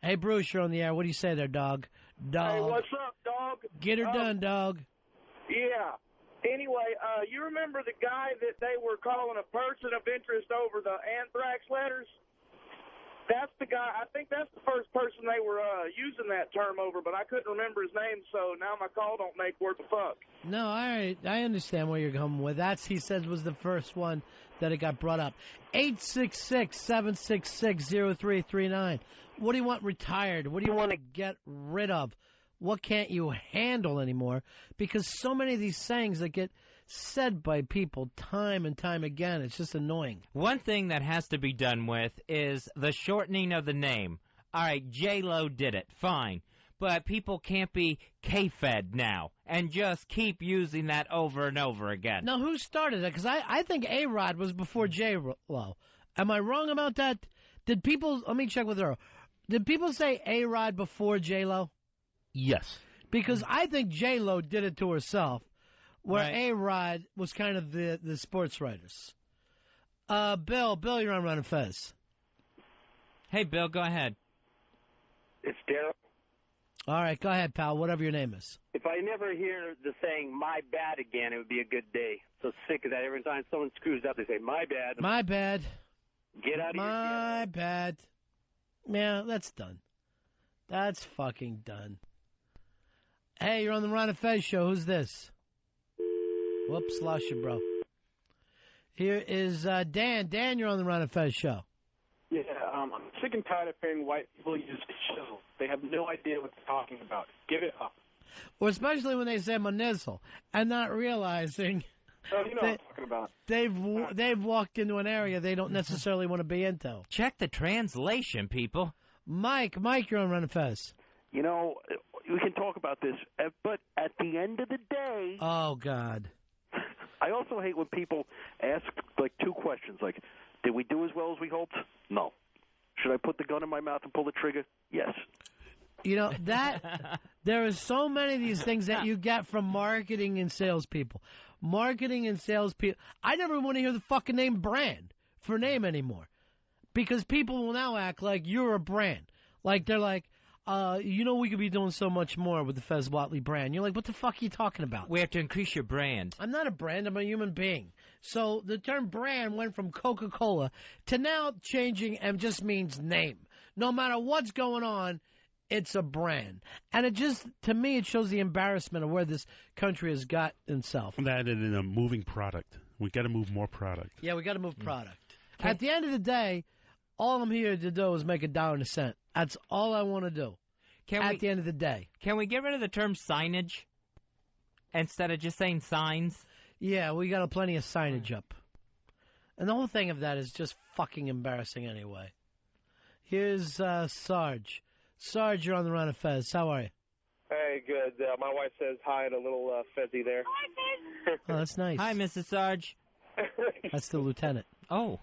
Hey, Bruce, you're on the air. What do you say there, dog? Hey, what's up, dog? Get her done, dog. Yeah. Anyway, you remember the guy that they were calling a person of interest over the anthrax letters? That's the guy. I think that's the first person they were using that term over, but I couldn't remember his name, so now my call don't make worth the fuck. No, all right. I understand where you're going with. That, he said, was the first one that it got brought up. 866-766-0339. What do you want retired? What do you want to get rid of? What can't you handle anymore? Because so many of these sayings that get said by people time and time again, it's just annoying. One thing that has to be done with is the shortening of the name. All right, J-Lo did it, fine. But people can't be K-Fed now and just keep using that over and over again. Now, who started it? Because I think A-Rod was before J-Lo. Am I wrong about that? Did people, let me check with Earl. Did people say A-Rod before J-Lo? Yes. Because I think J-Lo did it to herself, where Right. A-Rod was kind of the sports writers. Bill, you're on Ron and Fez. Hey, Bill, go ahead. It's Daryl. All right, go ahead, pal, whatever your name is. If I never hear the saying "my bad" again, it would be a good day. So sick of that. Every time someone screws up, they say "my bad." My bad. Get out of here. My bad. Yeah, that's done. That's fucking done. Hey, you're on the Ron and Fez show. Who's this? Whoops, lost you, bro. Here is Dan. Dan, you're on the Ron and Fez show. Yeah, I'm sick and tired of hearing white people use the show. They have no idea what they're talking about. Give it up. Or especially when they say manizzle and not realizing Oh, you know what I'm talking about. they've walked into an area they don't necessarily want to be into. Check the translation, people. Mike, you're on Ron and Fez. You know, we can talk about this, but at the end of the day... Oh, God. I also hate when people ask, like, two questions, like, did we do as well as we hoped? No. Should I put the gun in my mouth and pull the trigger? Yes. You know, there are so many of these things that you get from marketing and salespeople. Marketing and salespeople. I never want to hear the fucking name brand for name anymore. Because people will now act like you're a brand. Like, they're like, you know, we could be doing so much more with the Fez Whatley brand. You're like, what the fuck are you talking about? We have to increase your brand. I'm not a brand. I'm a human being. So the term brand went from Coca-Cola to now changing and just means name. No matter what's going on, it's a brand. And it just, to me, it shows the embarrassment of where this country has got itself. That and in a moving product. We got to move more product. Yeah, we got to move product. At the end of the day, All I'm here to do is make $1.01. That's all I want to do. At the end of the day. Can we get rid of the term signage instead of just saying signs? Yeah, we got plenty of signage up. And the whole thing of that is just fucking embarrassing anyway. Here's Sarge. Sarge, you're on the Ron and Fez. How are you? Hey, good. My wife says hi and a little fezzy there. Oh, that's nice. Hi, Mrs. Sarge. That's the lieutenant. Oh,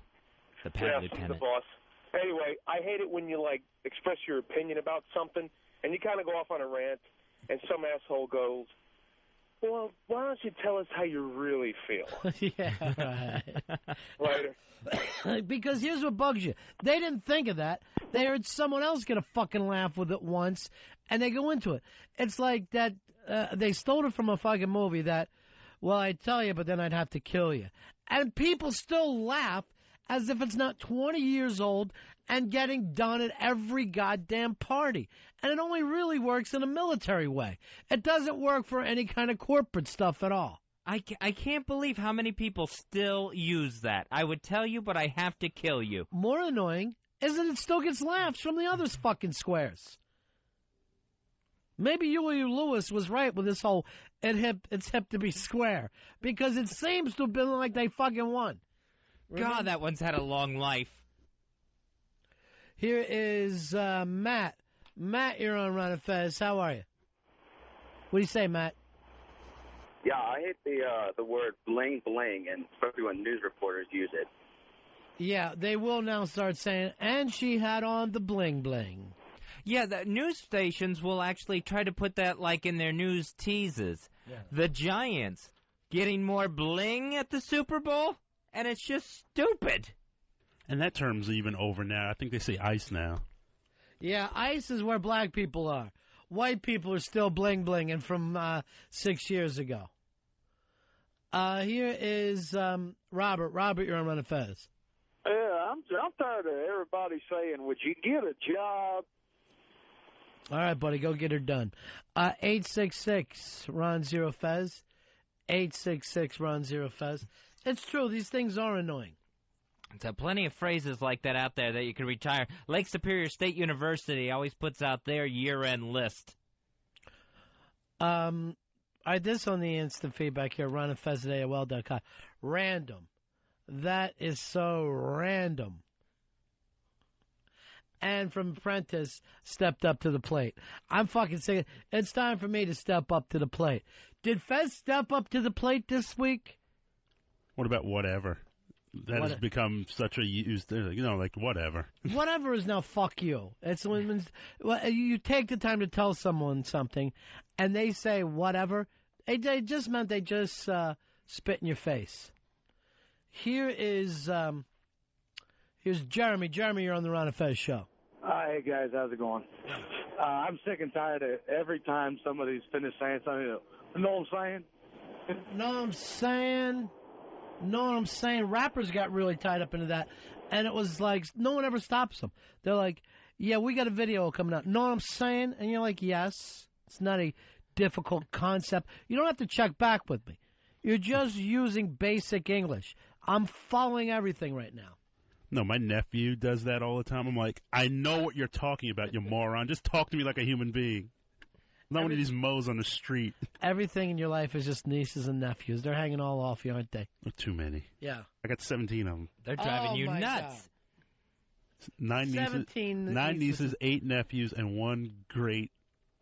the pet yeah, lieutenant. the boss. Anyway, I hate it when you, like, express your opinion about something, and you kind of go off on a rant, and some asshole goes, well, why don't you tell us how you really feel? Yeah, right. Later. Because here's what bugs you. They didn't think of that. They heard someone else get a fucking laugh with it once, and they go into it. It's like that they stole it from a fucking movie that, well, I'd tell you, but then I'd have to kill you. And people still laugh as if it's not 20 years old and getting done at every goddamn party. And it only really works in a military way. It doesn't work for any kind of corporate stuff at all. I can't believe how many people still use that. I would tell you, but I have to kill you. More annoying is that it still gets laughs from the other fucking squares. Maybe Huey Lewis was right with this whole it's hip to be square. Because it seems to have been like they fucking won. God, that one's had a long life. Here is Matt. Matt, you're on Ron and Fez. How are you? What do you say, Matt? Yeah, I hate the word bling bling, and especially when news reporters use it. Yeah, they will now start saying, and she had on the bling bling. Yeah, the news stations will actually try to put that like in their news teases. Yeah. The Giants getting more bling at the Super Bowl, and it's just stupid. And that term's even over now. I think they say ice now. Yeah, ice is where black people are. White people are still bling-blinging from 6 years ago. Here is Robert. Robert, you're on Ron and Fez. Yeah, I'm tired of everybody saying, would you get a job? All right, buddy, go get her done. 866-RON-0-FEZ. 866-RON-0-FEZ. It's true, these things are annoying. There's plenty of phrases like that out there that you can retire. Lake Superior State University always puts out their year-end list. This on the instant feedback here, Ron and Fez at AOL.com. Random. That is so random. And from Apprentice, stepped up to the plate. I'm fucking saying it's time for me to step up to the plate. Did Fez step up to the plate this week? What about whatever? That has become such a used, like whatever. Whatever is now fuck you. It's when you take the time to tell someone something, and they say whatever. They just meant they just spit in your face. Here's Jeremy. Jeremy, you're on the Ron and Fez show. Hey, guys, how's it going? I'm sick and tired of every time somebody's finished saying something. You know what I'm saying? Know what I'm saying? Rappers got really tied up into that, and it was like no one ever stops them. They're like, yeah, we got a video coming out. Know what I'm saying? And you're like, yes. It's not a difficult concept. You don't have to check back with me. You're just using basic English. I'm following everything right now. No, my nephew does that all the time. I'm like, I know what you're talking about, you moron. Just talk to me like a human being. Not one of these moles on the street. Everything in your life is just nieces and nephews. They're hanging all off you, aren't they? Too many. Yeah. I got 17 of them. They're driving you nuts. God. 9 nieces, 8 nephews, and 1 great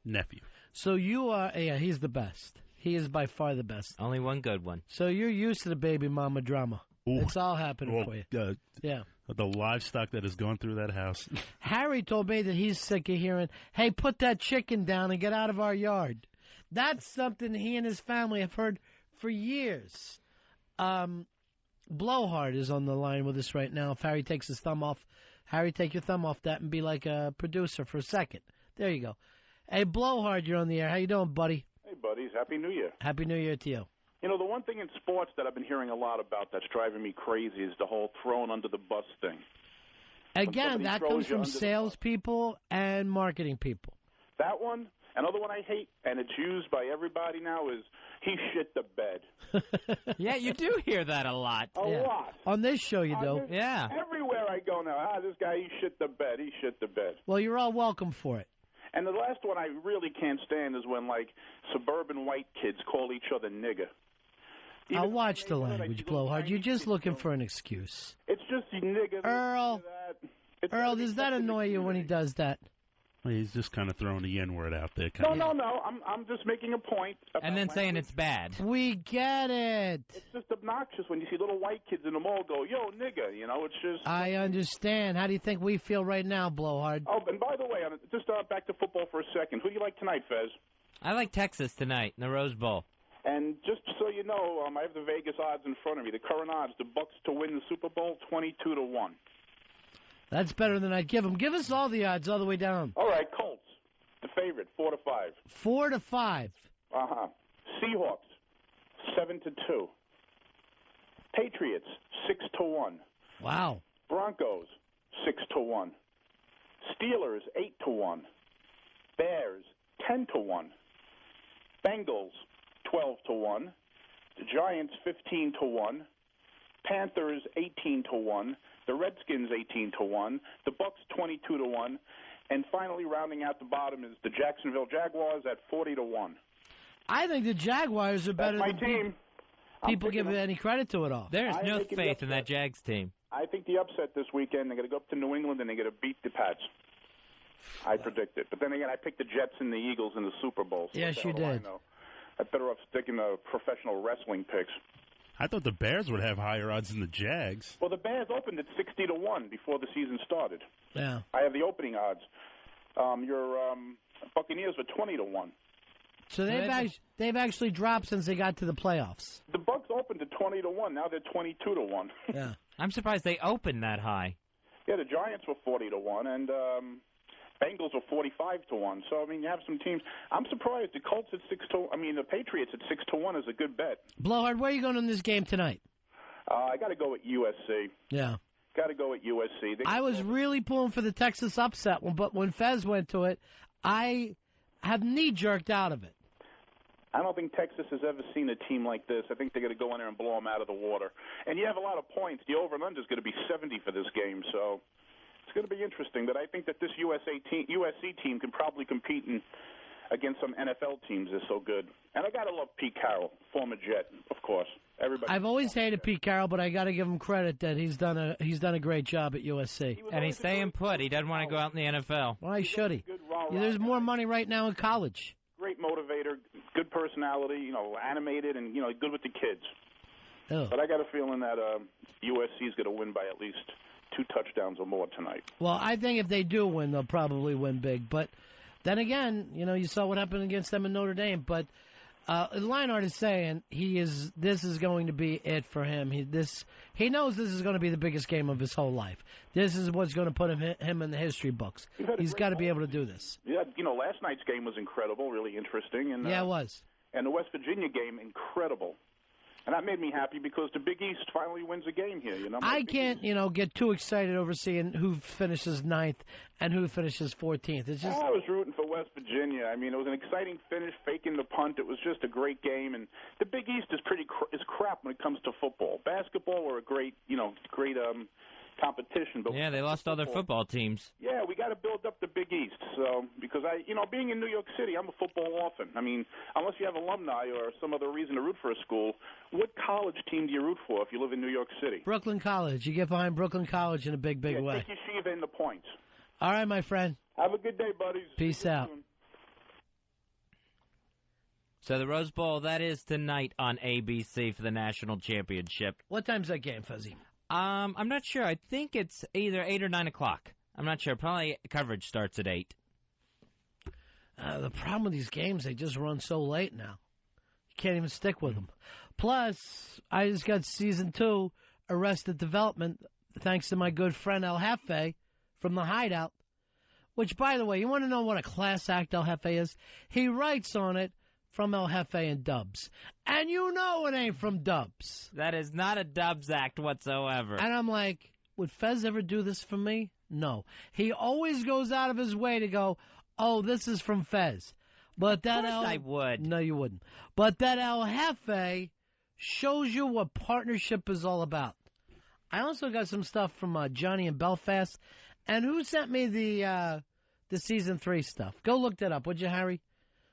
nephew. So you are, he's the best. He is by far the best. Only one good one. So you're used to the baby mama drama. Ooh. It's all happening for you. Yeah. The livestock that has gone through that house. Harry told me that he's sick of hearing, hey, put that chicken down and get out of our yard. That's something he and his family have heard for years. Blowhard is on the line with us right now. If Harry takes his thumb off, Harry, take your thumb off that and be like a producer for a second. There you go. Hey, Blowhard, you're on the air. How you doing, buddy? Hey, buddies. Happy New Year. Happy New Year to you. You know, the one thing in sports that I've been hearing a lot about that's driving me crazy is the whole thrown under the bus thing. Again, that comes from salespeople and marketing people. That one. Another one I hate, and it's used by everybody now, is he shit the bed. Yeah, you do hear that a lot. A lot. On this show you do. Yeah. Everywhere I go now. This guy, he shit the bed. He shit the bed. Well, you're all welcome for it. And the last one I really can't stand is when, like, suburban white kids call each other nigger. I'll watch the language, Blowhard. You're just looking for an excuse. It's just nigger. Earl, does that annoy you when he does that? Well, he's just kind of throwing the N-word out there. No. I'm just making a point. And then saying it's bad. We get it. It's just obnoxious when you see little white kids in the mall go, yo, nigger. You know, it's just... I understand. How do you think we feel right now, Blowhard? Oh, and by the way, just back to football for a second. Who do you like tonight, Fez? I like Texas tonight in the Rose Bowl. And just so you know, I have the Vegas odds in front of me. The current odds, the Bucks to win the Super Bowl, 22-1. That's better than I'd give them. Give us all the odds all the way down. All right, Colts, the favorite, 4-5. 4-5. Uh-huh. Seahawks, 7-2. Patriots, 6-1. Wow. Broncos, 6-1. Steelers, 8-1. Bears, 10-1. Bengals, 12-1. The Giants, 15-1. Panthers, 18-1. The Redskins, 18-1. The Bucks, 22-1. And finally, rounding out the bottom is the Jacksonville Jaguars at 40-1. I think the Jaguars are better That's my than team. People give any credit to it all. There's no faith in that Jags team. I think the upset this weekend, they're going to go up to New England and they're going to beat the Pats. I predict it. But then again, I picked the Jets and the Eagles in the Super Bowl. So yes, you did. I'm better off sticking to professional wreshling picks. I thought the Bears would have higher odds than the Jags. Well, the Bears opened at 60-1 before the season started. Yeah. I have the opening odds. Your Buccaneers were 20-1. So they've actually dropped since they got to the playoffs. The Bucks opened at 20-1. Now they're 22-1. Yeah. I'm surprised they opened that high. Yeah, the Giants were 40-1, and Bengals were 45-1. So I mean, you have some teams. I'm surprised the Colts at 6-1. I mean, the Patriots at 6-1 is a good bet. Blowhard, where are you going in this game tonight? I got to go with USC. Yeah. Got to go with USC. I was really pulling for the Texas upset, but when Fez went to it, I have knee-jerked out of it. I don't think Texas has ever seen a team like this. I think they're going to go in there and blow them out of the water. And you have a lot of points. The over-and-under is going to be 70 for this game, so it's going to be interesting. But I think that this USC team can probably compete against some NFL teams. They're so good. And I got to love Pete Carroll, former Jet, of course. Everybody. I've always hated Pete Carroll, but I got to give him credit that he's done a great job at USC. And he's staying put. He doesn't want to go out in the NFL. Why should he? There's more money right now in college. Great motivator, good personality, animated, and good with the kids. Oh. But I got a feeling that USC is going to win by at least 2 touchdowns or more tonight. Well, I think if they do win, they'll probably win big. But then again, you saw what happened against them in Notre Dame. But Leinart is saying this is going to be it for him. He knows this is going to be the biggest game of his whole life. This is what's going to put him in the history books. He's got to be able to do this. Yeah, last night's game was incredible, really interesting. And, yeah, it was. And the West Virginia game, incredible. And that made me happy because the Big East finally wins a game here. I can't, get too excited over seeing who finishes 9th and who finishes 14th. It's just I was rooting for West Virginia. I mean, it was an exciting finish, faking the punt. It was just a great game. And the Big East is is crap when it comes to football. Basketball were a great competition. But yeah, they lost all their football teams. Yeah, we got to build up the Big East. So because being in New York City, I'm a football orphan. I mean, unless you have alumni or some other reason to root for a school, what college team do you root for if you live in New York City? Brooklyn College. You get behind Brooklyn College in a big way. Take Yeshiva in the points. All right, my friend. Have a good day, buddies. Peace out. So the Rose Bowl, that is tonight on ABC for the national championship. What time's that game, Fuzzy? I'm not sure. I think it's either 8 or 9 o'clock. I'm not sure. Probably coverage starts at 8. The problem with these games, they just run so late now. You can't even stick with them. Plus, I just got Season 2, Arrested Development, thanks to my good friend El Jefe from The Hideout. Which, by the way, you want to know what a class act El Jefe is? He writes on it from El Jefe and Dubs. And you know it ain't from Dubs. That is not a Dubs act whatsoever. And I'm like, would Fez ever do this for me? No. He always goes out of his way to go, oh, this is from Fez. But that of course I would. No, you wouldn't. But that El Jefe shows you what partnership is all about. I also got some stuff from Johnny in Belfast. And who sent me the season 3 stuff? Go look that up, would you, Harry?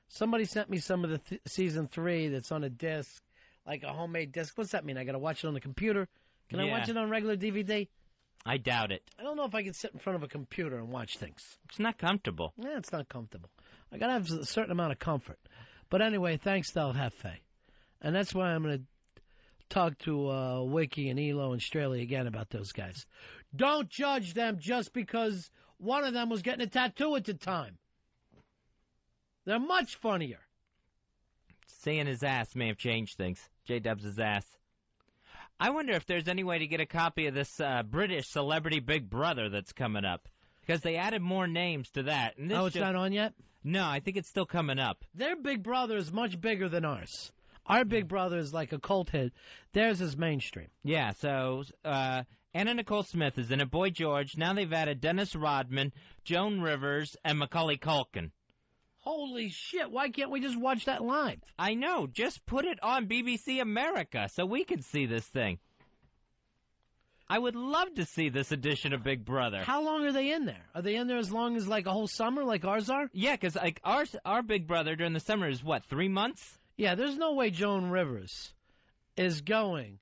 Somebody sent me some of the season 3 that's on a disc, like a homemade disc. What's that mean? I got to watch it on the computer? Can I watch it on regular DVD? I doubt it. I don't know if I can sit in front of a computer and watch things. It's not comfortable. Yeah, it's not comfortable. I got to have a certain amount of comfort. But anyway, thanks to El Jefe. And that's why I'm going to talk to Wiki and Elo and Straley again about those guys. Don't judge them just because one of them was getting a tattoo at the time. They're much funnier. Seeing his ass may have changed things. J-Dubs' ass. I wonder if there's any way to get a copy of this British Celebrity Big Brother that's coming up. Because they added more names to that. And this it's not on yet? No, I think it's still coming up. Their Big Brother is much bigger than ours. Our Big Brother is like a cult hit. Theirs is mainstream. Yeah, so Anna Nicole Smith is in it, Boy George. Now they've added Dennis Rodman, Joan Rivers, and Macaulay Culkin. Holy shit, why can't we just watch that live? I know, just put it on BBC America so we can see this thing. I would love to see this edition of Big Brother. How long are they in there? Are they in there as long as like a whole summer like ours are? Yeah, because like our Big Brother during the summer is what, 3 months? Yeah, there's no way Joan Rivers is going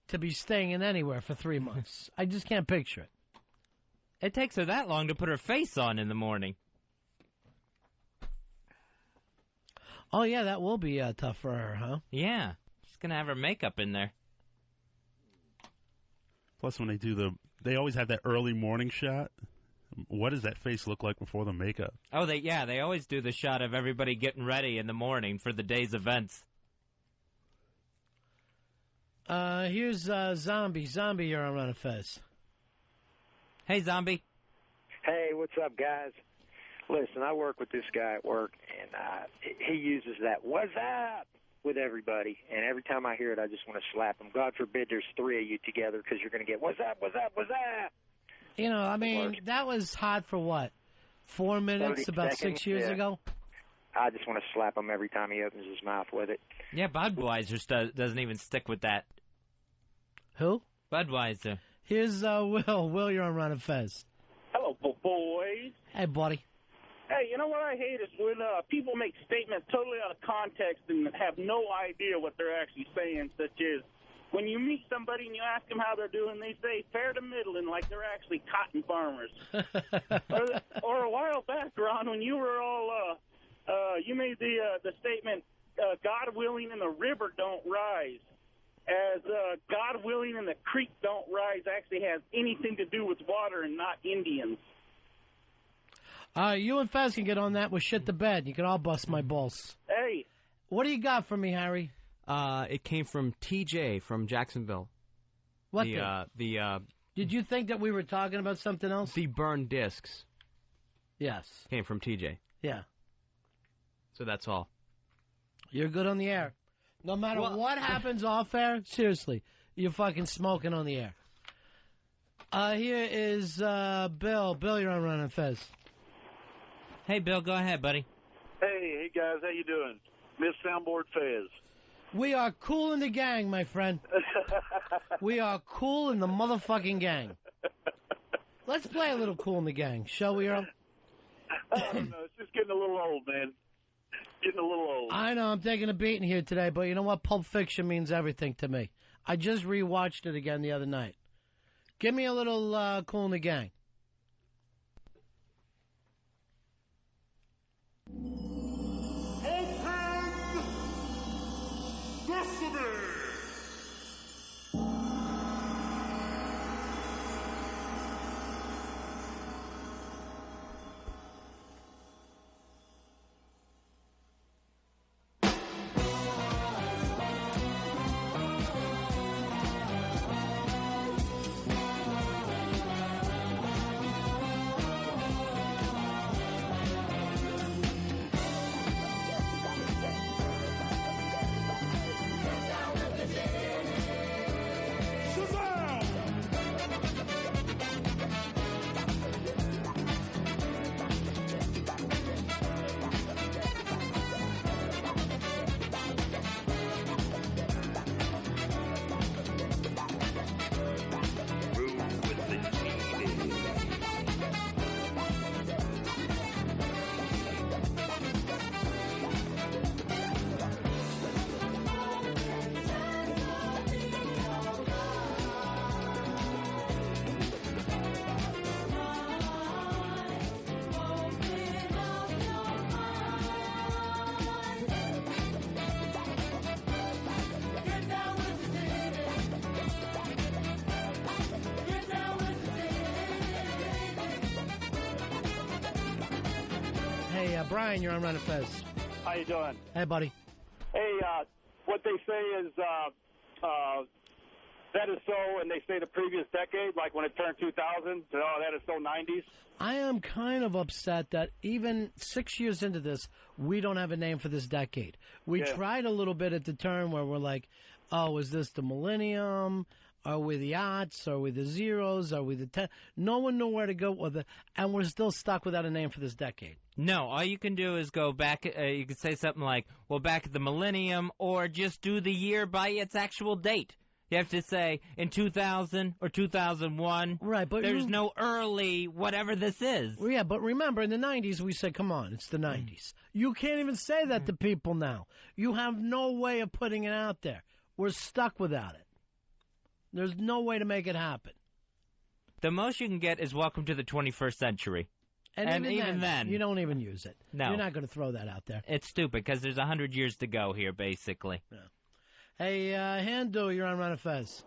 to be staying in anywhere for 3 months. I just can't picture it. It takes her that long to put her face on in the morning. Oh, yeah, that will be tough for her, huh? Yeah. She's going to have her makeup in there. Plus, when they always have that early morning shot. What does that face look like before the makeup? Oh, they always do the shot of everybody getting ready in the morning for the day's events. Here's Zombie. Zombie, you're on Ron and Fez. Hey, Zombie. Hey, what's up, guys? Listen, I work with this guy at work, and he uses that "what's up" with everybody, and every time I hear it, I just want to slap him. God forbid there's 3 of you together because you're going to get "what's up, what's up, what's up." You know, I mean, that was hot for what? 4 minutes about 6 years ago? I just want to slap him every time he opens his mouth with it. Yeah, Budweiser doesn't even stick with that. Who? Budweiser. Here's Will. Will, you're on Ron and Fez. Hello, boys. Hey, buddy. Hey, you know what I hate is when people make statements totally out of context and have no idea what they're actually saying, such as when you meet somebody and you ask them how they're doing, they say fair to middling, like they're actually cotton farmers. or a while back, Ron, when you were all, you made the statement, God willing and the river don't rise. As God willing and the creek don't rise actually has anything to do with water and not Indians. You and Fez can get on that with shit to bed. You can all bust my balls. Hey. What do you got for me, Harry? It came from TJ from Jacksonville. What Did you think that we were talking about something else? The burned discs. Yes. Came from TJ. Yeah. So that's all. You're good on the air. No matter what happens off air, seriously, you're fucking smoking on the air. Here is Bill. Bill, you're on Ron and Fez. Hey, Bill, go ahead, buddy. Hey, guys, how you doing? Miss Soundboard Fez. We are cool in the gang, my friend. We are cool in the motherfucking gang. Let's play a little cool in the gang, shall we, Earl? I don't know. It's just getting a little old, man. Getting a little old. I know, I'm taking a beating here today, but you know what? Pulp Fiction means everything to me. I just rewatched it again the other night. Give me a little cool in the gang. Hey, Brian, you're on Ron and Fez. How you doing? Hey, buddy. Hey, what they say is that is so, and they say the previous decade, like when it turned 2000, that is so 90s. I am kind of upset that even 6 years into this, we don't have a name for this decade. We tried a little bit at the turn where we're like, oh, is this the millennium? Are we the aughts? Are we the zeros? Are we the 10? No one knew where to go with it, and we're still stuck without a name for this decade. No, all you can do is go back. You could say something like, well, back at the millennium, or just do the year by its actual date. You have to say in 2000 or 2001. Right, but there's no early whatever this is. Well, yeah, but remember, in the 90s, we said, come on, it's the 90s. You can't even say that to people now. You have no way of putting it out there. We're stuck without it. There's no way to make it happen. The most you can get is welcome to the 21st century. And even then, you don't even use it. No. You're not going to throw that out there. It's stupid because there's 100 years to go here, basically. Yeah. Hey, Hindu, you're on Ron and Fez.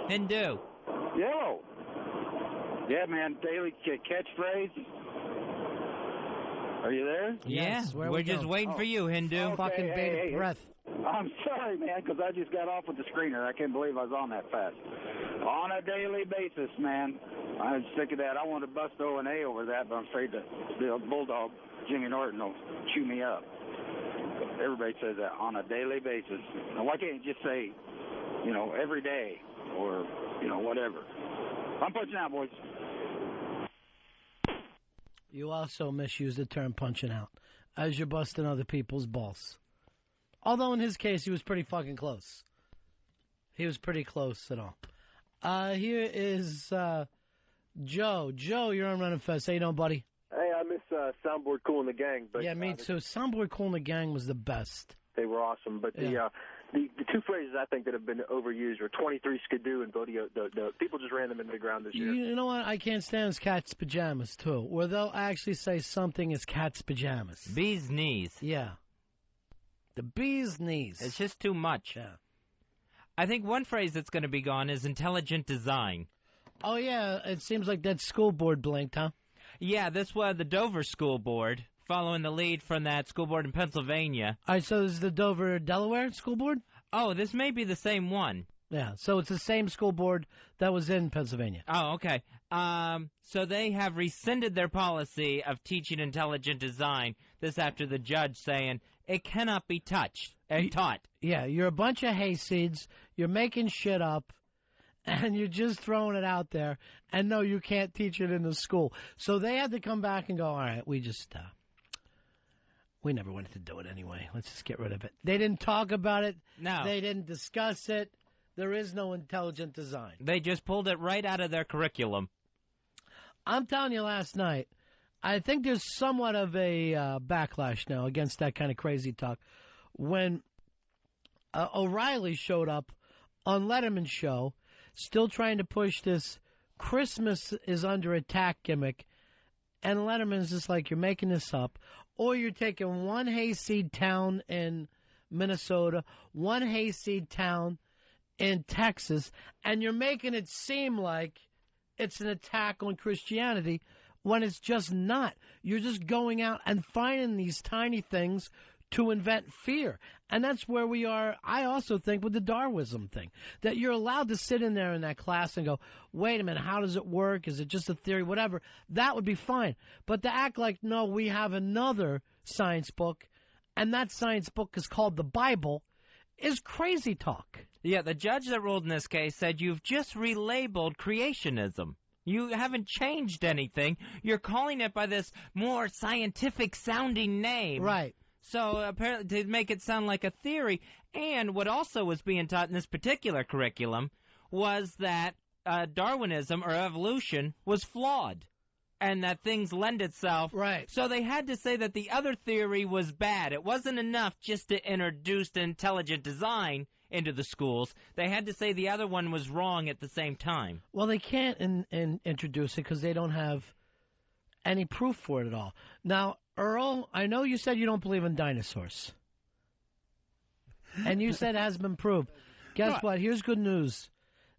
Hindu. Yo. Yeah, man, daily catchphrase. Are you there? Yes, we're just waiting for you, Hindu. Okay, Fucking bated breath. I'm sorry, man, because I just got off with the screener. I can't believe I was on that fast. On a daily basis, man. I'm sick of that. I want to bust O&A over that, but I'm afraid that the Bulldog, Jimmy Norton, will chew me up. Everybody says that on a daily basis. Now, why can't you just say, every day or, whatever? I'm punching out, boys. You also misuse the term punching out as you're busting other people's balls. Although in his case, he was pretty fucking close. He was pretty close at all. Here is Joe. Joe, you're on Ron and Fez. How you doing, buddy? Hey, I miss Soundboard Cool in the Gang. But, yeah, me too. Soundboard Cool in the Gang was the best. They were awesome. But the two phrases I think that have been overused are 23 skidoo and Bodie. The people just ran them into the ground this year. You know what I can't stand is cat's pajamas, too, where they'll actually say something is cat's pajamas. Bee's knees. Yeah. The bee's knees. It's just too much. Yeah. I think one phrase that's going to be gone is intelligent design. Oh, yeah. It seems like that school board blinked, huh? Yeah, this was the Dover School Board, following the lead from that school board in Pennsylvania. All right, so this is the Dover, Delaware School Board? Oh, this may be the same one. Yeah, so it's the same school board that was in Pennsylvania. Oh, okay. So they have rescinded their policy of teaching intelligent design, this after the judge saying it cannot be touched and taught. Yeah, you're a bunch of hayseeds, you're making shit up, and you're just throwing it out there, and no, you can't teach it in the school. So they had to come back and go, all right, we never wanted to do it anyway. Let's just get rid of it. They didn't talk about it. No. They didn't discuss it. There is no intelligent design. They just pulled it right out of their curriculum. I'm telling you, last night, I think there's somewhat of a backlash now against that kind of crazy talk. When O'Reilly showed up on Letterman's show, still trying to push this Christmas is under attack gimmick, and Letterman's just like, you're making this up, or you're taking one hayseed town in Minnesota, one hayseed town in Texas, and you're making it seem like it's an attack on Christianity when it's just not. You're just going out and finding these tiny things to invent fear. And that's where we are, I also think, with the Darwinism thing. That you're allowed to sit in there in that class and go, wait a minute, how does it work? Is it just a theory? Whatever. That would be fine. But to act like, no, we have another science book, and that science book is called the Bible, is crazy talk. Yeah, the judge that ruled in this case said you've just relabeled creationism. You haven't changed anything. You're calling it by this more scientific-sounding name. Right. So apparently to make it sound like a theory. And what also was being taught in this particular curriculum was that Darwinism or evolution was flawed and that things lend itself. Right. So they had to say that the other theory was bad. It wasn't enough just to introduce intelligent design into the schools. They had to say the other one was wrong at the same time. Well, they can't introduce it because they don't have any proof for it at all. Now, Earl, I know you said you don't believe in dinosaurs. And you said it has been proved. Guess what? Here's good news.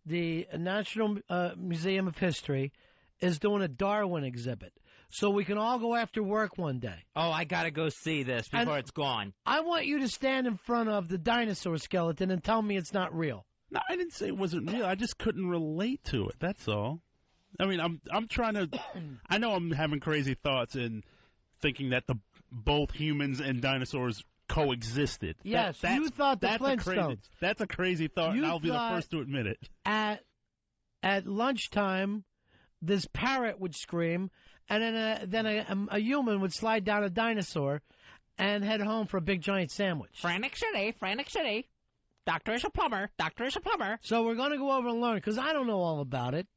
The National Museum of History is doing a Darwin exhibit. so we can all go after work one day. Oh, I gotta go see this before it's gone. I want you to stand in front of the dinosaur skeleton and tell me it's not real. No, I didn't say it wasn't real. I just couldn't relate to it. That's all. I mean, I'm trying to. I know I'm having crazy thoughts and thinking that both humans and dinosaurs coexisted. Yes, you thought the Flintstones. That's a crazy thought, and I'll be the first to admit it. At lunchtime, this parrot would scream, and then a human would slide down a dinosaur and head home for a big giant sandwich. Frantic City. Doctor is a plumber. So we're going to go over and learn, because I don't know all about it.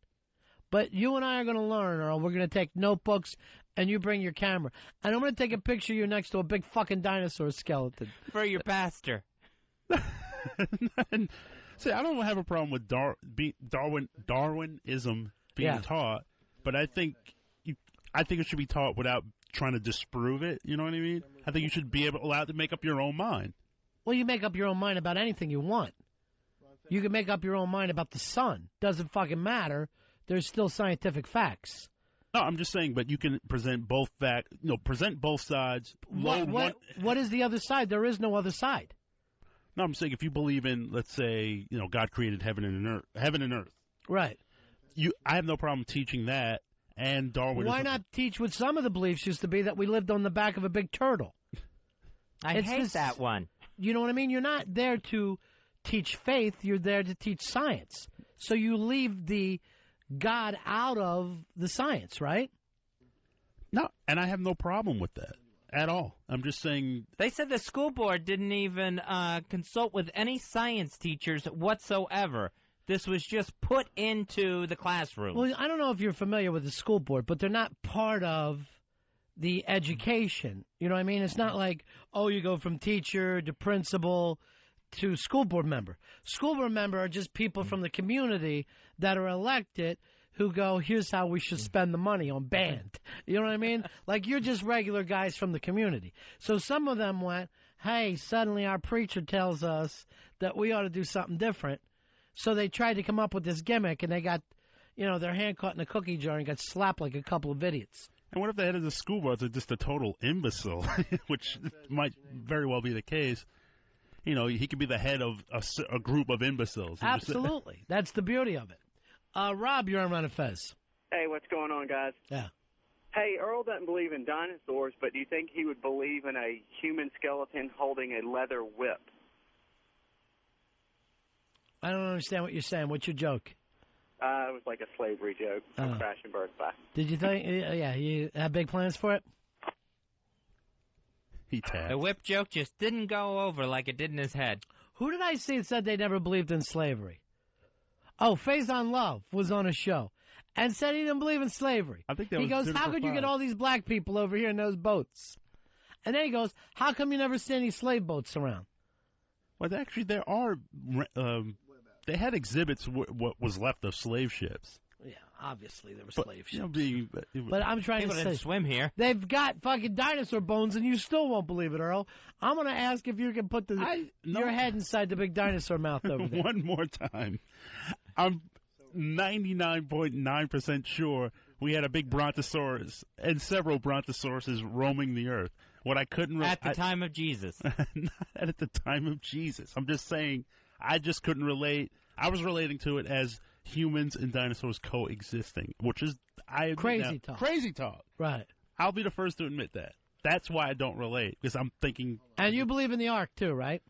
But you and I are going to learn, Earl. We're going to take notebooks, and you bring your camera. And I'm going to take a picture of you next to a big fucking dinosaur skeleton. For your pastor. See, I don't have a problem with Darwinism being taught, but I think it should be taught without trying to disprove it. You know what I mean? I think you should be allowed to make up your own mind. Well, you make up your own mind about anything you want. You can make up your own mind about the sun. Doesn't fucking matter. There's still scientific facts. No, I'm just saying, but you can present both present both sides. What is the other side? There is no other side. No, I'm saying if you believe in, let's say, God created heaven and earth. Right. I have no problem teaching that and Darwinism. Why not teach what some of the beliefs used to be, that we lived on the back of a big turtle? I hate that one. You know what I mean? You're not there to teach faith. You're there to teach science. So you leave the God out of the science, right? No, and I have no problem with that at all. I'm just saying... They said the school board didn't even consult with any science teachers whatsoever. This was just put into the classroom. Well, I don't know if you're familiar with the school board, but they're not part of the education. You know what I mean? It's not like, you go from teacher to principal to school board member. School board member are just people from the community that are elected who go, here's how we should spend the money on band. You know what I mean? Like, you're just regular guys from the community. So some of them went, hey, suddenly our preacher tells us that we ought to do something different. So they tried to come up with this gimmick, and they got, their hand caught in a cookie jar and got slapped like a couple of idiots. And what if the head of the school board is just a total imbecile, which might very well be the case? He could be the head of a group of imbeciles. Absolutely. That's the beauty of it. Rob, you're on Ron and Fez. Hey, what's going on, guys? Yeah. Hey, Earl doesn't believe in dinosaurs, but do you think he would believe in a human skeleton holding a leather whip? I don't understand what you're saying. What's your joke? It was like a slavery joke from Crashing Birds. Bye. Did you think? Yeah, you have big plans for it? He tapped. The whip joke just didn't go over like it did in his head. Who did I see that said they never believed in slavery? Oh, Faison Love was on a show and said he didn't believe in slavery. I think that he goes, how could you get all these black people over here in those boats? And then he goes, how come you never see any slave boats around? Well, actually, there are. They had exhibits what was left of slave ships. Yeah, obviously there were slave ships. But I'm trying people to say, didn't swim here. They've got fucking dinosaur bones, and you still won't believe it, Earl. I'm going to ask if you can put your head inside the big dinosaur mouth over there. One more time. I'm 99.9% sure we had a big brontosaurus and several brontosauruses roaming the earth. What I couldn't... At the time of Jesus. Not at the time of Jesus. I'm just saying, I just couldn't relate. I was relating to it as humans and dinosaurs coexisting, which is... Crazy talk. Crazy talk. Right. I'll be the first to admit that. That's why I don't relate, because I'm thinking... And you believe in the Ark, too, right?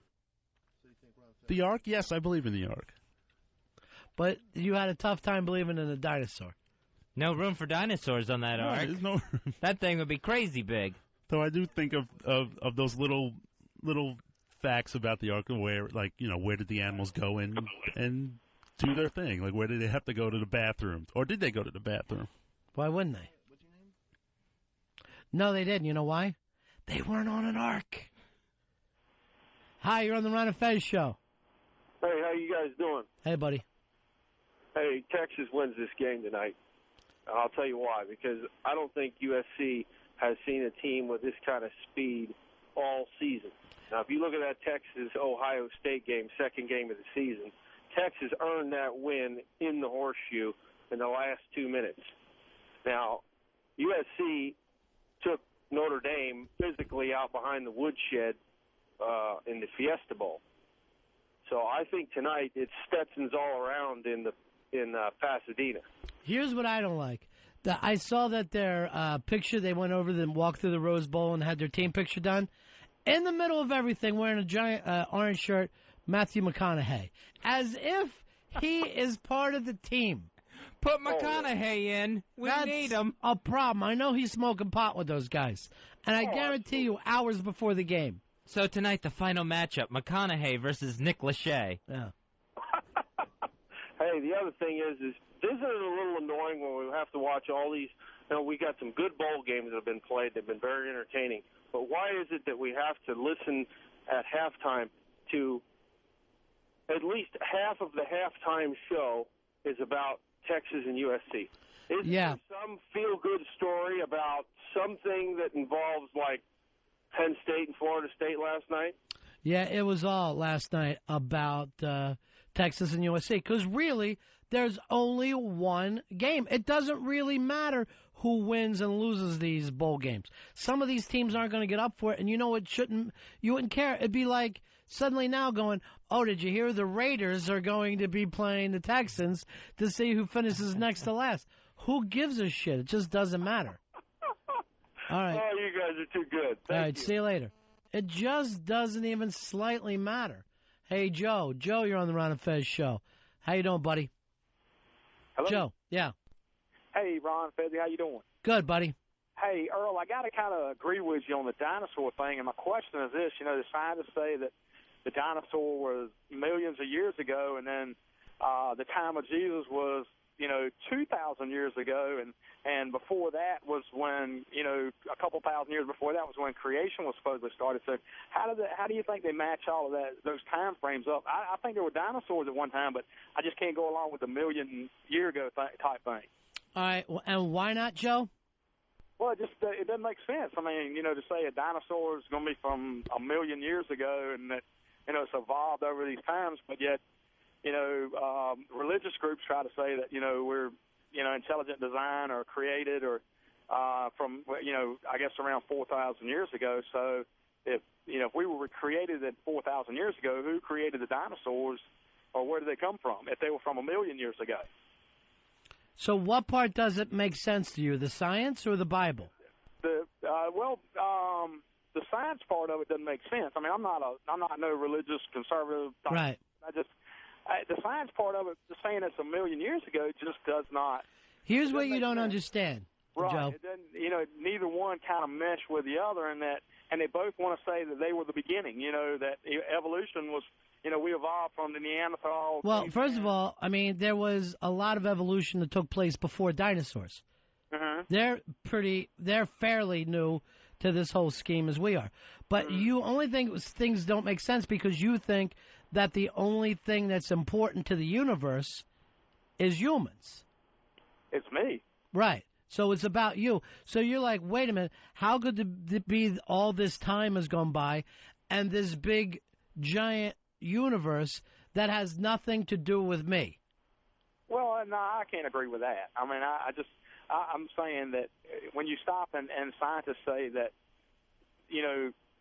The Ark? Yes, I believe in the Ark. But you had a tough time believing in a dinosaur. No room for dinosaurs on that Ark. There's no room. That thing would be crazy big. So I do think of those little facts about the Ark, where, like, where did the animals go in and do their thing? Like, where did they have to go to the bathroom? Or did they go to the bathroom? Why wouldn't they? No, they didn't. You know why? They weren't on an Ark. Hi, you're on the Ron and Fez show. Hey, how you guys doing? Hey, buddy. Hey, Texas wins this game tonight. I'll tell you why. Because I don't think USC has seen a team with this kind of speed all season. Now, if you look at that Texas-Ohio State game, second game of the season, Texas earned that win in the horseshoe in the last 2 minutes. Now, USC took Notre Dame physically out behind the woodshed in the Fiesta Bowl. So I think tonight it's Stetsons all around in Pasadena. Here's what I don't like. I saw that their picture, they went over and walked through the Rose Bowl and had their team picture done. In the middle of everything, wearing a giant orange shirt, Matthew McConaughey. As if he is part of the team. Put McConaughey in. We need him. A problem. I know he's smoking pot with those guys. And I guarantee you, hours before the game. So tonight, the final matchup, McConaughey versus Nick Lachey. Yeah. Hey, the other thing is isn't it a little annoying when we have to watch all these? We got some good bowl games that have been played. They've been very entertaining. But why is it that we have to listen at halftime to at least half of the halftime show is about Texas and USC? Is there some feel-good story about something that involves, like, Penn State and Florida State last night? Yeah, it was all last night about Texas and USC. Because really, there's only one game. It doesn't really matter who wins and loses these bowl games. Some of these teams aren't going to get up for it, and you wouldn't care. It'd be like suddenly now going, oh, did you hear the Raiders are going to be playing the Texans to see who finishes next to last? Who gives a shit? It just doesn't matter. All right. Oh, you guys are too good. All right, see you later. It just doesn't even slightly matter. Hey, Joe. Joe, you're on the Ron and Fez show. How you doing, buddy? Hello? Joe, yeah. Hey, Ron, Fezzy, how you doing? Good, buddy. Hey, Earl, I got to kind of agree with you on the dinosaur thing, and my question is this. The scientists say that the dinosaur was millions of years ago, and then the time of Jesus was, 2,000 years ago, and before that was when, a couple thousand years before that was when creation was supposedly started. So how do you think they match all of those time frames up? I think there were dinosaurs at one time, but I just can't go along with the million year ago type thing. All right, and why not, Joe? Well, it doesn't make sense. I mean, to say a dinosaur is going to be from a million years ago and that, it's evolved over these times, but yet, religious groups try to say that, we're, intelligent design or created or from, I guess around 4,000 years ago. So if we were created at 4,000 years ago, who created the dinosaurs or where did they come from if they were from a million years ago? So what part does it make sense to you, the science or the Bible? The science part of it doesn't make sense. I mean, I'm not no religious conservative type. Right. The science part of it, saying it's a million years ago, just does not. Here's what you don't understand, right. Joe. It doesn't, neither one kind of mesh with the other, and they both want to say that they were the beginning. That evolution was. We evolved from the Neanderthal. Well, first of all, I mean, there was a lot of evolution that took place before dinosaurs. Uh-huh. They're fairly new to this whole scheme as we are. But you only think things don't make sense because you think that the only thing that's important to the universe is humans. It's me. Right. So it's about you. So you're like, wait a minute, how could it be all this time has gone by and this big, giant universe that has nothing to do with me? Well, no, I can't agree with that. I mean, I'm saying that when you stop and scientists say that,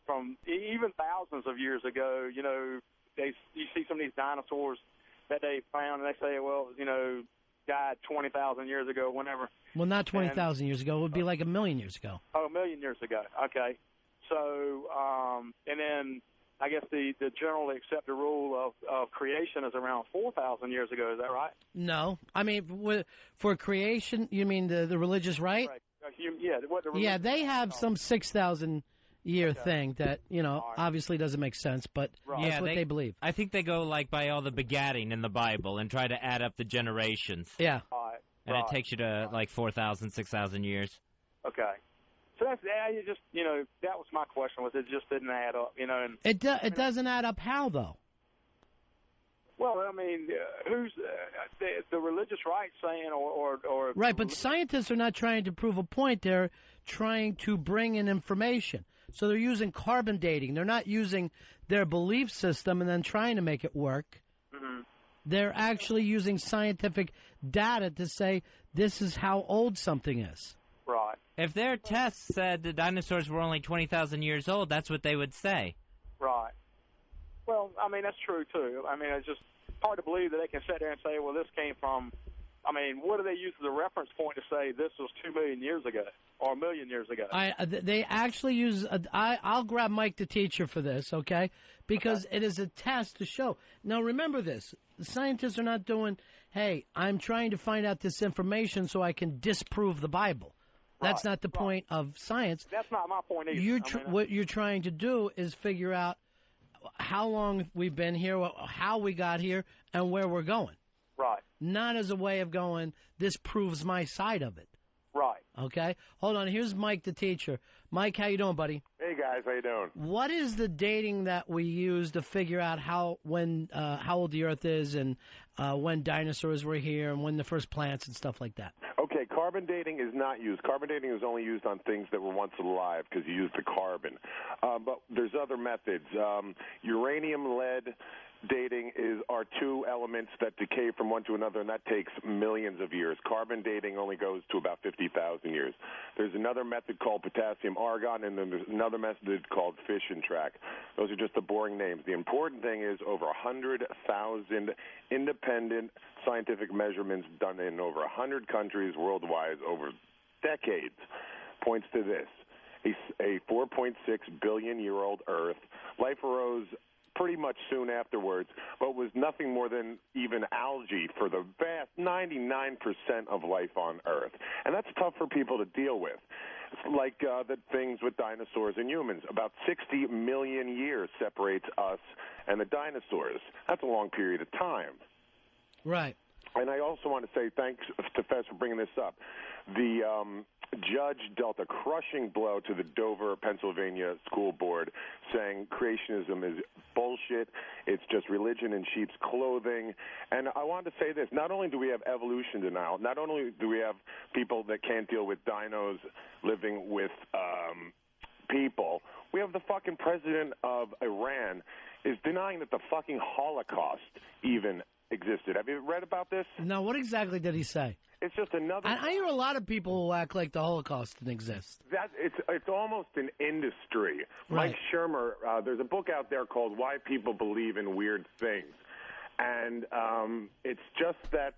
from even thousands of years ago, you see some of these dinosaurs that they found, and they say, well, died 20,000 years ago, whenever. Well, not 20,000 years ago. It would be like a million years ago. Oh, a million years ago. Okay. So, and then I guess the generally accepted rule of creation is around 4,000 years ago. Is that right? No. I mean, for creation, you mean the religious right? Right. Yeah, they have some 6,000-year thing that, obviously doesn't make sense, but that's what they believe. I think they go, by all the begatting in the Bible and try to add up the generations. Yeah. And it takes you to, 4,000, 6,000 years. Okay. So that's that was my question. Was it just didn't add up? And it doesn't add up. How though? Well, I mean, who's the religious right saying or right? But scientists are not trying to prove a point. They're trying to bring in information. So they're using carbon dating. They're not using their belief system and then trying to make it work. Mm-hmm. They're actually using scientific data to say this is how old something is. Right. If their tests said the dinosaurs were only 20,000 years old, that's what they would say. Right. Well, I mean, that's true, too. I mean, it's just hard to believe that they can sit there and say, well, this came from, I mean, what do they use as a reference point to say this was 2 million years ago or 1 million years ago? They actually use, I'll grab Mike the teacher for this, okay? Because it is a test to show. Now, remember this. The scientists are not doing, hey, I'm trying to find out this information so I can disprove the Bible. That's not the point of science. That's not my point either. What you're trying to do is figure out how long we've been here, how we got here, and where we're going. Right. Not as a way of going, this proves my side of it. Right. Okay? Hold on. Here's Mike the teacher. Mike, how you doing, buddy? Hey, guys. How you doing? What is the dating that we use to figure out how old the Earth is and when dinosaurs were here and when the first plants and stuff like that? Okay, carbon dating is not used. Carbon dating is only used on things that were once alive because you use the carbon. But there's other methods. Uranium, lead dating are two elements that decay from one to another, and that takes millions of years. Carbon dating only goes to about 50,000 years. There's another method called potassium argon, and then there's another method called fission track. Those are just the boring names. The important thing is over 100,000 independent scientific measurements done in over 100 countries worldwide over decades points to this. A 4.6 billion-year-old Earth. Life arose pretty much soon afterwards, but was nothing more than even algae for the vast 99% of life on Earth. And that's tough for people to deal with. It's like the things with dinosaurs and humans. About 60 million years separates us and the dinosaurs. That's a long period of time. Right. And I also want to say thanks to Fez for bringing this up. The judge dealt a crushing blow to the Dover, Pennsylvania school board, saying creationism is bullshit. It's just religion in sheep's clothing. And I wanted to say this. Not only do we have evolution denial, not only do we have people that can't deal with dinos living with people, we have the fucking president of Iran is denying that the fucking Holocaust even existed. Have you read about this? No, what exactly did he say? It's just another. I hear a lot of people who act like the Holocaust didn't exist. It's almost an industry. Right. Mike Shermer, there's a book out there called Why People Believe in Weird Things. And it's just that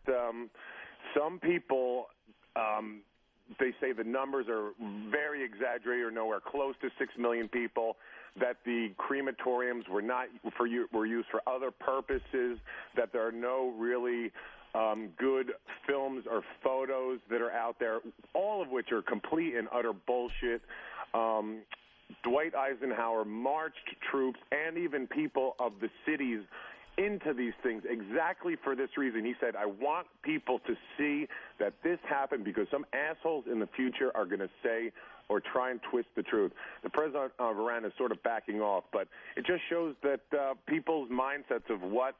some people, they say the numbers are very exaggerated or nowhere close to 6 million people, that the crematoriums were used for other purposes, that there are no really good films or photos that are out there, all of which are complete and utter bullshit. Dwight Eisenhower marched troops and even people of the cities into these things exactly for this reason. He said, I want people to see that this happened because some assholes in the future are going to say or try and twist the truth. The president of Iran is sort of backing off, but it just shows that people's mindsets of what,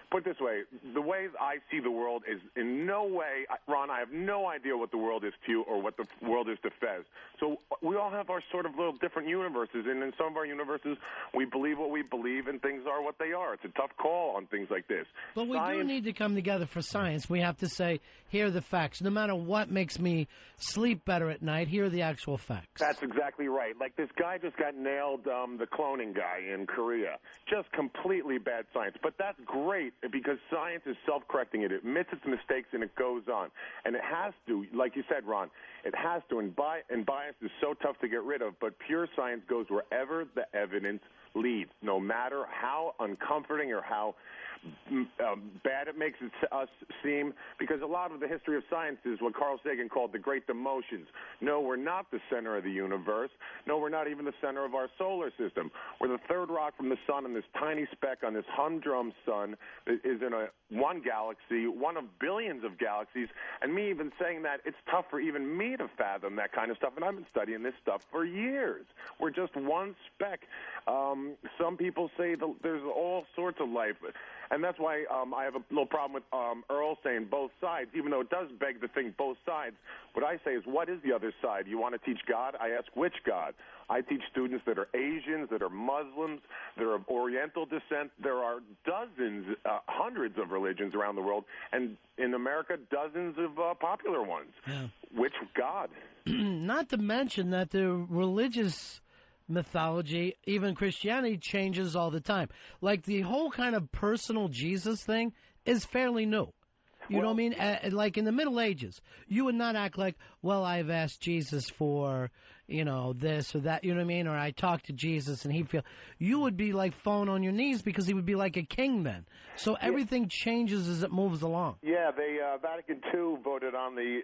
put it this way, the way I see the world is in no way, Ron, I have no idea what the world is to you or what the world is to Fez. So we all have our sort of little different universes, and in some of our universes, we believe what we believe, and things are what they are. It's a tough call on things like this. But we do need to come together for science. We have to say, here are the facts. No matter what makes me sleep better at night, here are the actual facts. That's exactly right. Like this guy just got nailed, the cloning guy in Korea. Just completely bad science. But that's great because science is self-correcting. It admits its mistakes and it goes on. And it has to, like you said, Ron, it has to. And bias is so tough to get rid of, but pure science goes wherever the evidence leads, no matter how uncomforting or how bad it makes us seem, because a lot of the history of science is what Carl Sagan called the great demotions. No, we're not the center of the universe. No, we're not even the center of our solar system. We're the third rock from the sun, and this tiny speck on this humdrum sun is in one galaxy, one of billions of galaxies, and me even saying that, it's tough for even me to fathom that kind of stuff, and I've been studying this stuff for years. We're just one speck. Some people say there's all sorts of life. And that's why I have a little problem with Earl saying both sides, even though it does beg the thing both sides. What I say is, what is the other side? You want to teach God? I ask, which God? I teach students that are Asians, that are Muslims, that are of Oriental descent. There are dozens, hundreds of religions around the world, and in America, dozens of popular ones. Yeah. Which God? Not to mention that the religious mythology, even Christianity, changes all the time. Like the whole kind of personal Jesus thing is fairly new. You know what I mean? Like in the Middle Ages, you would not act like, well, I've asked Jesus for, this or that, you know what I mean? Or I talked to Jesus and he'd feel. You would be like falling on your knees because he would be like a king then. So everything changes as it moves along. Yeah, Vatican II voted on the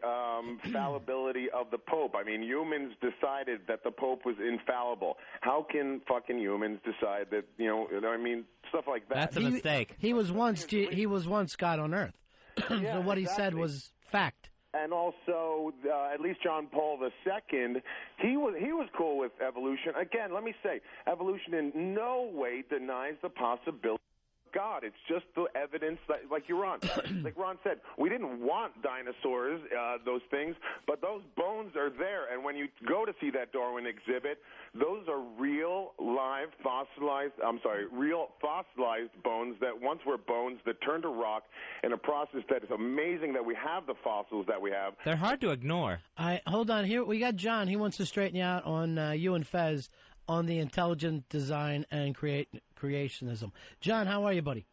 fallibility of the Pope. I mean, humans decided that the Pope was infallible. How can fucking humans decide that, stuff like that? That's a mistake. He was once God on earth. Yeah, so what he exactly. said was fact. And also, at least John Paul II, he was cool with evolution. Again, let me say, evolution in no way denies the possibility of God. It's just the evidence that, like Ron said, we didn't want dinosaurs, those things, but those bones are there. And when you go to see that Darwin exhibit, those are real fossilized bones that once were bones that turned to rock in a process that is amazing that we have the fossils that we have. They're hard to ignore. Hold on. Here we got John. He wants to straighten you out on you and Fez on the intelligent design and creationism. John, how are you, buddy?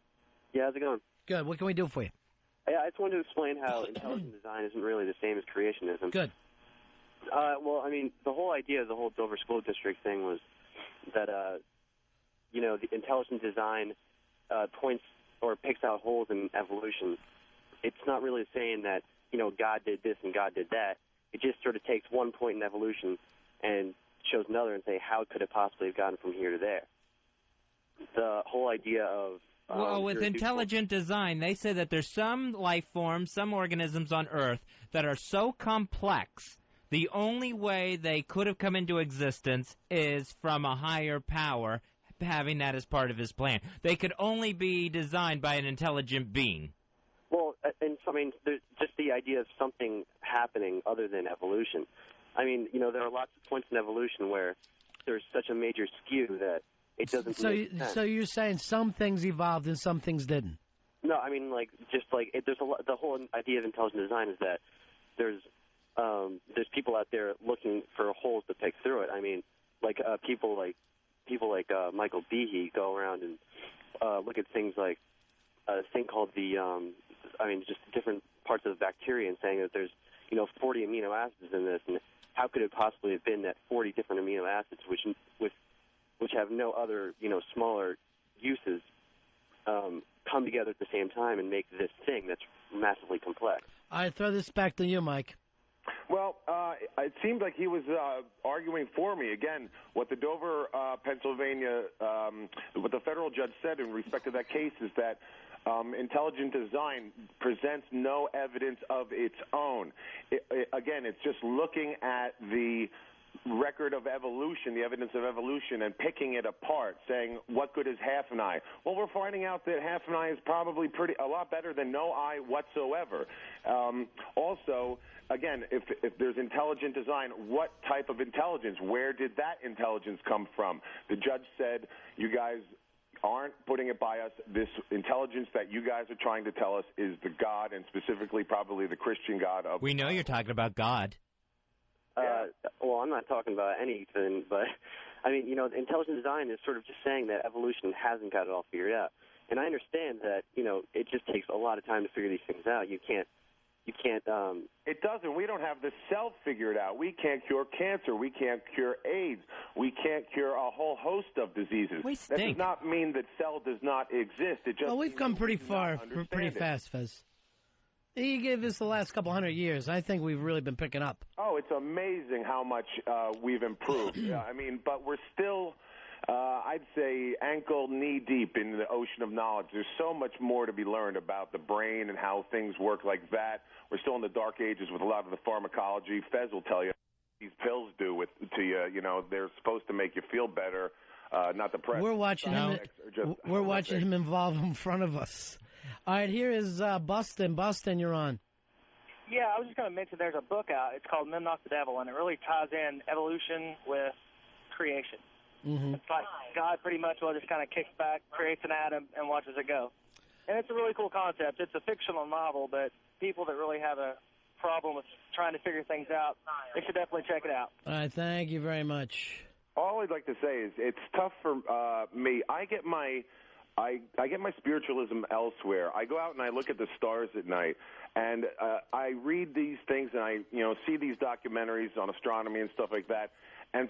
Yeah, how's it going? Good. What can we do for you? Yeah, I just wanted to explain how intelligent design isn't really the same as creationism. Good. Well, I mean, the whole idea of the whole Dover School District thing was that, the intelligent design points or picks out holes in evolution. It's not really saying that, God did this and God did that. It just sort of takes one point in evolution and shows another and say, how could it possibly have gotten from here to there? The whole idea of... Well, with intelligent design, they say that there's some life forms, some organisms on Earth that are so complex, the only way they could have come into existence is from a higher power having that as part of his plan. They could only be designed by an intelligent being. Well, and so, I mean, there's just the idea of something happening other than evolution. I mean, there are lots of points in evolution where there's such a major skew that it doesn't make sense. So you're saying some things evolved and some things didn't? No, I mean, the whole idea of intelligent design is that there's people out there looking for holes to pick through it. I mean, people like Michael Behe go around and look at things like a thing called just different parts of the bacteria and saying that there's 40 amino acids in this, and how could it possibly have been that 40 different amino acids, which have no other smaller uses, come together at the same time and make this thing that's massively complex? All right, throw this back to you, Mike. Well, it seemed like he was arguing for me. Again, what the Dover, Pennsylvania, what the federal judge said in respect to that case is that intelligent design presents no evidence of its own. Again, it's just looking at the record of evolution, the evidence of evolution, and picking it apart, saying, what good is half an eye? Well, we're finding out that half an eye is probably a lot better than no eye whatsoever. Also, again, if there's intelligent design, what type of intelligence? Where did that intelligence come from? The judge said, you guys aren't putting it by us. This intelligence that you guys are trying to tell us is the God, and specifically probably the Christian God of... We know you're talking about God. Well, I'm not talking about anything, but, I mean, intelligent design is sort of just saying that evolution hasn't got it all figured out. And I understand that, it just takes a lot of time to figure these things out. You can't. It doesn't. We don't have the self figured out. We can't cure cancer. We can't cure AIDS. We can't cure a whole host of diseases. We stink. That does not mean that cell does not exist. It just well, we've come pretty far, pretty fast, Fez. He gave us the last couple 100 years. I think we've really been picking up. Oh, it's amazing how much we've improved. But we're still, I'd say, ankle knee deep in the ocean of knowledge. There's so much more to be learned about the brain and how things work like that. We're still in the dark ages with a lot of the pharmacology. Fez will tell you these pills do to you. They're supposed to make you feel better. not the press. We're watching him. We're watching him involve in front of us. All right, here is Bustin. Bustin, you're on. Yeah, I was just going to mention there's a book out. It's called Men Not the Devil, and it really ties in evolution with creation. Mm-hmm. It's like God pretty much just kind of kicks back, creates an atom, and watches it go. And it's a really cool concept. It's a fictional novel, but people that really have a problem with trying to figure things out, they should definitely check it out. All right, thank you very much. All I'd like to say is it's tough for me. I get my spiritualism elsewhere. I go out and I look at the stars at night, and I read these things, and I see these documentaries on astronomy and stuff like that, and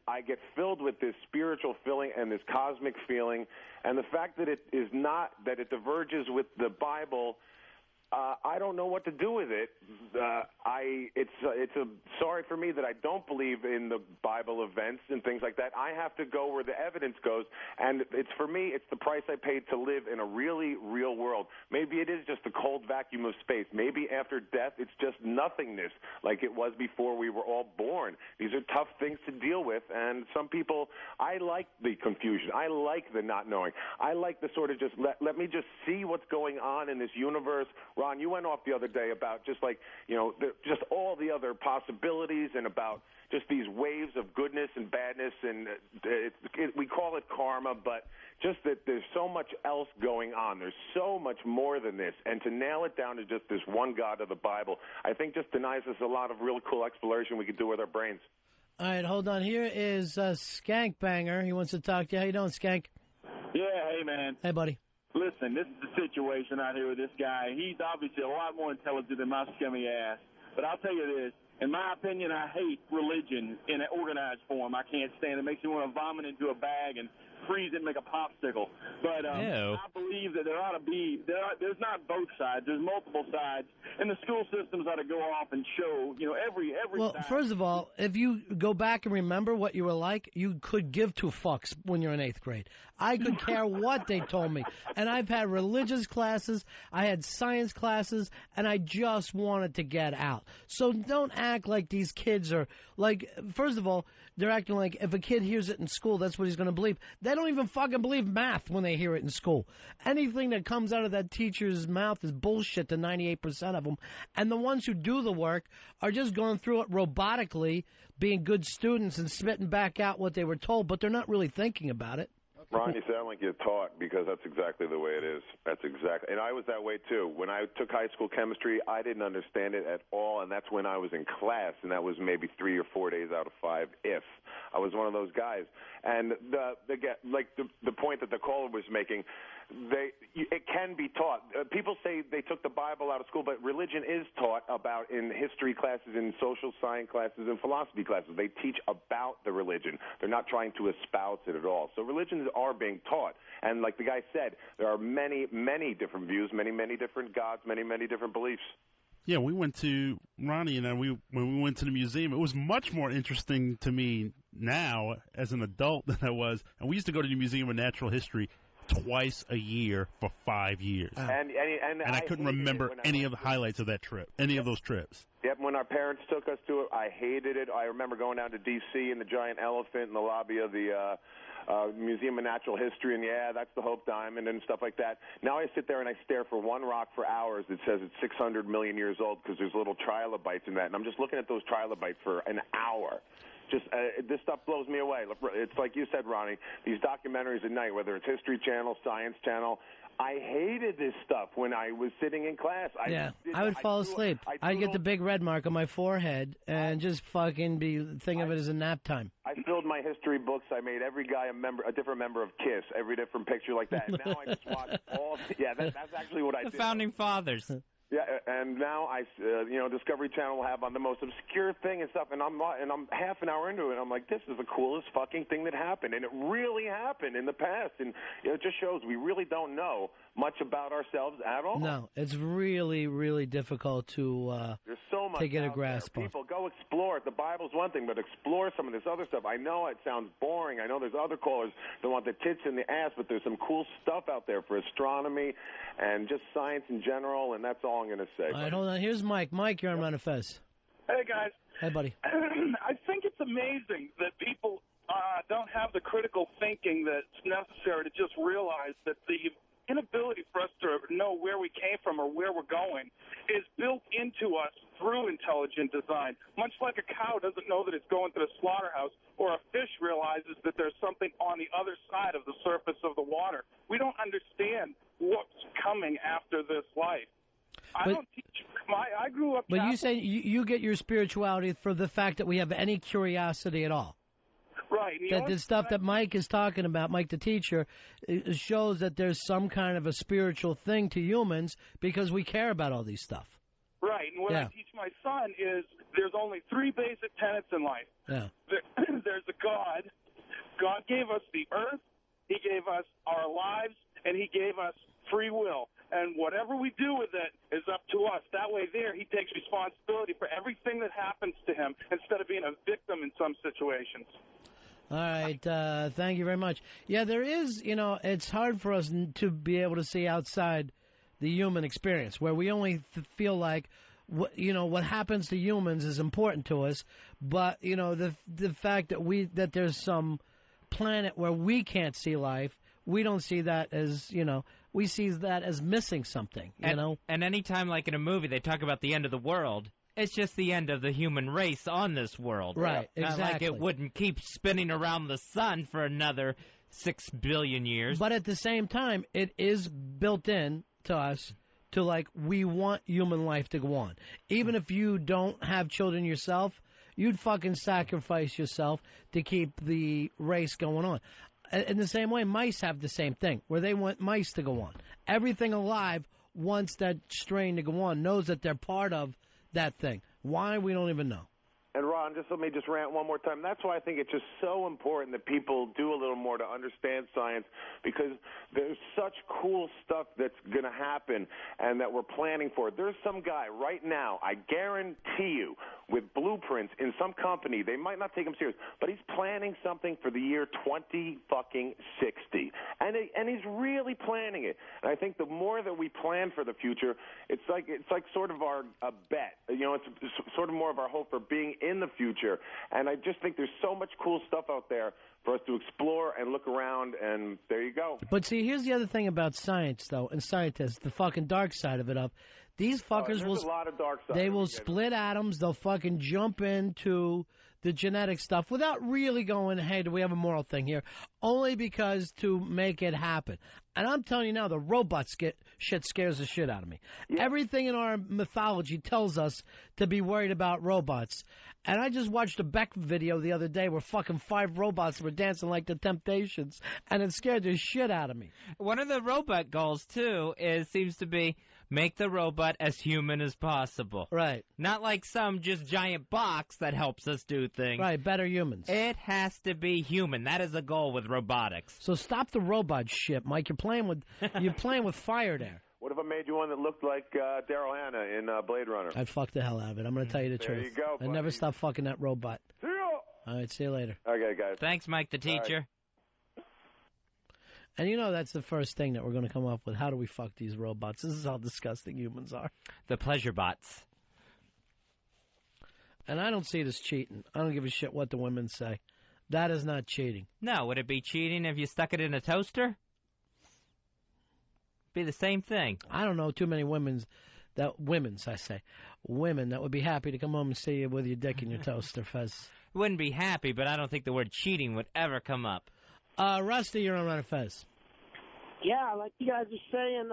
I get filled with this spiritual feeling and this cosmic feeling, and the fact that it diverges with the Bible. I don't know what to do with it. Sorry for me that I don't believe in the Bible events and things like that. I have to go where the evidence goes, and for me, it's the price I paid to live in a really real world. Maybe it is just the cold vacuum of space. Maybe after death, it's just nothingness, like it was before we were all born. These are tough things to deal with, and some people, I like the confusion. I like the not knowing. I like the sort of just let me just see what's going on in this universe. Ron, you went off the other day about just just all the other possibilities and about just these waves of goodness and badness, and we call it karma, but just that there's so much else going on. There's so much more than this, and to nail it down to just this one God of the Bible, I think just denies us a lot of real cool exploration we could do with our brains. All right, hold on. Here is Skank Banger. He wants to talk to you. How you doing, Skank? Yeah, hey, man. Hey, buddy. Listen, this is the situation out here with this guy. He's obviously a lot more intelligent than my scummy ass. But I'll tell you this. In my opinion, I hate religion in an organized form. I can't stand it. It makes me want to vomit into a bag and freeze it and make a popsicle. But I believe that there ought to be there's not both sides. There's multiple sides, and the school systems ought to go off and show every Well, side. first of all, if you go back and remember what you were like, you could give two fucks when you're in 8th grade. I could care what they told me. And I've had religious classes, I had science classes, and I just wanted to get out. So don't act like these kids are, like, first of all, they're acting like if a kid hears it in school, that's what he's going to believe. They don't even fucking believe math when they hear it in school. Anything that comes out of that teacher's mouth is bullshit to 98% of them. And the ones who do the work are just going through it robotically, being good students and spitting back out what they were told, but they're not really thinking about it. Ron, you sound like you're taught, because that's exactly the way it is. That's exactly, and I was that way too. When I took high school chemistry, I didn't understand it at all, and that's when I was in class, and that was maybe 3 or 4 days out of 5, if I was one of those guys. And the point that the caller was making, it can be taught. People say they took the Bible out of school, but religion is taught about in history classes, in social science classes, and philosophy classes. They teach about the religion. They're not trying to espouse it at all. So religions are being taught. And like the guy said, there are many, many different views, many, many different gods, many, many different beliefs. Yeah, we went to, Ronnie and I, when we went to the museum, it was much more interesting to me now as an adult than I was. And we used to go to the Museum of Natural History twice a year for 5 years. And I couldn't remember any of the highlights of that trip, any of those trips. Yep, when our parents took us to it, I hated it. I remember going down to D.C. and the giant elephant in the lobby of the Museum of Natural History, and yeah, that's the Hope Diamond and stuff like that. Now I sit there and I stare for one rock for hours that says it's 600 million years old because there's little trilobites in that, and I'm just looking at those trilobites for an hour. This stuff blows me away. It's like you said, Ronnie, these documentaries at night, whether it's History Channel, Science Channel, I hated this stuff when I was sitting in class. I would fall asleep. I'd get the big red mark on my forehead and just fucking think of it as a nap time. I filled my history books. I made every guy a different member of KISS, every different picture like that. And now I just watch all. Yeah, that's actually what I did. The Founding Fathers. Yeah, and now Discovery Channel will have on the most obscure thing and stuff, and I'm half an hour into it, and I'm like, this is the coolest fucking thing that happened, and it really happened in the past, and it just shows we really don't know much about ourselves at all. No, it's really, really difficult to There's so much get a grasp on. People go explore it. The Bible's one thing, but explore some of this other stuff. I know it sounds boring. I know there's other callers that want the tits in the ass, but there's some cool stuff out there for astronomy and just science in general, and that's all I'm going to say. All right, hold on. Here's Mike. Mike, you're on Ron and Fez. Hey, guys. Hey, buddy. I think it's amazing that people don't have the critical thinking that's necessary to just realize that the inability for us to know where we came from or where we're going is built into us through intelligent design. Much like a cow doesn't know that it's going to the slaughterhouse, or a fish realizes that there's something on the other side of the surface of the water. We don't understand what's coming after this life. I grew up. But you say you get your spirituality for the fact that we have any curiosity at all. Right. That the stuff that Mike is talking about, Mike the teacher, shows that there's some kind of a spiritual thing to humans because we care about all these stuff. Right. And what I teach my son is there's only 3 basic tenets in life. Yeah. There's a God. God gave us the earth. He gave us our lives, and he gave us free will. And whatever we do with it is up to us. That way there, he takes responsibility for everything that happens to him instead of being a victim in some situations. All right. Thank you very much. Yeah, there is, it's hard for us to be able to see outside the human experience, where we only feel like, what happens to humans is important to us. But, the fact that there's some planet where we can't see life, we don't see that as, we see that as missing something, And any time, like in a movie, they talk about the end of the world, it's just the end of the human race on this world. Right, Not exactly. like it wouldn't keep spinning around the sun for another 6 billion years. But at the same time, it is built in to us to, we want human life to go on. Even if you don't have children yourself, you'd fucking sacrifice yourself to keep the race going on. In the same way, mice have the same thing, where they want mice to go on. Everything alive wants that strain to go on, knows that they're part of that thing. Why, we don't even know. And Ron, let me rant one more time. That's why I think it's just so important that people do a little more to understand science, because there's such cool stuff that's going to happen and that we're planning for. There's some guy right now, I guarantee you, with blueprints in some company. They might not take him serious, but he's planning something for the year 2060, and he's really planning it. And I think the more that we plan for the future, it's like sort of a bet. It's sort of more of our hope for being in the future. And I just think there's so much cool stuff out there for us to explore and look around, and there you go. But see, here's the other thing about science, though, and scientists, the fucking dark side of it up. These fuckers there's a lot of dark side. They will split atoms. They'll fucking jump into the genetic stuff without really going, hey, do we have a moral thing here? Only because to make it happen. And I'm telling you now, the robots shit scares the shit out of me. Yeah. Everything in our mythology tells us to be worried about robots. And I just watched a Beck video the other day where fucking 5 robots were dancing like the Temptations, and it scared the shit out of me. One of the robot goals, too, seems to be make the robot as human as possible. Right. Not like some just giant box that helps us do things. Right, better humans. It has to be human. That is a goal with robotics. So stop the robot shit, Mike. You're playing with fire there. What if I made you one that looked like Daryl Hannah in Blade Runner? I'd fuck the hell out of it. I'm going to tell you the truth. There you go, buddy. I'd never stop fucking that robot. See ya! All right, see you later. Okay, guys. Thanks, Mike the teacher. And that's the first thing that we're going to come up with. How do we fuck these robots? This is how disgusting humans are. The pleasure bots. And I don't see it as cheating. I don't give a shit what the women say. That is not cheating. No, would it be cheating if you stuck it in a toaster? Be the same thing. I don't know too many women that would be happy to come home and see you with your dick in your toaster, Fez. Wouldn't be happy, but I don't think the word cheating would ever come up. Rusty, you're on Ron and Fez. Yeah, like you guys are saying,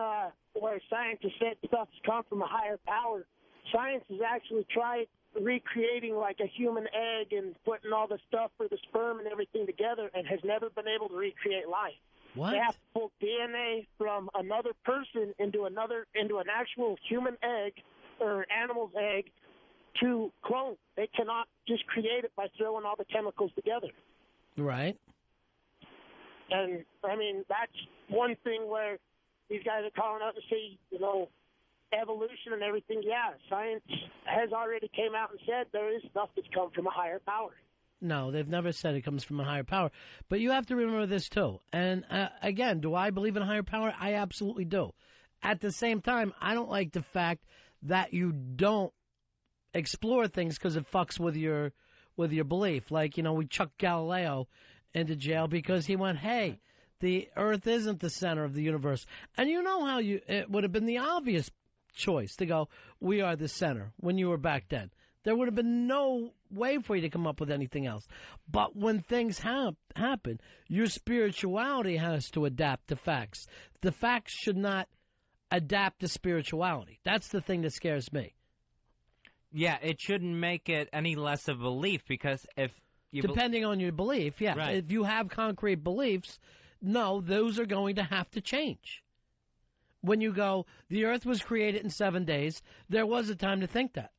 where scientists said stuff has come from a higher power. Science has actually tried recreating like a human egg and putting all the stuff for the sperm and everything together, and has never been able to recreate life. What? They have to pull DNA from another person into an actual human egg or animal's egg to clone. They cannot just create it by throwing all the chemicals together. Right. And, I mean, that's one thing where these guys are calling out to see, evolution and everything. Yeah, science has already came out and said there is stuff that's come from a higher power. No, they've never said it comes from a higher power. But you have to remember this, too. And, again, do I believe in a higher power? I absolutely do. At the same time, I don't like the fact that you don't explore things because it fucks with your belief. Like, we chuck Galileo into jail because he went, hey, the Earth isn't the center of the universe. And you know how it would have been the obvious choice to go, we are the center, when you were back then. There would have been no way for you to come up with anything else. But when things happen, your spirituality has to adapt to facts. The facts should not adapt to spirituality. That's the thing that scares me. Yeah, it shouldn't make it any less of a belief, because if you... Depending on your belief, yeah. Right. If you have concrete beliefs, no, those are going to have to change. When you go, the earth was created in 7 days, there was a time to think that.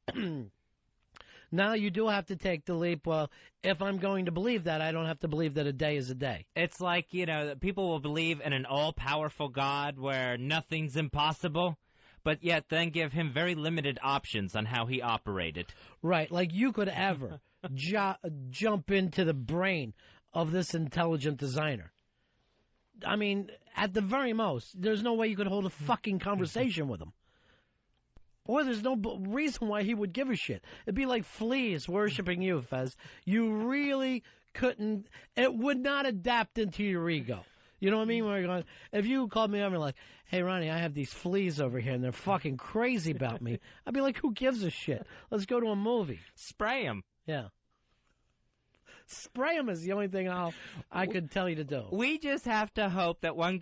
Now you do have to take the leap, well, if I'm going to believe that, I don't have to believe that a day is a day. It's like, that people will believe in an all-powerful God where nothing's impossible, but yet then give him very limited options on how he operated. Right, like you could ever jump into the brain of this intelligent designer. I mean, at the very most, there's no way you could hold a fucking conversation with him. Or there's no reason why he would give a shit. It'd be like fleas worshiping you, Fez. You really couldn't, it would not adapt into your ego. You know what I mean? Where you're going, if you called me up and like, hey, Ronnie, I have these fleas over here, and they're fucking crazy about me, I'd be like, who gives a shit? Let's go to a movie. Spray them. Yeah. Spray them is the only thing I could tell you to do. We just have to hope that one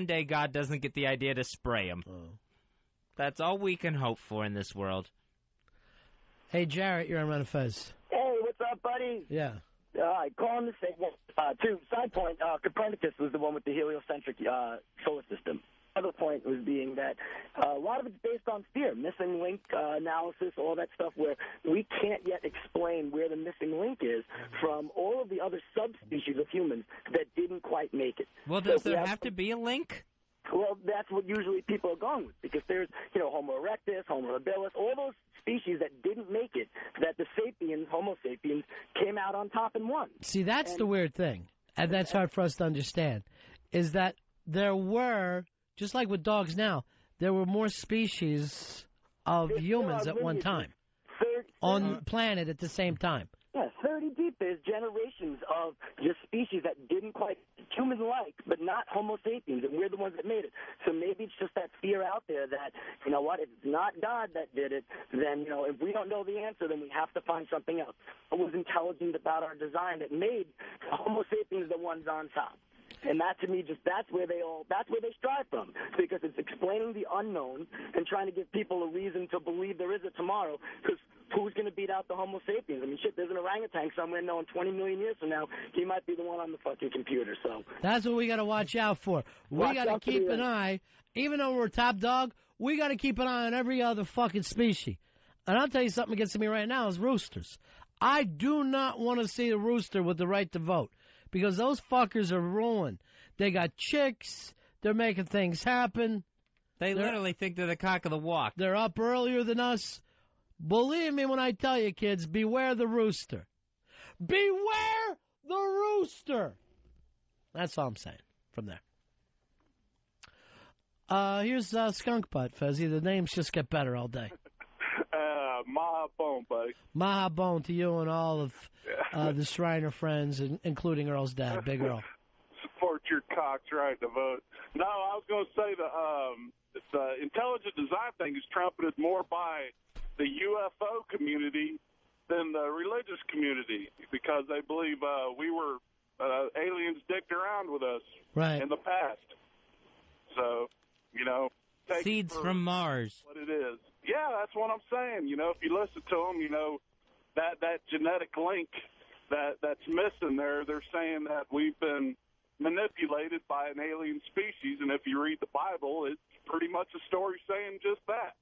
day God doesn't get the idea to spray them. Oh. That's all we can hope for in this world. Hey, Jarrett, you're on Ron and Fez. Hey, what's up, buddy? Yeah. Calling to say, two, side point, Copernicus was the one with the heliocentric solar system. Other point was being that a lot of it's based on fear, missing link analysis, all that stuff where we can't yet explain where the missing link is from all of the other subspecies of humans that didn't quite make it. Well, does there have to be a link? Well, that's what usually people are going with, because there's, Homo erectus, Homo habilis, all those species that didn't make it, that the sapiens, Homo sapiens, came out on top and won. See, that's the weird thing, and that's hard for us to understand, is that there were, just like with dogs now, there were more species of humans at one time on the planet at the same time. Yeah, 30 deep. There's generations of just species that didn't quite human-like, but not Homo sapiens, and we're the ones that made it. So maybe it's just that fear out there that, you know what, if it's not God that did it, then, if we don't know the answer, then we have to find something else. What was intelligent about our design that made Homo sapiens the ones on top? And that, to me, that's where they strive from, because it's explaining the unknown and trying to give people a reason to believe there is a tomorrow, because who's going to beat out the Homo sapiens? I mean, shit, there's an orangutan somewhere knowing 20 million years from now, he might be the one on the fucking computer, so. That's what we got to watch out for. We got to keep an eye, even though we're top dog, we got to keep an eye on every other fucking species. And I'll tell you something that gets to me right now is roosters. I do not want to see a rooster with the right to vote, because those fuckers are ruined. They got chicks. They're making things happen. They literally think they're the cock of the walk. They're up earlier than us. Believe me when I tell you, kids, beware the rooster. Beware the rooster. That's all I'm saying from there. Here's Skunk Butt, Fezzy. The names just get better all day. Maha Bone, buddy. Maha Bone to you and all of the Shriner friends, including Earl's dad, Big Earl. Support your cocks right to vote. No, I was going to say the intelligent design thing is trumpeted more by the UFO community than the religious community, because they believe we were aliens dicked around with us in the past. So, take seeds from Mars. What it is. Yeah, that's what I'm saying. If you listen to them, that genetic link that's missing there, they're saying that we've been manipulated by an alien species, and if you read the Bible, it's pretty much a story saying just that.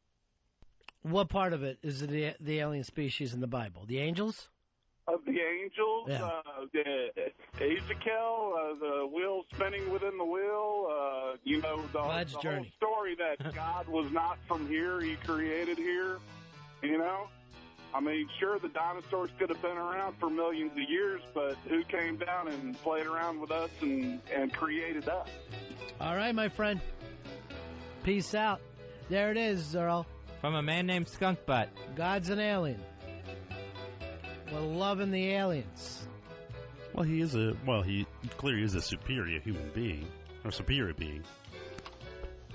What part of it is the alien species in the Bible? The angels? Of the angels, Ezekiel, the wheel spinning within the wheel, the whole story that God was not from here, he created here, I mean, sure, the dinosaurs could have been around for millions of years, but who came down and played around with us and created us? All right, my friend. Peace out. There it is, Earl. From a man named Skunk Butt. God's an alien. We're loving the aliens. Well, he clearly is a superior human being, or superior being.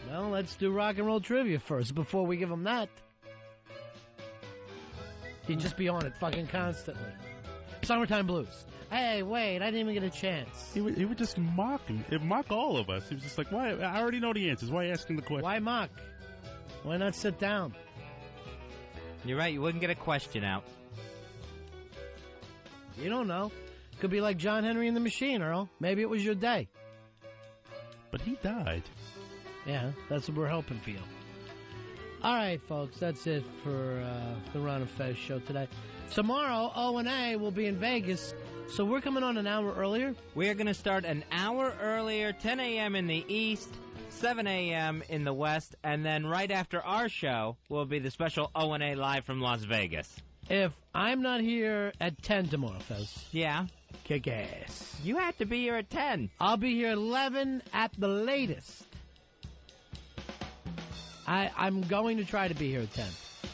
Well, let's do rock and roll trivia first before we give him that. He'd just be on it fucking constantly. Summertime Blues. Hey, wait, I didn't even get a chance. He would just mock all of us. He was just like, why? I already know the answers. Why are you asking the question? Why mock? Why not sit down? You're right, you wouldn't get a question out. You don't know. Could be like John Henry and the Machine, Earl. Maybe it was your day. But he died. Yeah, that's what we're hoping for you. All right, folks, that's it for the Ron and Fez show today. Tomorrow, O&A will be in Vegas, so we're coming on an hour earlier. We are going to start an hour earlier, 10 a.m. in the east, 7 a.m. in the west, and then right after our show will be the special O&A live from Las Vegas. If I'm not here at 10 tomorrow, Fez. Yeah. Kick ass. You have to be here at 10. I'll be here 11 at the latest. I'm going to try to be here at 10.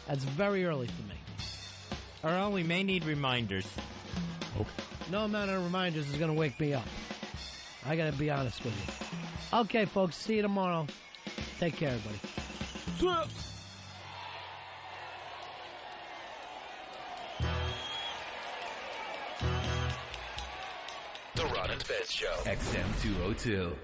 That's very early for me. Earl, we may need reminders. Okay. No amount of reminders is going to wake me up. I got to be honest with you. Okay, folks, see you tomorrow. Take care, everybody. The Ron and Fez Show. XM 202.